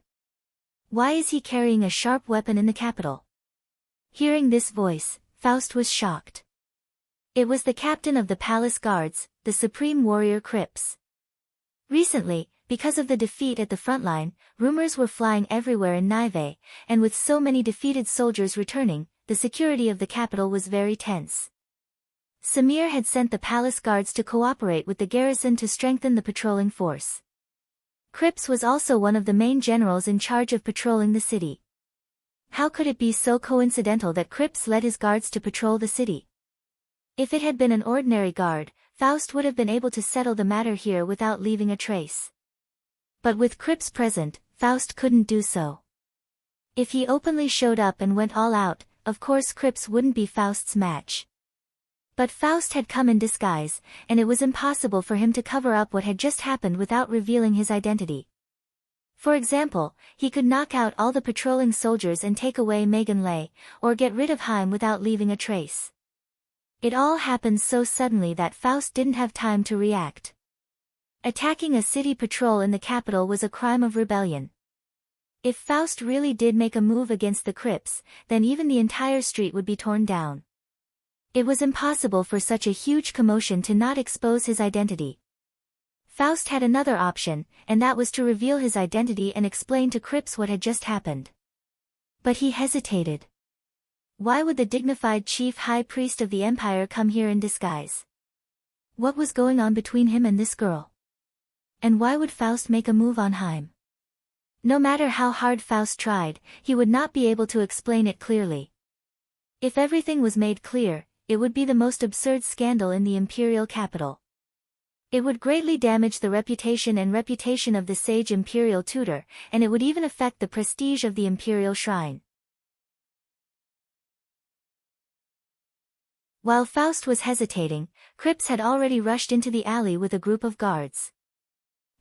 Why is he carrying a sharp weapon in the capital?" Hearing this voice, Faust was shocked. It was the captain of the palace guards, the supreme warrior Crips. Recently, because of the defeat at the front line, rumors were flying everywhere in Nive, and with so many defeated soldiers returning, the security of the capital was very tense. Samir had sent the palace guards to cooperate with the garrison to strengthen the patrolling force. Crips was also one of the main generals in charge of patrolling the city. How could it be so coincidental that Crips led his guards to patrol the city? If it had been an ordinary guard, Faust would have been able to settle the matter here without leaving a trace. But with Crips present, Faust couldn't do so. If he openly showed up and went all out, of course Crips wouldn't be Faust's match. But Faust had come in disguise, and it was impossible for him to cover up what had just happened without revealing his identity. For example, he could knock out all the patrolling soldiers and take away Megan Lay, or get rid of Haim without leaving a trace. It all happened so suddenly that Faust didn't have time to react. Attacking a city patrol in the capital was a crime of rebellion. If Faust really did make a move against the Crips, then even the entire street would be torn down. It was impossible for such a huge commotion to not expose his identity. Faust had another option, and that was to reveal his identity and explain to Crips what had just happened. But he hesitated. Why would the dignified chief high priest of the empire come here in disguise? What was going on between him and this girl? And why would Faust make a move on Heim? No matter how hard Faust tried, he would not be able to explain it clearly. If everything was made clear, it would be the most absurd scandal in the imperial capital. It would greatly damage the reputation of the sage imperial tutor, and it would even affect the prestige of the imperial shrine. While Faust was hesitating, Crips had already rushed into the alley with a group of guards.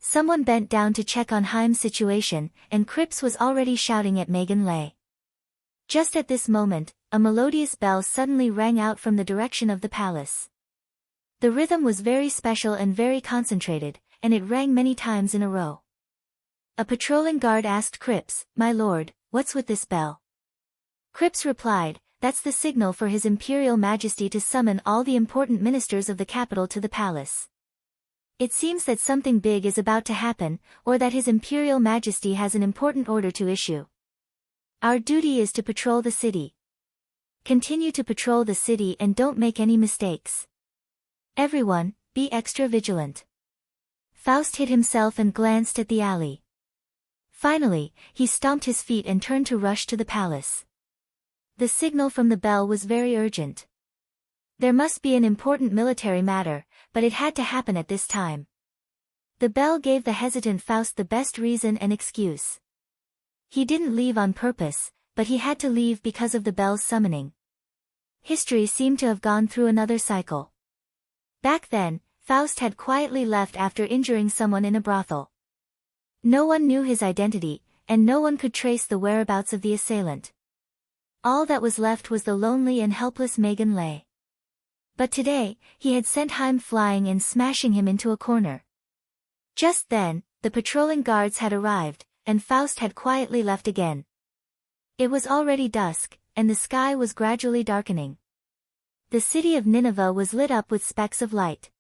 Someone bent down to check on Heim's situation, and Crips was already shouting at Megan Lay. Just at this moment, a melodious bell suddenly rang out from the direction of the palace. The rhythm was very special and very concentrated, and it rang many times in a row. A patrolling guard asked Crips, "My lord, what's with this bell?" Crips replied, "That's the signal for His Imperial Majesty to summon all the important ministers of the capital to the palace. It seems that something big is about to happen, or that His Imperial Majesty has an important order to issue. Our duty is to patrol the city. Continue to patrol the city and don't make any mistakes. Everyone, be extra vigilant." Faust hid himself and glanced at the alley. Finally, he stomped his feet and turned to rush to the palace. The signal from the bell was very urgent. There must be an important military matter, but it had to happen at this time. The bell gave the hesitant Faust the best reason and excuse. He didn't leave on purpose, but he had to leave because of the bell's summoning. History seemed to have gone through another cycle. Back then, Faust had quietly left after injuring someone in a brothel. No one knew his identity, and no one could trace the whereabouts of the assailant. All that was left was the lonely and helpless Megan Lay. But today, he had sent Heim flying and smashing him into a corner. Just then, the patrolling guards had arrived, and Faust had quietly left again. It was already dusk, and the sky was gradually darkening. The city of Nineveh was lit up with specks of light.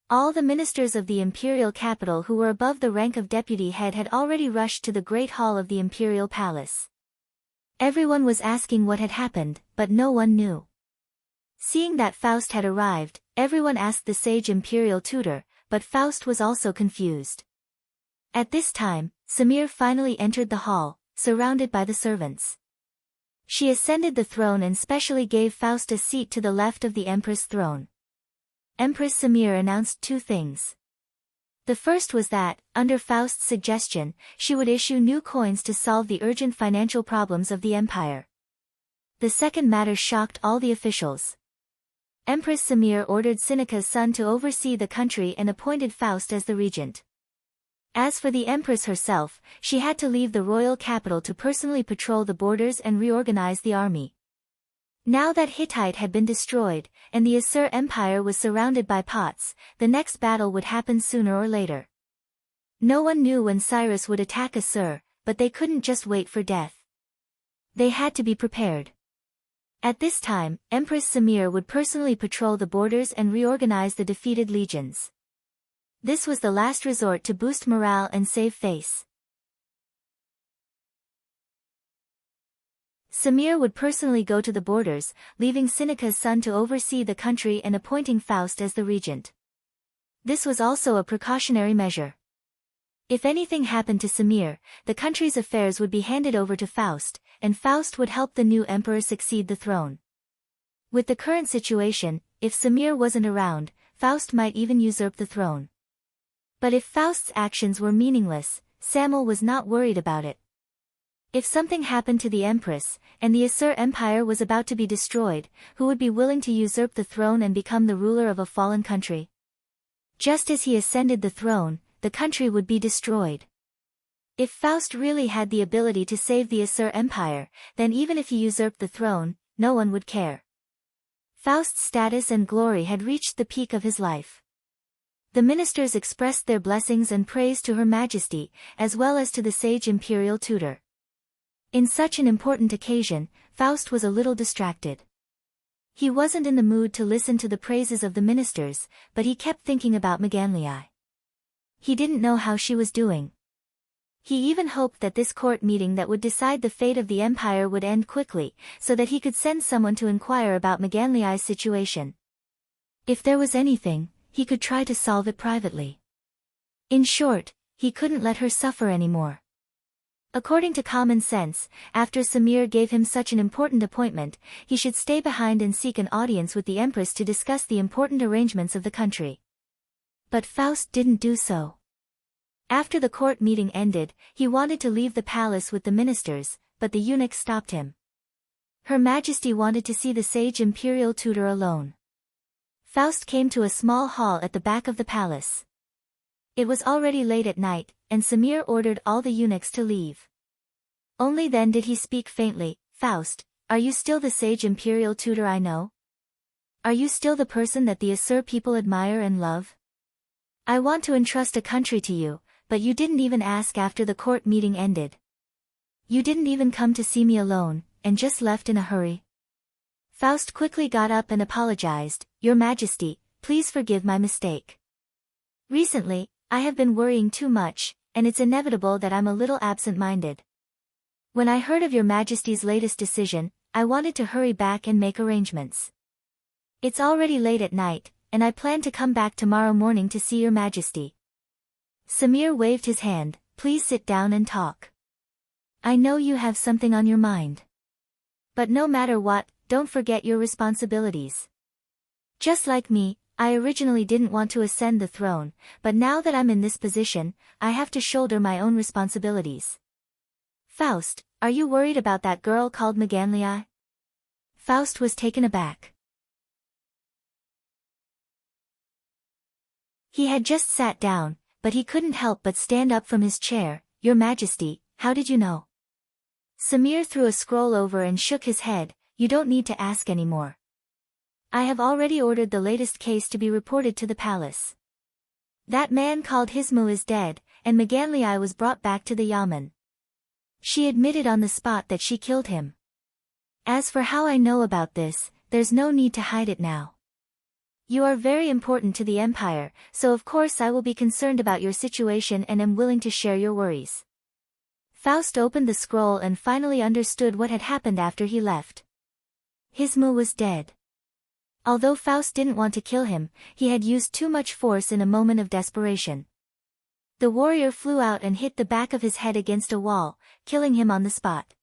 All the ministers of the imperial capital who were above the rank of deputy head had already rushed to the great hall of the imperial palace. Everyone was asking what had happened, but no one knew. Seeing that Faust had arrived, everyone asked the sage imperial tutor, but Faust was also confused. At this time, Samir finally entered the hall, surrounded by the servants. She ascended the throne and specially gave Faust a seat to the left of the Empress throne. Empress Samir announced two things. The first was that, under Faust's suggestion, she would issue new coins to solve the urgent financial problems of the empire. The second matter shocked all the officials. Empress Samir ordered Seneca's son to oversee the country and appointed Faust as the regent. As for the Empress herself, she had to leave the royal capital to personally patrol the borders and reorganize the army. Now that Hittite had been destroyed, and the Assur Empire was surrounded by Pots, the next battle would happen sooner or later. No one knew when Cyrus would attack Assur, but they couldn't just wait for death. They had to be prepared. At this time, Empress Samir would personally patrol the borders and reorganize the defeated legions. This was the last resort to boost morale and save face. Samir would personally go to the borders, leaving Seneca's son to oversee the country and appointing Faust as the regent. This was also a precautionary measure. If anything happened to Samir, the country's affairs would be handed over to Faust, and Faust would help the new emperor succeed the throne. With the current situation, if Samir wasn't around, Faust might even usurp the throne. But if Faust's actions were meaningless, Samuel was not worried about it. If something happened to the Empress, and the Assur Empire was about to be destroyed, who would be willing to usurp the throne and become the ruler of a fallen country? Just as he ascended the throne, the country would be destroyed. If Faust really had the ability to save the Assur Empire, then even if he usurped the throne, no one would care. Faust's status and glory had reached the peak of his life. The ministers expressed their blessings and praise to Her Majesty, as well as to the sage imperial tutor. In such an important occasion, Faust was a little distracted. He wasn't in the mood to listen to the praises of the ministers, but he kept thinking about Maganlii. he didn't know how she was doing. He even hoped that this court meeting that would decide the fate of the empire would end quickly, so that he could send someone to inquire about Maganliai's situation. If there was anything, he could try to solve it privately. In short, he couldn't let her suffer anymore. According to common sense, after Samir gave him such an important appointment, he should stay behind and seek an audience with the Empress to discuss the important arrangements of the country. But Faust didn't do so. After the court meeting ended, he wanted to leave the palace with the ministers, but the eunuch stopped him. Her Majesty wanted to see the sage imperial tutor alone. Faust came to a small hall at the back of the palace. It was already late at night, and Samir ordered all the eunuchs to leave. Only then did he speak faintly, "Faust, are you still the sage imperial tutor I know? Are you still the person that the Asur people admire and love? I want to entrust a country to you, but you didn't even ask after the court meeting ended. You didn't even come to see me alone, and just left in a hurry." Faust quickly got up and apologized, "Your Majesty, please forgive my mistake. Recently, I have been worrying too much, and it's inevitable that I'm a little absent-minded. When I heard of your Majesty's latest decision, I wanted to hurry back and make arrangements. It's already late at night, and I plan to come back tomorrow morning to see your Majesty." Samir waved his hand, "Please sit down and talk. I know you have something on your mind. But no matter what, don't forget your responsibilities. Just like me, I originally didn't want to ascend the throne, but now that I'm in this position, I have to shoulder my own responsibilities. Faust, are you worried about that girl called Maganliai?" Faust was taken aback. He had just sat down, but he couldn't help but stand up from his chair. "Your Majesty, how did you know?" Samir threw a scroll over and shook his head, "You don't need to ask anymore. I have already ordered the latest case to be reported to the palace. That man called Hismu is dead, and Maganliai was brought back to the Yamen. She admitted on the spot that she killed him. As for how I know about this, there's no need to hide it now. You are very important to the Empire, so of course I will be concerned about your situation and am willing to share your worries." Faust opened the scroll and finally understood what had happened after he left. Hismu was dead. Although Faust didn't want to kill him, he had used too much force in a moment of desperation. The warrior flew out and hit the back of his head against a wall, killing him on the spot.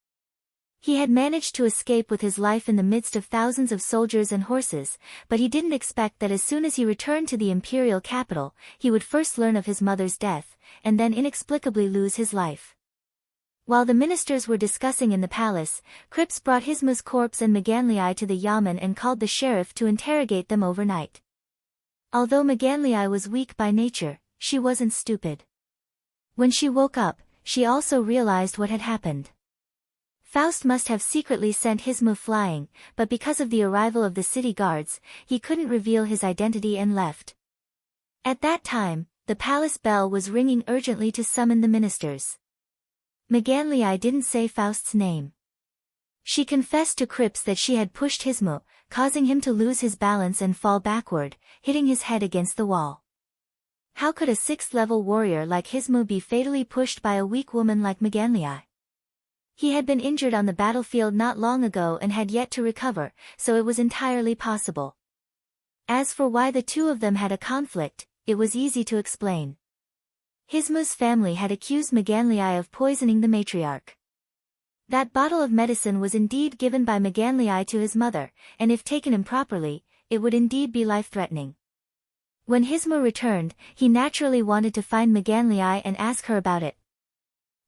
He had managed to escape with his life in the midst of thousands of soldiers and horses, but he didn't expect that as soon as he returned to the imperial capital, he would first learn of his mother's death, and then inexplicably lose his life. While the ministers were discussing in the palace, Krips brought Hismu's corpse and Maganliai to the Yamen and called the sheriff to interrogate them overnight. Although Maganliai was weak by nature, she wasn't stupid. When she woke up, she also realized what had happened. Faust must have secretly sent Hismu flying, but because of the arrival of the city guards, he couldn't reveal his identity and left. At that time, the palace bell was ringing urgently to summon the ministers. Maganliai didn't say Faust's name. She confessed to Krips that she had pushed Hismu, causing him to lose his balance and fall backward, hitting his head against the wall. How could a 6th-level warrior like Hismu be fatally pushed by a weak woman like Maganliai? He had been injured on the battlefield not long ago and had yet to recover, so it was entirely possible. As for why the two of them had a conflict, it was easy to explain. Hismu's family had accused Maganliai of poisoning the matriarch. That bottle of medicine was indeed given by Maganliai to his mother, and if taken improperly, it would indeed be life-threatening. When Hismu returned, he naturally wanted to find Maganliai and ask her about it.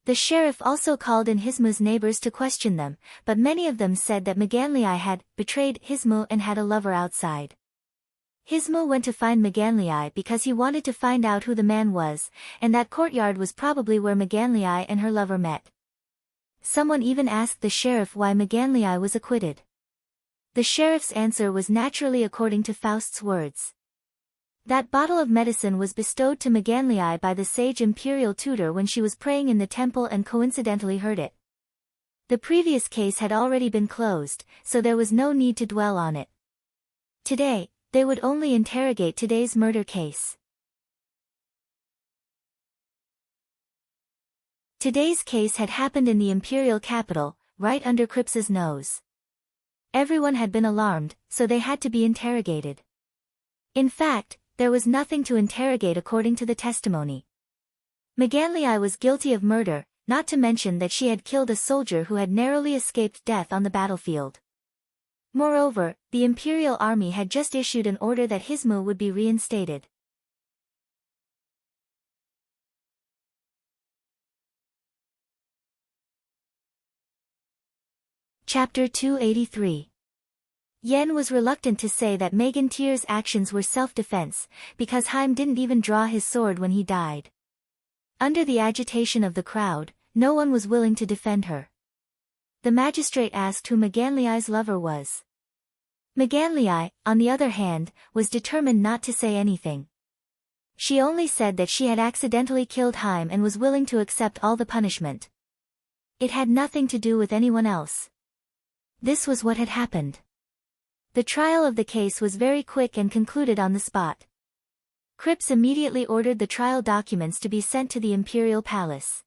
The sheriff also called in Hismu's neighbors to question them, but many of them said that Maganliai had betrayed Hismu and had a lover outside. Hismu went to find Maganliai because he wanted to find out who the man was, and that courtyard was probably where Maganliai and her lover met. Someone even asked the sheriff why Maganliai was acquitted. The sheriff's answer was naturally according to Faust's words. That bottle of medicine was bestowed to Maganliai by the sage imperial tutor when she was praying in the temple and coincidentally heard it. The previous case had already been closed, so there was no need to dwell on it. Today, they would only interrogate today's murder case. Today's case had happened in the imperial capital, right under Crips's nose. Everyone had been alarmed, so they had to be interrogated. In fact, there was nothing to interrogate according to the testimony. McGanley was guilty of murder, not to mention that she had killed a soldier who had narrowly escaped death on the battlefield. Moreover, the Imperial Army had just issued an order that Hismu would be reinstated. Chapter 283. Yen was reluctant to say that Megan Tier's actions were self-defense, because Haim didn't even draw his sword when he died. Under the agitation of the crowd, no one was willing to defend her. The magistrate asked who McGanley's lover was. McGanley, on the other hand, was determined not to say anything. She only said that she had accidentally killed Haim and was willing to accept all the punishment. It had nothing to do with anyone else. This was what had happened. The trial of the case was very quick and concluded on the spot. Crips immediately ordered the trial documents to be sent to the imperial palace.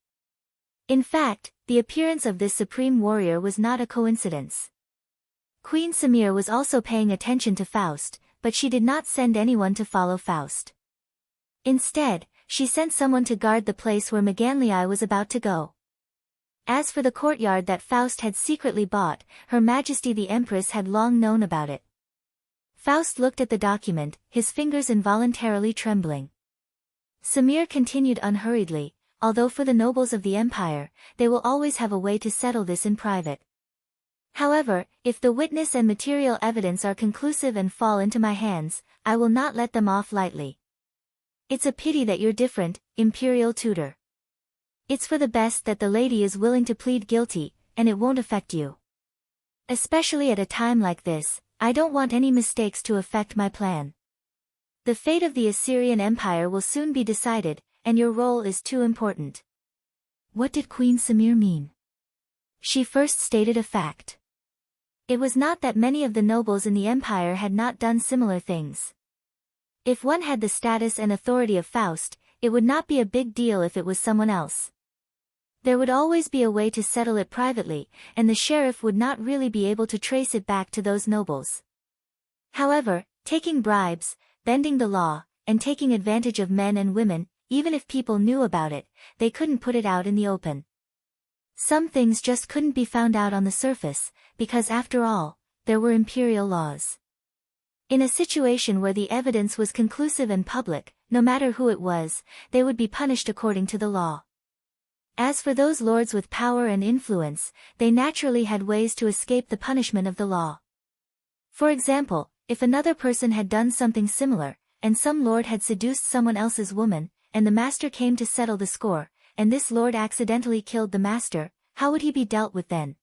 In fact, the appearance of this supreme warrior was not a coincidence. Queen Samir was also paying attention to Faust, but she did not send anyone to follow Faust. Instead, she sent someone to guard the place where McGanley was about to go. As for the courtyard that Faust had secretly bought, Her Majesty the Empress had long known about it. Faust looked at the document, his fingers involuntarily trembling. Samir continued unhurriedly, although for the nobles of the empire, they will always have a way to settle this in private. However, if the witness and material evidence are conclusive and fall into my hands, I will not let them off lightly. It's a pity that you're different, Imperial Tutor. It's for the best that the lady is willing to plead guilty, and it won't affect you. Especially at a time like this, I don't want any mistakes to affect my plan. The fate of the Assyrian Empire will soon be decided, and your role is too important. What did Queen Samir mean? She first stated a fact. It was not that many of the nobles in the empire had not done similar things. If one had the status and authority of Faust, it would not be a big deal if it was someone else. There would always be a way to settle it privately, and the sheriff would not really be able to trace it back to those nobles. However, taking bribes, bending the law, and taking advantage of men and women, even if people knew about it, they couldn't put it out in the open. Some things just couldn't be found out on the surface, because after all, there were imperial laws. In a situation where the evidence was conclusive and public, no matter who it was, they would be punished according to the law. As for those lords with power and influence, they naturally had ways to escape the punishment of the law. For example, if another person had done something similar, and some lord had seduced someone else's woman, and the master came to settle the score, and this lord accidentally killed the master, how would he be dealt with then?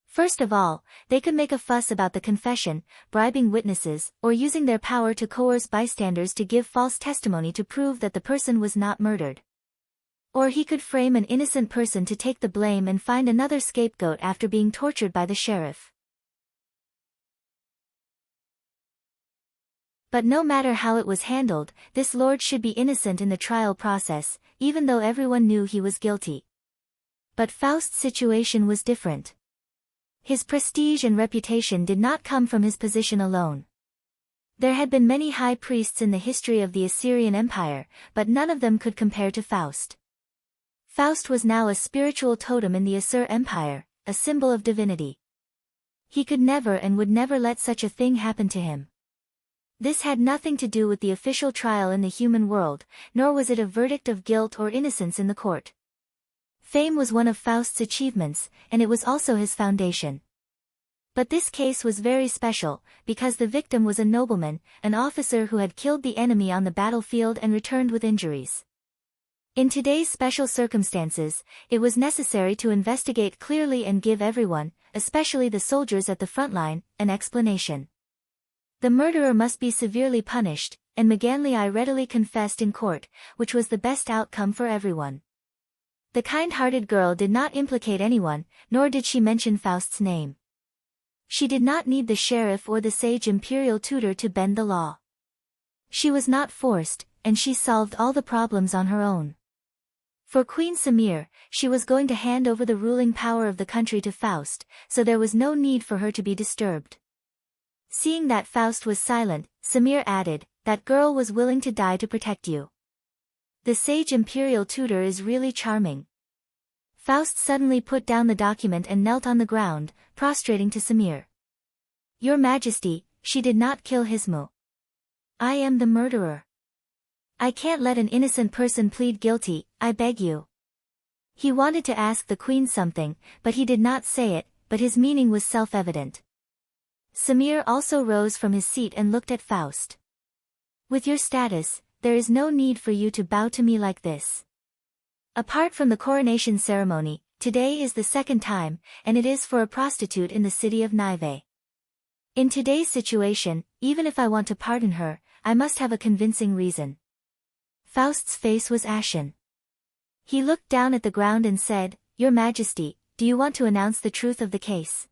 First of all, they could make a fuss about the confession, bribing witnesses, or using their power to coerce bystanders to give false testimony to prove that the person was not murdered. Or he could frame an innocent person to take the blame and find another scapegoat after being tortured by the sheriff. But no matter how it was handled, this lord should be innocent in the trial process, even though everyone knew he was guilty. But Faust's situation was different. His prestige and reputation did not come from his position alone. There had been many high priests in the history of the Assyrian Empire, but none of them could compare to Faust. Faust was now a spiritual totem in the Assur Empire, a symbol of divinity. He could never and would never let such a thing happen to him. This had nothing to do with the official trial in the human world, nor was it a verdict of guilt or innocence in the court. Fame was one of Faust's achievements, and it was also his foundation. But this case was very special, because the victim was a nobleman, an officer who had killed the enemy on the battlefield and returned with injuries. In today's special circumstances, it was necessary to investigate clearly and give everyone, especially the soldiers at the front line, an explanation. The murderer must be severely punished, and McGanley readily confessed in court, which was the best outcome for everyone. The kind-hearted girl did not implicate anyone, nor did she mention Faust's name. She did not need the sheriff or the sage imperial tutor to bend the law. She was not forced, and she solved all the problems on her own. For Queen Samir, she was going to hand over the ruling power of the country to Faust, so there was no need for her to be disturbed. Seeing that Faust was silent, Samir added, "That girl was willing to die to protect you. The sage imperial tutor is really charming." Faust suddenly put down the document and knelt on the ground, prostrating to Samir. "Your Majesty, she did not kill Hismu. I am the murderer. I can't let an innocent person plead guilty, I beg you." He wanted to ask the queen something, but he did not say it, but his meaning was self-evident. Samir also rose from his seat and looked at Faust. "With your status, there is no need for you to bow to me like this. Apart from the coronation ceremony, today is the second time, and it is for a prostitute in the city of Nive. In today's situation, even if I want to pardon her, I must have a convincing reason." Faust's face was ashen. He looked down at the ground and said, "Your Majesty, do you want to announce the truth of the case?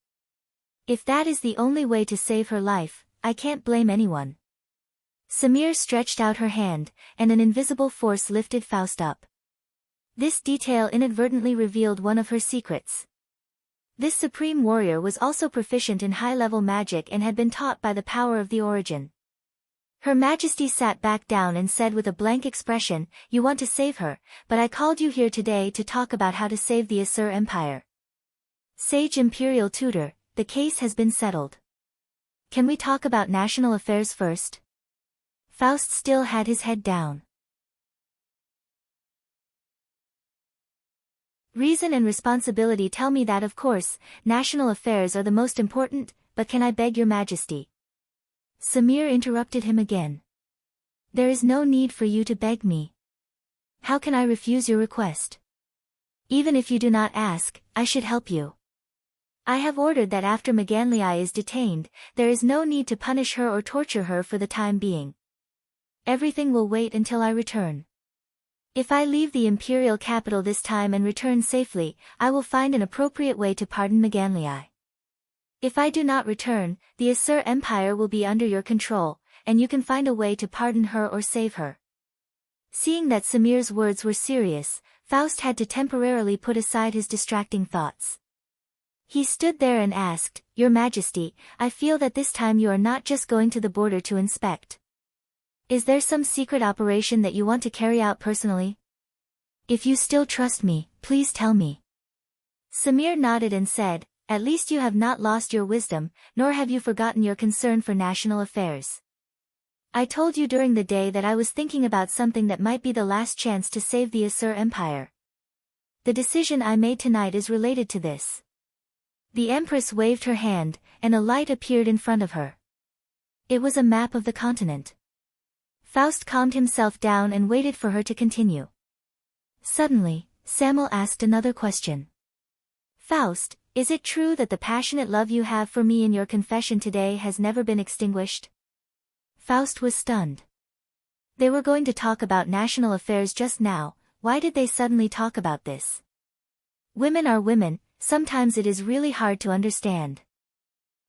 If that is the only way to save her life, I can't blame anyone." Samir stretched out her hand, and an invisible force lifted Faust up. This detail inadvertently revealed one of her secrets. This supreme warrior was also proficient in high-level magic and had been taught by the power of the origin. Her Majesty sat back down and said with a blank expression, "You want to save her, but I called you here today to talk about how to save the Asur Empire. Sage Imperial Tutor, the case has been settled. Can we talk about national affairs first?" Faust still had his head down. "Reason and responsibility tell me that of course, national affairs are the most important, but can I beg your Majesty?" Samir interrupted him again. "There is no need for you to beg me. How can I refuse your request? Even if you do not ask, I should help you. I have ordered that after Maganlii is detained, there is no need to punish her or torture her for the time being. Everything will wait until I return. If I leave the imperial capital this time and return safely, I will find an appropriate way to pardon Maganlii. If I do not return, the Asur Empire will be under your control, and you can find a way to pardon her or save her." Seeing that Samir's words were serious, Faust had to temporarily put aside his distracting thoughts. He stood there and asked, "Your Majesty, I feel that this time you are not just going to the border to inspect. Is there some secret operation that you want to carry out personally? If you still trust me, please tell me." Samir nodded and said, "At least you have not lost your wisdom, nor have you forgotten your concern for national affairs. I told you during the day that I was thinking about something that might be the last chance to save the Asur Empire. The decision I made tonight is related to this." The Empress waved her hand, and a light appeared in front of her. It was a map of the continent. Faust calmed himself down and waited for her to continue. Suddenly, Samuel asked another question. "Faust, is it true that the passionate love you have for me in your confession today has never been extinguished?" Faust was stunned. They were going to talk about national affairs just now, why did they suddenly talk about this? Women are women, sometimes it is really hard to understand.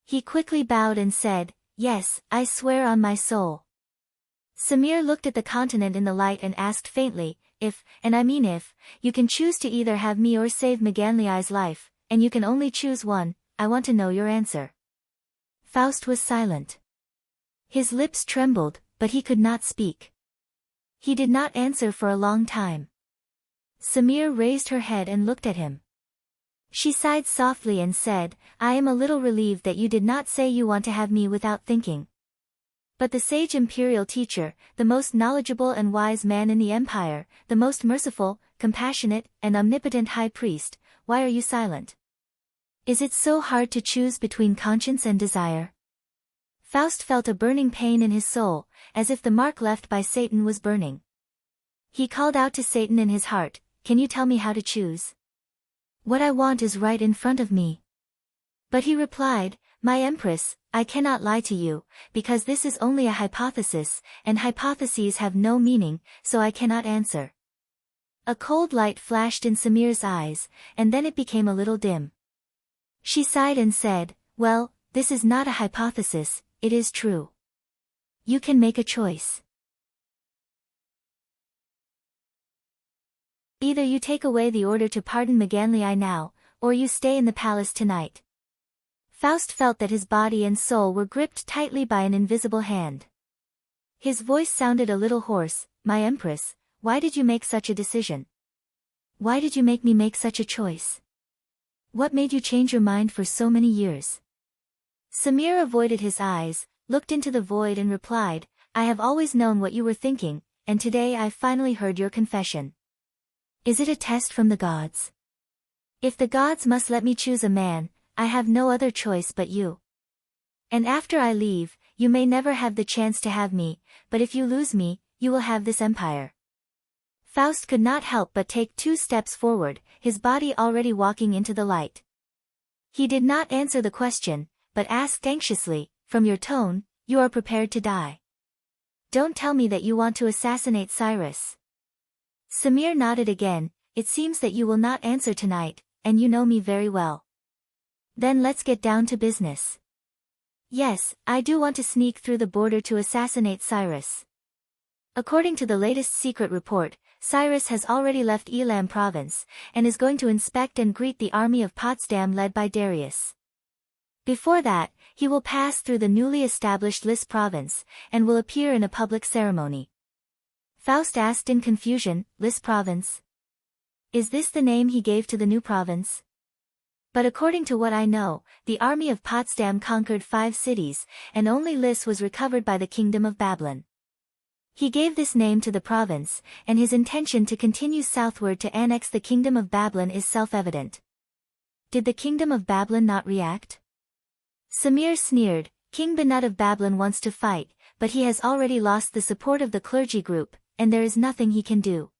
He quickly bowed and said, "Yes, I swear on my soul." Samir looked at the continent in the light and asked faintly, "If, and I mean if, you can choose to either have me or save Maganlii's life, and you can only choose one, I want to know your answer." Faust was silent. His lips trembled, but he could not speak. He did not answer for a long time. Samir raised her head and looked at him. She sighed softly and said, "I am a little relieved that you did not say you want to have me without thinking. But the sage imperial teacher, the most knowledgeable and wise man in the empire, the most merciful, compassionate, and omnipotent high priest, why are you silent? Is it so hard to choose between conscience and desire?" Faust felt a burning pain in his soul, as if the mark left by Satan was burning. He called out to Satan in his heart, "Can you tell me how to choose? What I want is right in front of me." But he replied, "My Empress, I cannot lie to you, because this is only a hypothesis, and hypotheses have no meaning, so I cannot answer." A cold light flashed in Samir's eyes, and then it became a little dim. She sighed and said, "Well, this is not a hypothesis, it is true. You can make a choice." Either you take away the order to pardon Maganlii now, or you stay in the palace tonight. Faust felt that his body and soul were gripped tightly by an invisible hand. His voice sounded a little hoarse. My Empress, why did you make such a decision? Why did you make me make such a choice? What made you change your mind for so many years? Samir avoided his eyes, looked into the void and replied, I have always known what you were thinking, and today I finally heard your confession. Is it a test from the gods? If the gods must let me choose a man, I have no other choice but you. And after I leave, you may never have the chance to have me, but if you lose me, you will have this empire. Faust could not help but take 2 steps forward, his body already walking into the light. He did not answer the question, but asked anxiously, from your tone, you are prepared to die. Don't tell me that you want to assassinate Cyrus. Samir nodded again, it seems that you will not answer tonight, and you know me very well. Then let's get down to business. Yes, I do want to sneak through the border to assassinate Cyrus. According to the latest secret report, Cyrus has already left Elam province, and is going to inspect and greet the army of Potsdam led by Darius. Before that, he will pass through the newly established Lis province, and will appear in a public ceremony. Faust asked in confusion, Lis province? Is this the name he gave to the new province? But according to what I know, the army of Potsdam conquered 5 cities, and only Lis was recovered by the kingdom of Babylon. He gave this name to the province, and his intention to continue southward to annex the kingdom of Babylon is self-evident. Did the kingdom of Babylon not react? Samir sneered, King Benut of Babylon wants to fight, but he has already lost the support of the clergy group, and there is nothing he can do.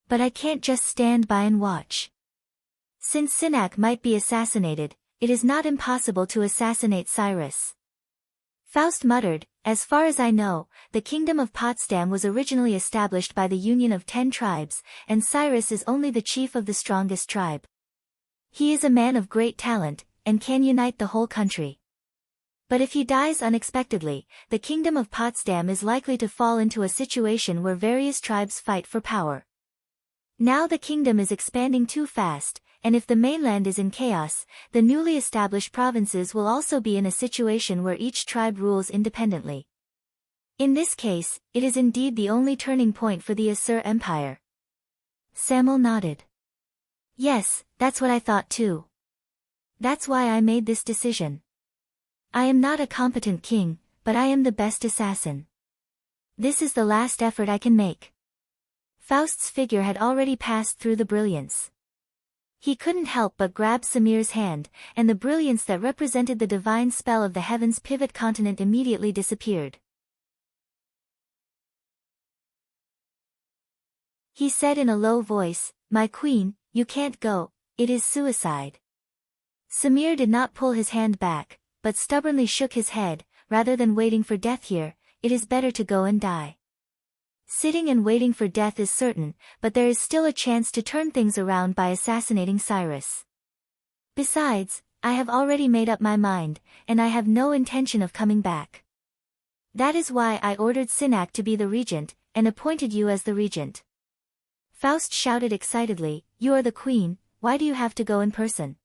But I can't just stand by and watch. Since Sinak might be assassinated, it is not impossible to assassinate Cyrus. Faust muttered, as far as I know, the kingdom of Potsdam was originally established by the union of 10 tribes, and Cyrus is only the chief of the strongest tribe. He is a man of great talent, and can unite the whole country. But if he dies unexpectedly, the kingdom of Potsdam is likely to fall into a situation where various tribes fight for power. Now the kingdom is expanding too fast, and if the mainland is in chaos, the newly established provinces will also be in a situation where each tribe rules independently. In this case, it is indeed the only turning point for the Assur Empire. Samuel nodded. Yes, that's what I thought too. That's why I made this decision. I am not a competent king, but I am the best assassin. This is the last effort I can make. Faust's figure had already passed through the brilliance. He couldn't help but grab Samir's hand, and the brilliance that represented the divine spell of the heaven's pivot continent immediately disappeared. He said in a low voice, My queen, you can't go, it is suicide. Samir did not pull his hand back, but stubbornly shook his head, rather than waiting for death here, it is better to go and die. Sitting and waiting for death is certain, but there is still a chance to turn things around by assassinating Cyrus. Besides, I have already made up my mind, and I have no intention of coming back. That is why I ordered Sinak to be the regent, and appointed you as the regent. Faust shouted excitedly, You are the queen, why do you have to go in person?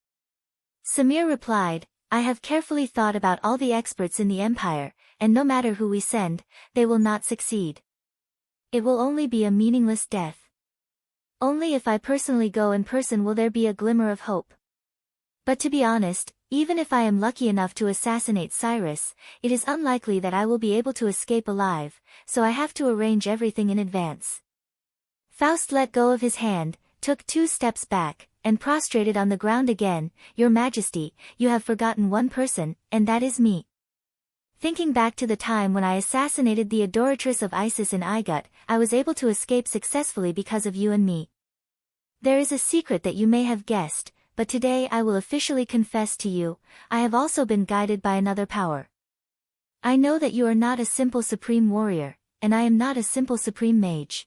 Samir replied, I have carefully thought about all the experts in the empire, and no matter who we send, they will not succeed. It will only be a meaningless death. Only if I personally go in person will there be a glimmer of hope. But to be honest, even if I am lucky enough to assassinate Cyrus, it is unlikely that I will be able to escape alive, so I have to arrange everything in advance. Faust let go of his hand, took 2 steps back, and prostrated on the ground again, Your Majesty, you have forgotten one person, and that is me. Thinking back to the time when I assassinated the adoratress of Isis in Igut, I was able to escape successfully because of you and me. There is a secret that you may have guessed, but today I will officially confess to you, I have also been guided by another power. I know that you are not a simple supreme warrior, and I am not a simple supreme mage.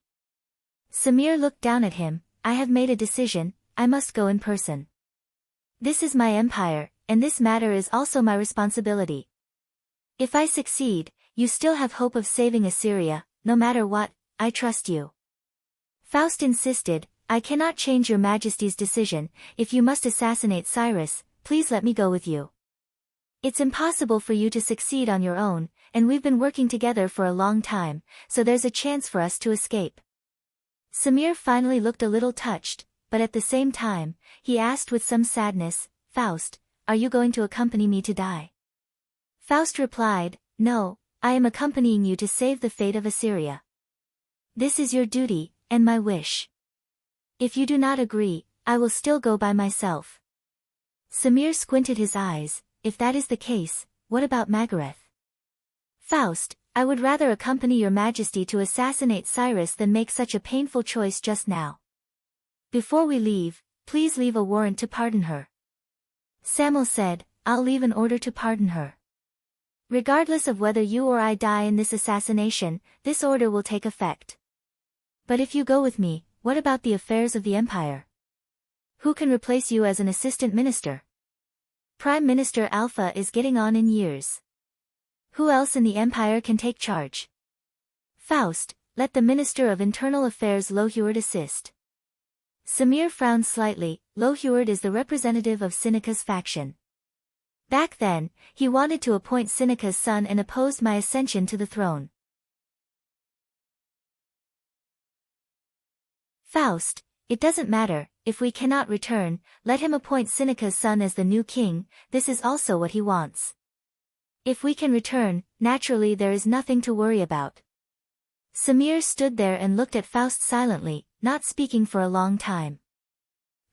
Samir looked down at him, I have made a decision, I must go in person. This is my empire, and this matter is also my responsibility. If I succeed, you still have hope of saving Assyria, no matter what, I trust you. Faust insisted, I cannot change your majesty's decision. If you must assassinate Cyrus, please let me go with you. It's impossible for you to succeed on your own, and we've been working together for a long time, so there's a chance for us to escape. Samir finally looked a little touched, but at the same time, he asked with some sadness, Faust, are you going to accompany me to die? Faust replied, No, I am accompanying you to save the fate of Assyria. This is your duty, and my wish. If you do not agree, I will still go by myself. Samir squinted his eyes. If that is the case, what about Magareth? Faust, I would rather accompany your majesty to assassinate Cyrus than make such a painful choice just now. Before we leave, please leave a warrant to pardon her. Samuel said, I'll leave an order to pardon her. Regardless of whether you or I die in this assassination, this order will take effect. But if you go with me, what about the affairs of the empire? Who can replace you as an assistant minister? Prime Minister Alpha is getting on in years. Who else in the empire can take charge? Faust, let the Minister of Internal Affairs Loheward assist. Samir frowned slightly. Loheward is the representative of Seneca's faction. Back then, he wanted to appoint Seneca's son and opposed my ascension to the throne. Faust, it doesn't matter, if we cannot return, let him appoint Seneca's son as the new king, this is also what he wants. If we can return, naturally there is nothing to worry about. Samir stood there and looked at Faust silently, not speaking for a long time.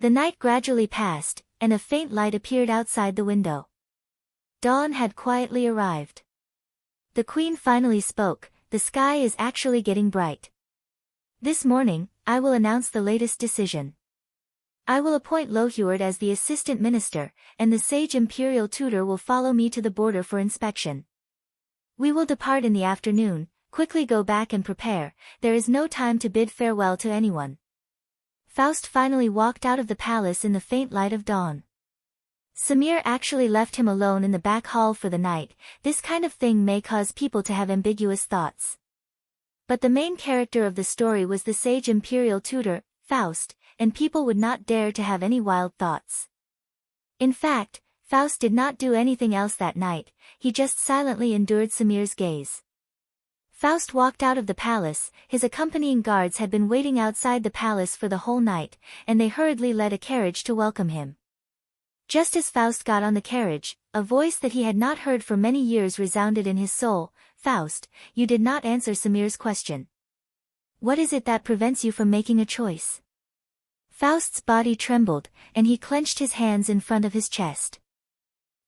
The night gradually passed, and a faint light appeared outside the window. Dawn had quietly arrived. The queen finally spoke, the sky is actually getting bright. This morning, I will announce the latest decision. I will appoint Loheward as the assistant minister, and the sage imperial tutor will follow me to the border for inspection. We will depart in the afternoon, quickly go back and prepare, there is no time to bid farewell to anyone. Faust finally walked out of the palace in the faint light of dawn. Samir actually left him alone in the back hall for the night. This kind of thing may cause people to have ambiguous thoughts. But the main character of the story was the sage imperial tutor, Faust, and people would not dare to have any wild thoughts. In fact, Faust did not do anything else that night, he just silently endured Samir's gaze. Faust walked out of the palace, his accompanying guards had been waiting outside the palace for the whole night, and they hurriedly led a carriage to welcome him. Just as Faust got on the carriage, a voice that he had not heard for many years resounded in his soul, Faust, you did not answer Samir's question. What is it that prevents you from making a choice? Faust's body trembled, and he clenched his hands in front of his chest.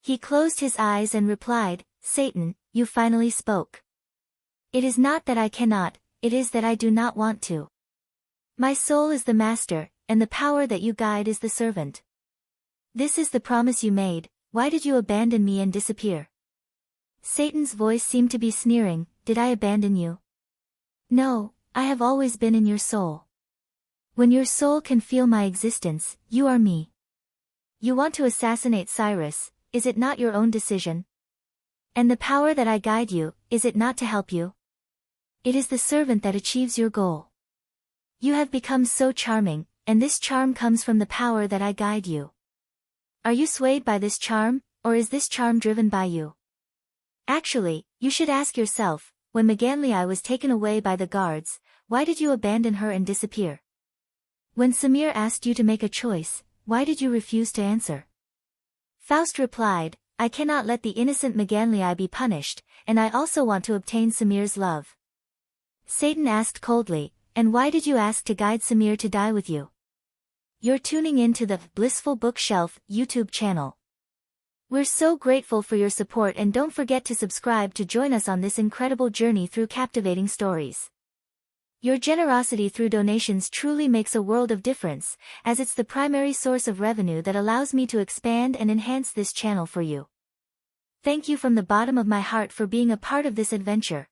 He closed his eyes and replied, Satan, you finally spoke. It is not that I cannot, it is that I do not want to. My soul is the master, and the power that you guide is the servant. This is the promise you made, why did you abandon me and disappear? Satan's voice seemed to be sneering, did I abandon you? No, I have always been in your soul. When your soul can feel my existence, you are me. You want to assassinate Cyrus, is it not your own decision? And the power that I guide you, is it not to help you? It is the servant that achieves your goal. You have become so charming, and this charm comes from the power that I guide you. Are you swayed by this charm, or is this charm driven by you? Actually, you should ask yourself, when Maganlei was taken away by the guards, why did you abandon her and disappear? When Samir asked you to make a choice, why did you refuse to answer? Faust replied, I cannot let the innocent Maganlei be punished, and I also want to obtain Samir's love. Satan asked coldly, and why did you ask to guide Samir to die with you? You're tuning in to the Blissful Bookshelf YouTube channel. We're so grateful for your support, and don't forget to subscribe to join us on this incredible journey through captivating stories. Your generosity through donations truly makes a world of difference, as it's the primary source of revenue that allows me to expand and enhance this channel for you. Thank you from the bottom of my heart for being a part of this adventure.